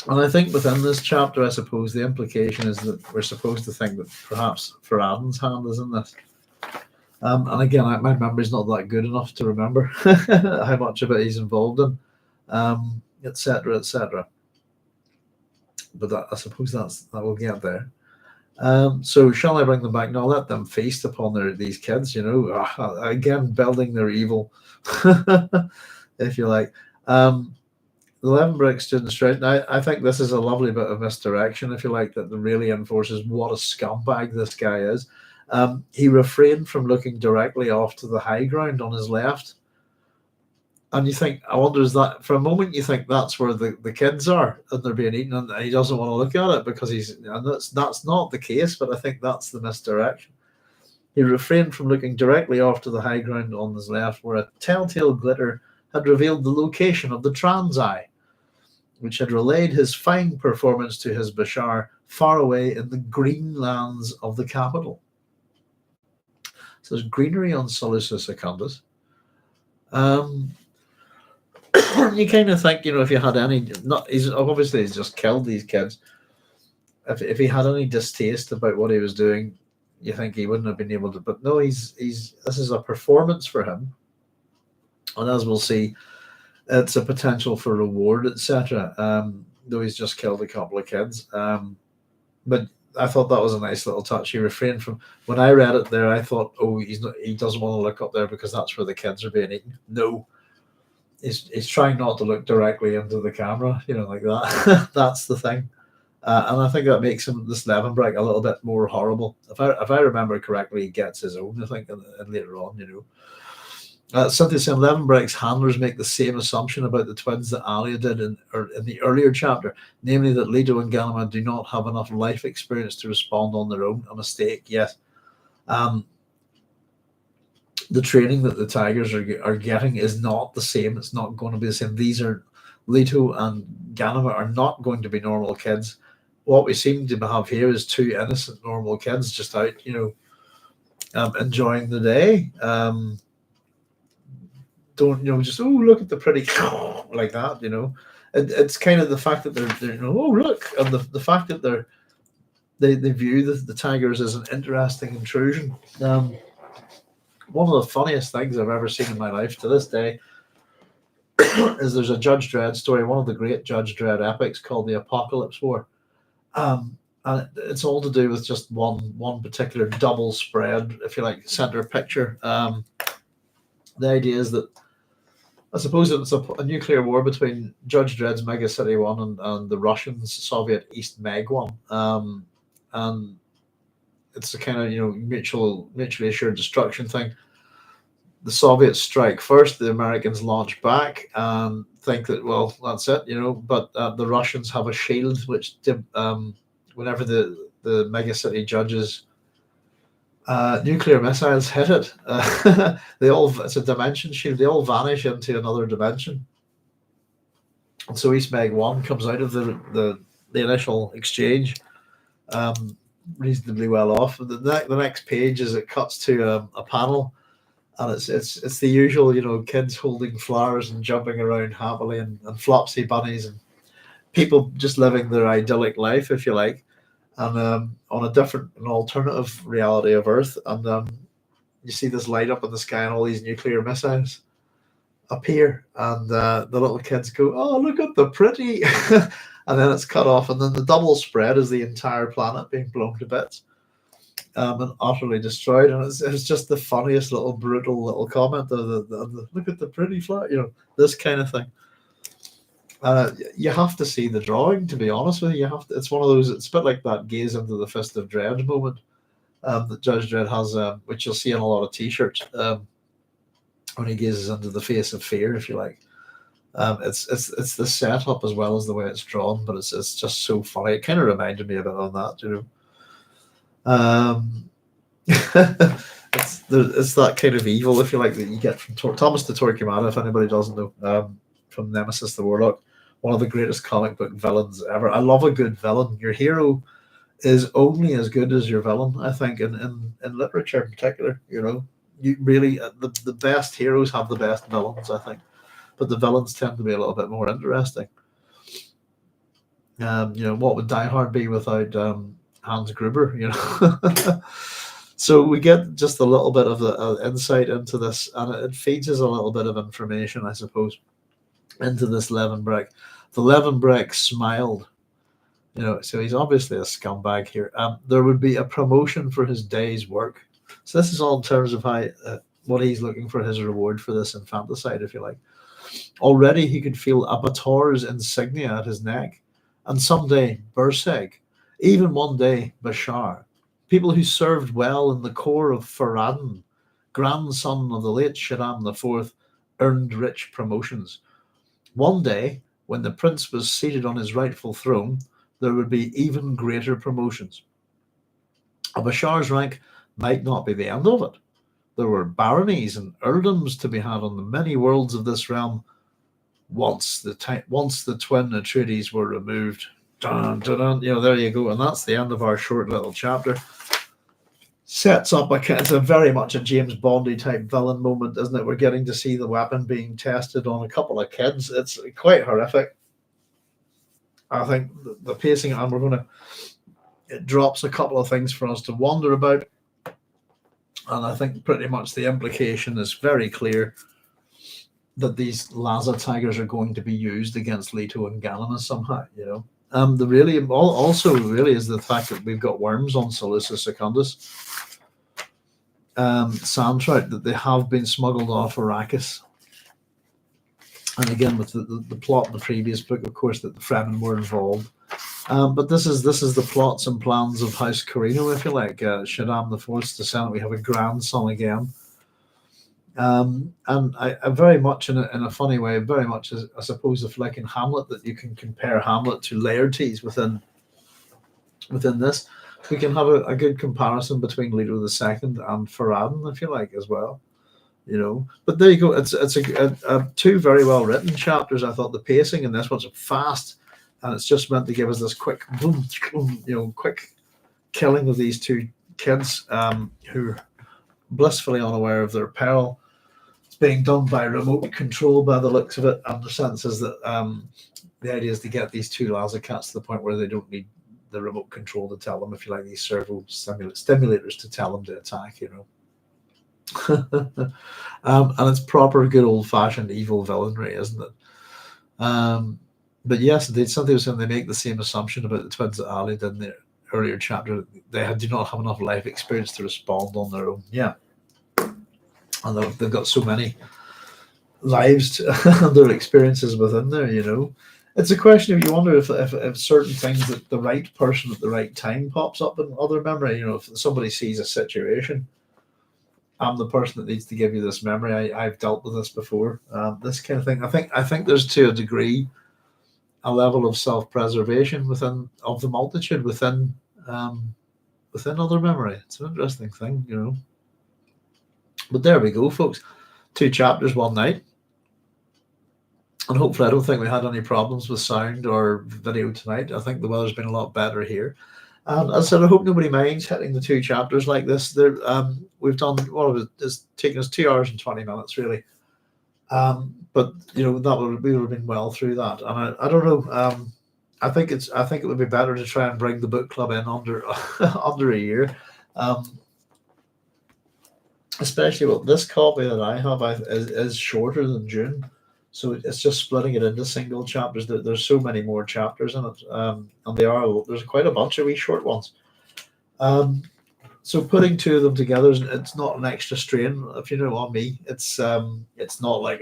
And I think within this chapter, I suppose the implication is that we're supposed to think that perhaps Farad'n's hand is in this. And again, my memory's not that good enough to remember how much of it he's involved in, etc., etc. But I suppose that we'll get there. So shall I bring them back? No, let them feast upon these kids, again, building their evil, if you like. The Levenbrech stood straight. Now, I think this is a lovely bit of misdirection, if you like, that really enforces what a scumbag this guy is. He refrained from looking directly off to the high ground on his left. And you think, I wonder, is that, for a moment, you think that's where the kids are and they're being eaten, and he doesn't want to look at it because that's not the case, but I think that's the misdirection. He refrained from looking directly off to the high ground on his left, where a telltale glitter had revealed the location of the trans eye, which had relayed his fine performance to his Bashar far away in the green lands of the capital. So there's greenery on Salusa Secundus. You kind of think, if you had any, he's just killed these kids. If he had any distaste about what he was doing, you think he wouldn't have been able to. But no, this is a performance for him, and as we'll see, it's a potential for reward, etc. Though he's just killed a couple of kids, but I thought that was a nice little touch. He refrained from, when I read it there, I thought, oh, he doesn't want to look up there because that's where the kids are being eaten. No, he's trying not to look directly into the camera, like that. That's the thing. And I think that makes this Levenbrech a little bit more horrible. If I remember correctly, he gets his own, I think, and later on. Cynthia saying Levenbrech's handlers make the same assumption about the twins that Alia did in the earlier chapter, namely that Leto and Ghanima do not have enough life experience to respond on their own. A mistake, yes. The training that the Tigers are getting is not the same. It's not going to be the same. Leto and Ghanima are not going to be normal kids. What we seem to have here is two innocent, normal kids just out, enjoying the day. Don't just look at the pretty like that. It's kind of the fact that they're oh look, and the fact that they view the tigers as an interesting intrusion. One of the funniest things I've ever seen in my life to this day is there's a Judge Dredd story, one of the great Judge Dredd epics called the Apocalypse War. And it's all to do with just one particular double spread, if you like, center picture. The idea is that I suppose it's a nuclear war between Judge Dredd's Mega City 1 and the Russians' Soviet East Meg 1. And it's a kind of, mutually assured destruction thing. The Soviets strike first, the Americans launch back and think that, well, that's it, but the Russians have a shield which, whenever the Mega City Judges nuclear missiles hit it, it's a dimension shield. They all vanish into another dimension, and so East Meg 1 comes out of the initial exchange reasonably well off. The next page is it cuts to a panel, and it's the usual, kids holding flowers and jumping around happily, and flopsy bunnies and people just living their idyllic life, if you like. And on an alternative reality of Earth, and you see this light up in the sky, and all these nuclear missiles appear, and the little kids go, "Oh, look at the pretty!" And then it's cut off, and then the double spread is the entire planet being blown to bits and utterly destroyed. And it's just the funniest little brutal little comment of the look at the pretty flat, this kind of thing. You have to see the drawing, to be honest with you. It's one of those. It's a bit like that gaze into the fist of dread moment that Judge Dredd has, which you'll see in a lot of T-shirts when he gazes into the face of fear, if you like. It's the setup as well as the way it's drawn, but it's just so funny. It kind of reminded me a bit of that, It's that kind of evil, if you like, that you get from Thomas the Torquemada, if anybody doesn't know, from Nemesis the Warlock. One of the greatest comic book villains ever. I love a good villain. Your hero is only as good as your villain, I think, in literature in particular. You really, the best heroes have the best villains, I think. But the villains tend to be a little bit more interesting. What would Die Hard be without Hans Gruber, So we get just a little bit of the insight into this, and it feeds us a little bit of information, I suppose, into this Levenbrech. The Levenbrech smiled, so he's obviously a scumbag here. There would be a promotion for his day's work. So this is all in terms of how what he's looking for his reward for this infanticide, if you like. Already he could feel Abator's insignia at his neck, and someday Burseg, even one day Bashar, people who served well in the corps of Farad'n, grandson of the late Shaddam IV, earned rich promotions. One day, when the prince was seated on his rightful throne, there would be even greater promotions. A Bashar's rank might not be the end of it. There were baronies and earldoms to be had on the many worlds of this realm once the twin Atreides were removed. Dun, dun, dun. There you go. And that's the end of our short little chapter. Sets up it's a very much a James Bondy type villain moment, isn't it? We're getting to see the weapon being tested on a couple of kids. It's quite horrific. I think the pacing, and it drops a couple of things for us to wonder about. And I think pretty much the implication is very clear that these Laza tigers are going to be used against Leto and Ghanima somehow, The really also really is the fact that we've got worms on Salusa Secundus, sand trout that they have been smuggled off Arrakis. And again, with the plot in the previous book, of course, that the Fremen were involved. But this is the plots and plans of House Corrino, if you like. Shaddam IV's descendant. We have a grandson again. And I very much in a funny way, very much as I suppose if like in Hamlet, that you can compare Hamlet to Laertes within this, we can have a good comparison between Leto II and Farad'n, if you like, as well. But there you go. It's two very well written chapters. I thought the pacing in this one's fast, and it's just meant to give us this quick boom, quick killing of these two kids who are blissfully unaware of their peril. It's being done by remote control by the looks of it, and the sense is that the idea is to get these two Laza cats to the point where they don't need the remote control to tell them, if you like, these servo stimulators to tell them to attack, and it's proper good old-fashioned evil villainry, isn't it? But yes, indeed, something was saying they make the same assumption about the twins that Alia did in the earlier chapter. They do not have enough life experience to respond on their own. Yeah, and they've got so many lives and their experiences within there. It's a question of, you wonder if certain things, that the right person at the right time pops up in other memory. If somebody sees a situation, I'm the person that needs to give you this memory. I've dealt with this before. This kind of thing. I think there's, to a degree, a level of self-preservation of the multitude within other memory. It's an interesting thing, But there we go, folks. 2 chapters, 1 night. And hopefully, I don't think we had any problems with sound or video tonight. I think the weather's been a lot better here. And as I said, I hope nobody minds hitting the 2 chapters like this. We've done, it's taken us 2 hours and 20 minutes, really. But we would have been well through that. And I don't know. I think it would be better to try and bring the book club in under under a year. Especially this copy that I have is shorter than Dune. So it's just splitting it into single chapters. There's so many more chapters in it, and there's quite a bunch of wee short ones. So putting 2 of them together, it's not an extra strain, if you know on me. It's not like,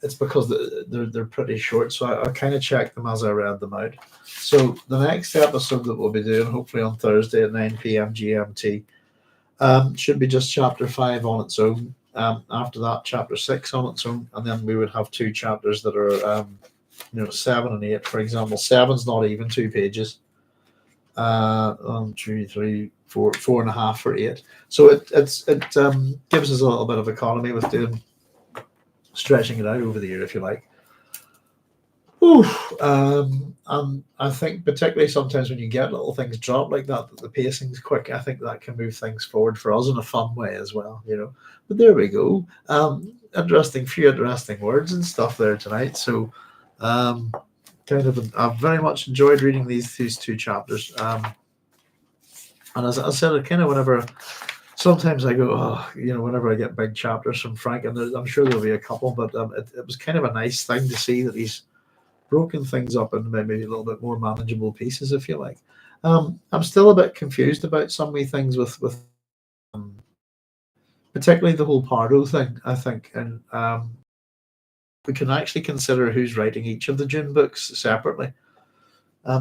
it's because they're pretty short. So I kind of checked them as I read them out. So the next episode that we'll be doing, hopefully on Thursday at 9 p.m. GMT, should be just chapter 5 on its own. After that, chapter 6 on its own, and then we would have 2 chapters that are 7 and 8, for example. 7's not even 2 pages. 1, 2, 3, 4, 4.5 for 8. So it gives us a little bit of economy with stretching it out over the year, if you like. And I think particularly sometimes when you get little things drop like that the pacing's quick, I think that can move things forward for us in a fun way as well, But there we go. Few interesting words and stuff there tonight. So I've very much enjoyed reading these 2 chapters. And as I said, whenever sometimes I go, whenever I get big chapters from Frank, and I'm sure there'll be a couple, but it was kind of a nice thing to see that he's broken things up in maybe a little bit more manageable pieces, if you like. I'm still a bit confused about some of the things with particularly the whole Pardo thing, I think, and we can actually consider who's writing each of the Dune books separately.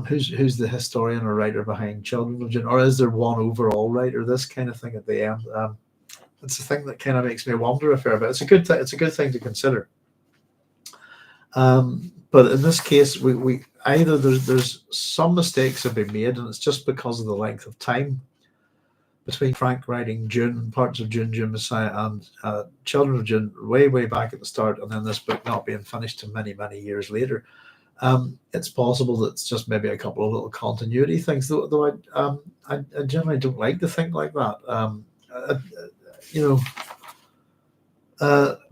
Who's the historian or writer behind Children of Dune, or is there one overall writer? This kind of thing at the end. It's a thing that kind of makes me wonder a fair bit. It's a good thing to consider. But in this case, we either there's some mistakes have been made, and it's just because of the length of time between Frank writing Dune, parts of Dune Messiah, and Children of Dune way back at the start, and then this book not being finished to many years later. It's possible that it's just maybe a couple of little continuity things, though I generally don't like to think like that.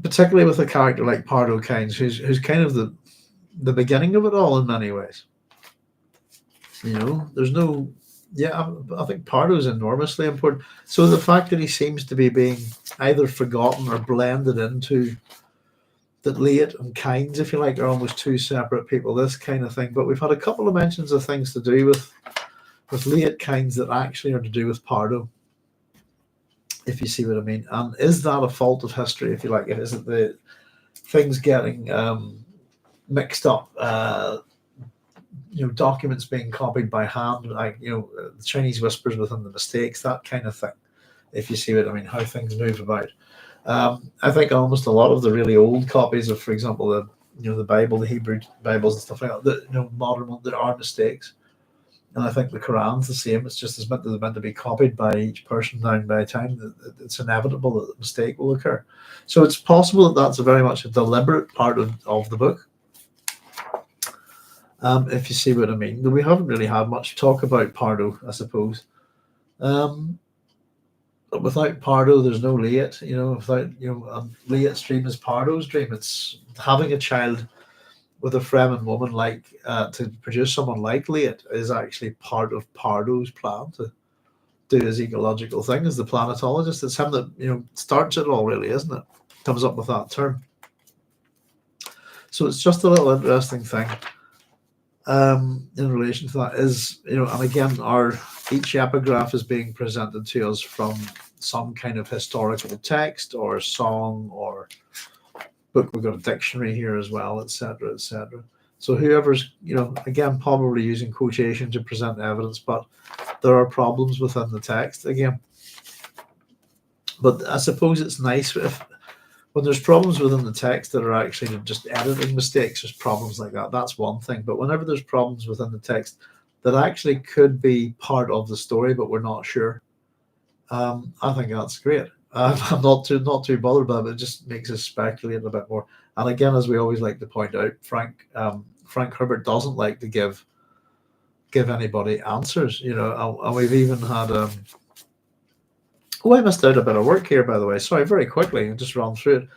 Particularly with a character like Pardo Kynes, who's kind of the beginning of it all in many ways. There's no. Yeah, I think Pardo is enormously important. So the fact that he seems to be being either forgotten or blended into that Leto and Kynes, if you like, are almost two separate people, this kind of thing. But we've had a couple of mentions of things to do with Leto Kynes that actually are to do with Pardo, if you see what I mean. And is that a fault of history, if you like? Is it the things getting mixed up? Documents being copied by hand, like the Chinese whispers within the mistakes, that kind of thing. If you see what I mean, how things move about. I think almost a lot of the really old copies of, for example, the Bible, the Hebrew Bibles and stuff like that, the modern ones, there are mistakes. And I think the Quran's the same. It's just as meant to be copied by each person down by time. It's inevitable that the mistake will occur. So it's possible that that's very much a deliberate part of the book. If you see what I mean. We haven't really had much talk about Pardo, I suppose. But without Pardo, there's no Leto. Without Leo's dream is Pardo's dream. It's having a child with a Fremen woman to produce someone like Leto is actually part of Pardo's plan to do his ecological thing as the planetologist. It's him that starts it all, really, isn't it? Comes up with that term. So it's just a little interesting thing. In relation to that is, and again, each epigraph is being presented to us from some kind of historical text or song or book. We've got a dictionary here as well, etc., etc. So whoever's, again, probably using quotation to present evidence, but there are problems within the text again. But I suppose it's nice when there's problems within the text that are actually just editing mistakes, there's problems like that. That's one thing. But whenever there's problems within the text that actually could be part of the story, but we're not sure, I think that's great. I'm not too bothered by it. It just makes us speculate a bit more. And again, as we always like to point out, Frank Herbert doesn't like to give anybody answers. And we've even had. I missed out a bit of work here, by the way. Sorry, very quickly, I just ran through it.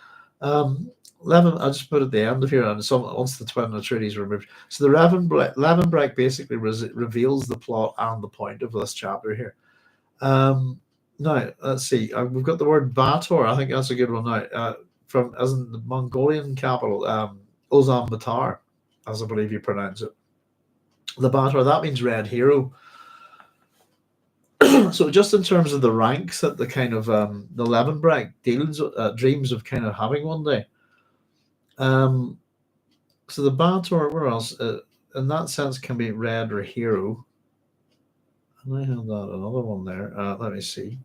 I just put at the end of here, and once the twin Atreides are removed. So the Levenbrech basically reveals the plot and the point of this chapter here. Now, let's see. We've got the word Bator. I think that's a good one now. As in the Mongolian capital, Ulaanbaatar, as I believe you pronounce it. The Bator, that means red hero. So just in terms of the ranks that the kind of the Levenbrech dreams of kind of having one day. So the Bator, where else? In that sense, can be red or hero. And I have another one there. Let me see.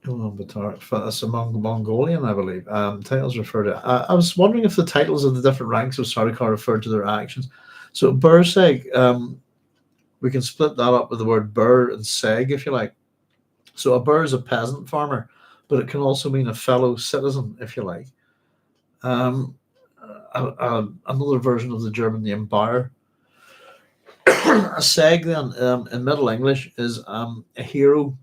That's a Mongolian, I believe. Titles refer to. I was wondering if the titles of the different ranks of Sardaukar referred to their actions. So Burseg, we can split that up with the word bur and seg, if you like. So a bur is a peasant farmer, but it can also mean a fellow citizen, if you like. Another version of the German name Bauer. A seg, then, in Middle English, is a hero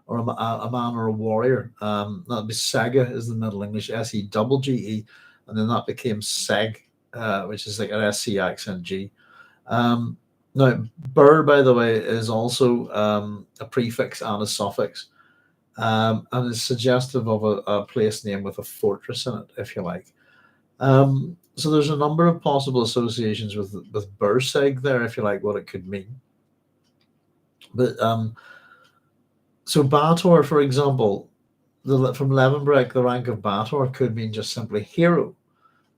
or a man or a warrior. That'd be Saga is the Middle English, Sewge, and then that became Seg, which is like an SC accent G. Now, Bur, by the way, is also a prefix and a suffix, and is suggestive of a place name with a fortress in it, if you like. So there's a number of possible associations with Burseg there, if you like, what it could mean. But so Bator, for example, from Levenbrech, the rank of Bator could mean just simply hero.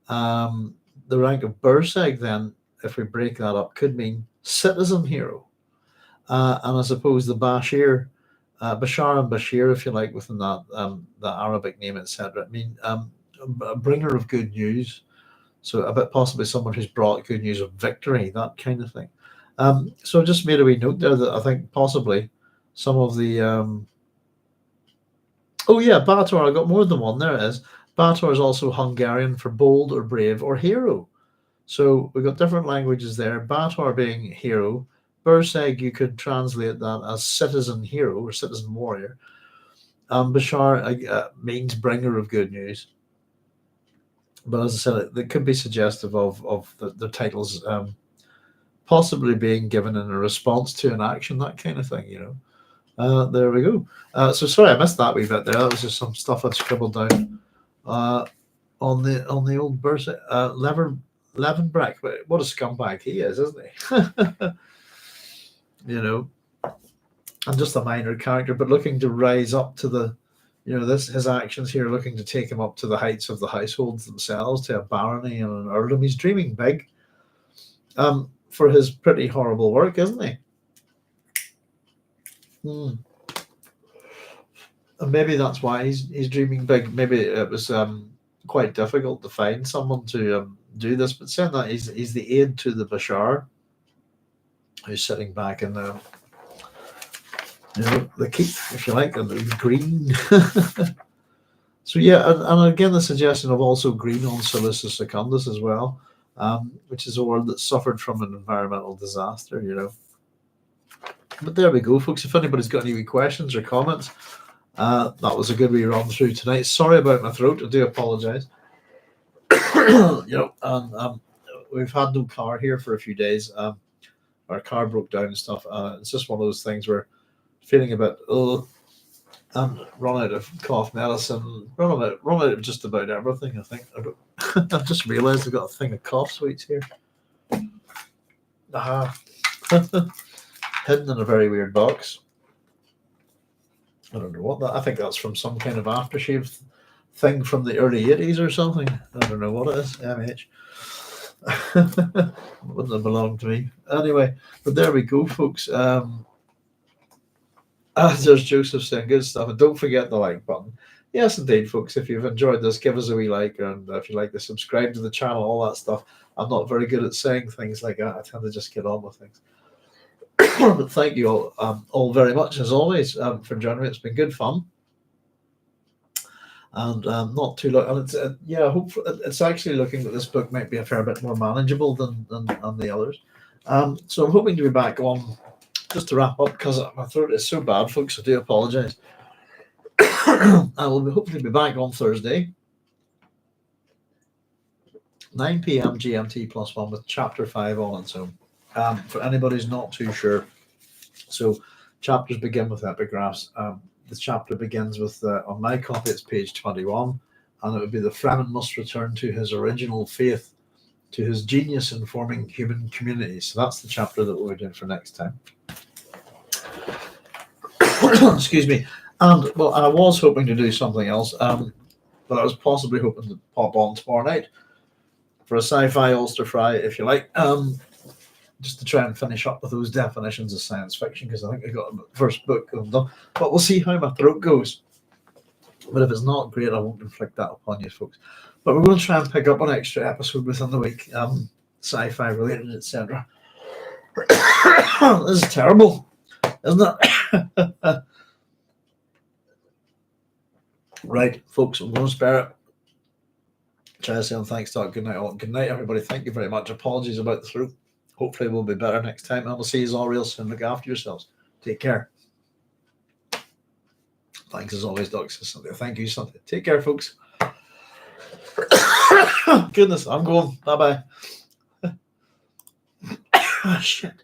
The rank of Burseg, then, if we break that up, could mean citizen hero. And I suppose the Bashir and Bashir, if you like, within that the Arabic name, etc., mean a bringer of good news. So a bit possibly someone who's brought good news of victory, that kind of thing. So I just made a wee note there that I think possibly some of the Bator, I got more than one. There it is. Bator is also Hungarian for bold or brave or hero. So we've got different languages there. Bator being hero. Burseg, you could translate that as citizen hero or citizen warrior. Bashar means bringer of good news. But as I said, it could be suggestive of the titles possibly being given in a response to an action, that kind of thing, There we go. So sorry, I missed that wee bit there. That was just some stuff I'd scribbled down on the old Levenbrech. What a scumbag he is, isn't he? You know, and just a minor character, but looking to rise up to the, his actions here, looking to take him up to the heights of the households themselves, to a barony and an earldom. He's dreaming big, for his pretty horrible work, isn't he? And maybe that's why he's dreaming big. Maybe it was quite difficult to find someone to do this. But saying that, he's the aide to the Bashar, who's sitting back in the keep, if you like, and the green. So yeah, and again the suggestion of also green on Salusa Secundus as well, which is a world that suffered from an environmental disaster. But there we go, folks. If anybody's got any questions or comments, that was a good wee run through tonight. Sorry about my throat. I do apologise. And we've had no car here for a few days. Our car broke down and stuff. It's just one of those things where feeling a bit and run out of cough medicine, run out of just about everything. I think I've just realised I've got a thing of cough sweets here. Hidden in a very weird box. I don't know what that. I think that's from some kind of aftershave thing from the early 80s or something. I don't know what it is. MH. Wouldn't have belonged to me. Anyway, but there we go, folks. There's Joseph saying good stuff. And don't forget the like button. Yes, indeed, folks. If you've enjoyed this, give us a wee like. And if you like to subscribe to the channel, all that stuff. I'm not very good at saying things like that. I tend to just get on with things. But thank you all very much, as always, for joining me. It's been good fun. And not too long. And it's it's actually looking that this book might be a fair bit more manageable than the others. So I'm hoping to be back on, just to wrap up, because my throat is so bad, folks. I do apologise. I will hopefully be back on Thursday, 9 p.m. GMT +1, with chapter 5 on its own. For anybody who's not too sure, so chapters begin with epigraphs. The chapter begins with, on my copy, it's page 21, and it would be the Fremen must return to his original faith, to his genius in forming human communities. So that's the chapter that we're doing for next time. Excuse me. And, well, I was hoping to do something else, but I was possibly hoping to pop on tomorrow night for a sci-fi Ulster Fry, if you like, just to try and finish up with those definitions of science fiction, because I think I got the first book done. But we'll see how my throat goes. But if it's not great, I won't inflict that upon you, folks. But we're going to try and pick up an extra episode within the week, sci-fi related, etc. This is terrible, isn't it? Right, folks, I'm going to spare it. Try to say thanks, talk. Good night, all. Good night, everybody. Thank you very much. Apologies about the throat. Hopefully we'll be better next time, and we'll see you all real soon. Look after yourselves. Take care. Thanks as always, Doc. Thank you, Cynthia. Take care, folks. Goodness, I'm going. Bye-bye. Shit.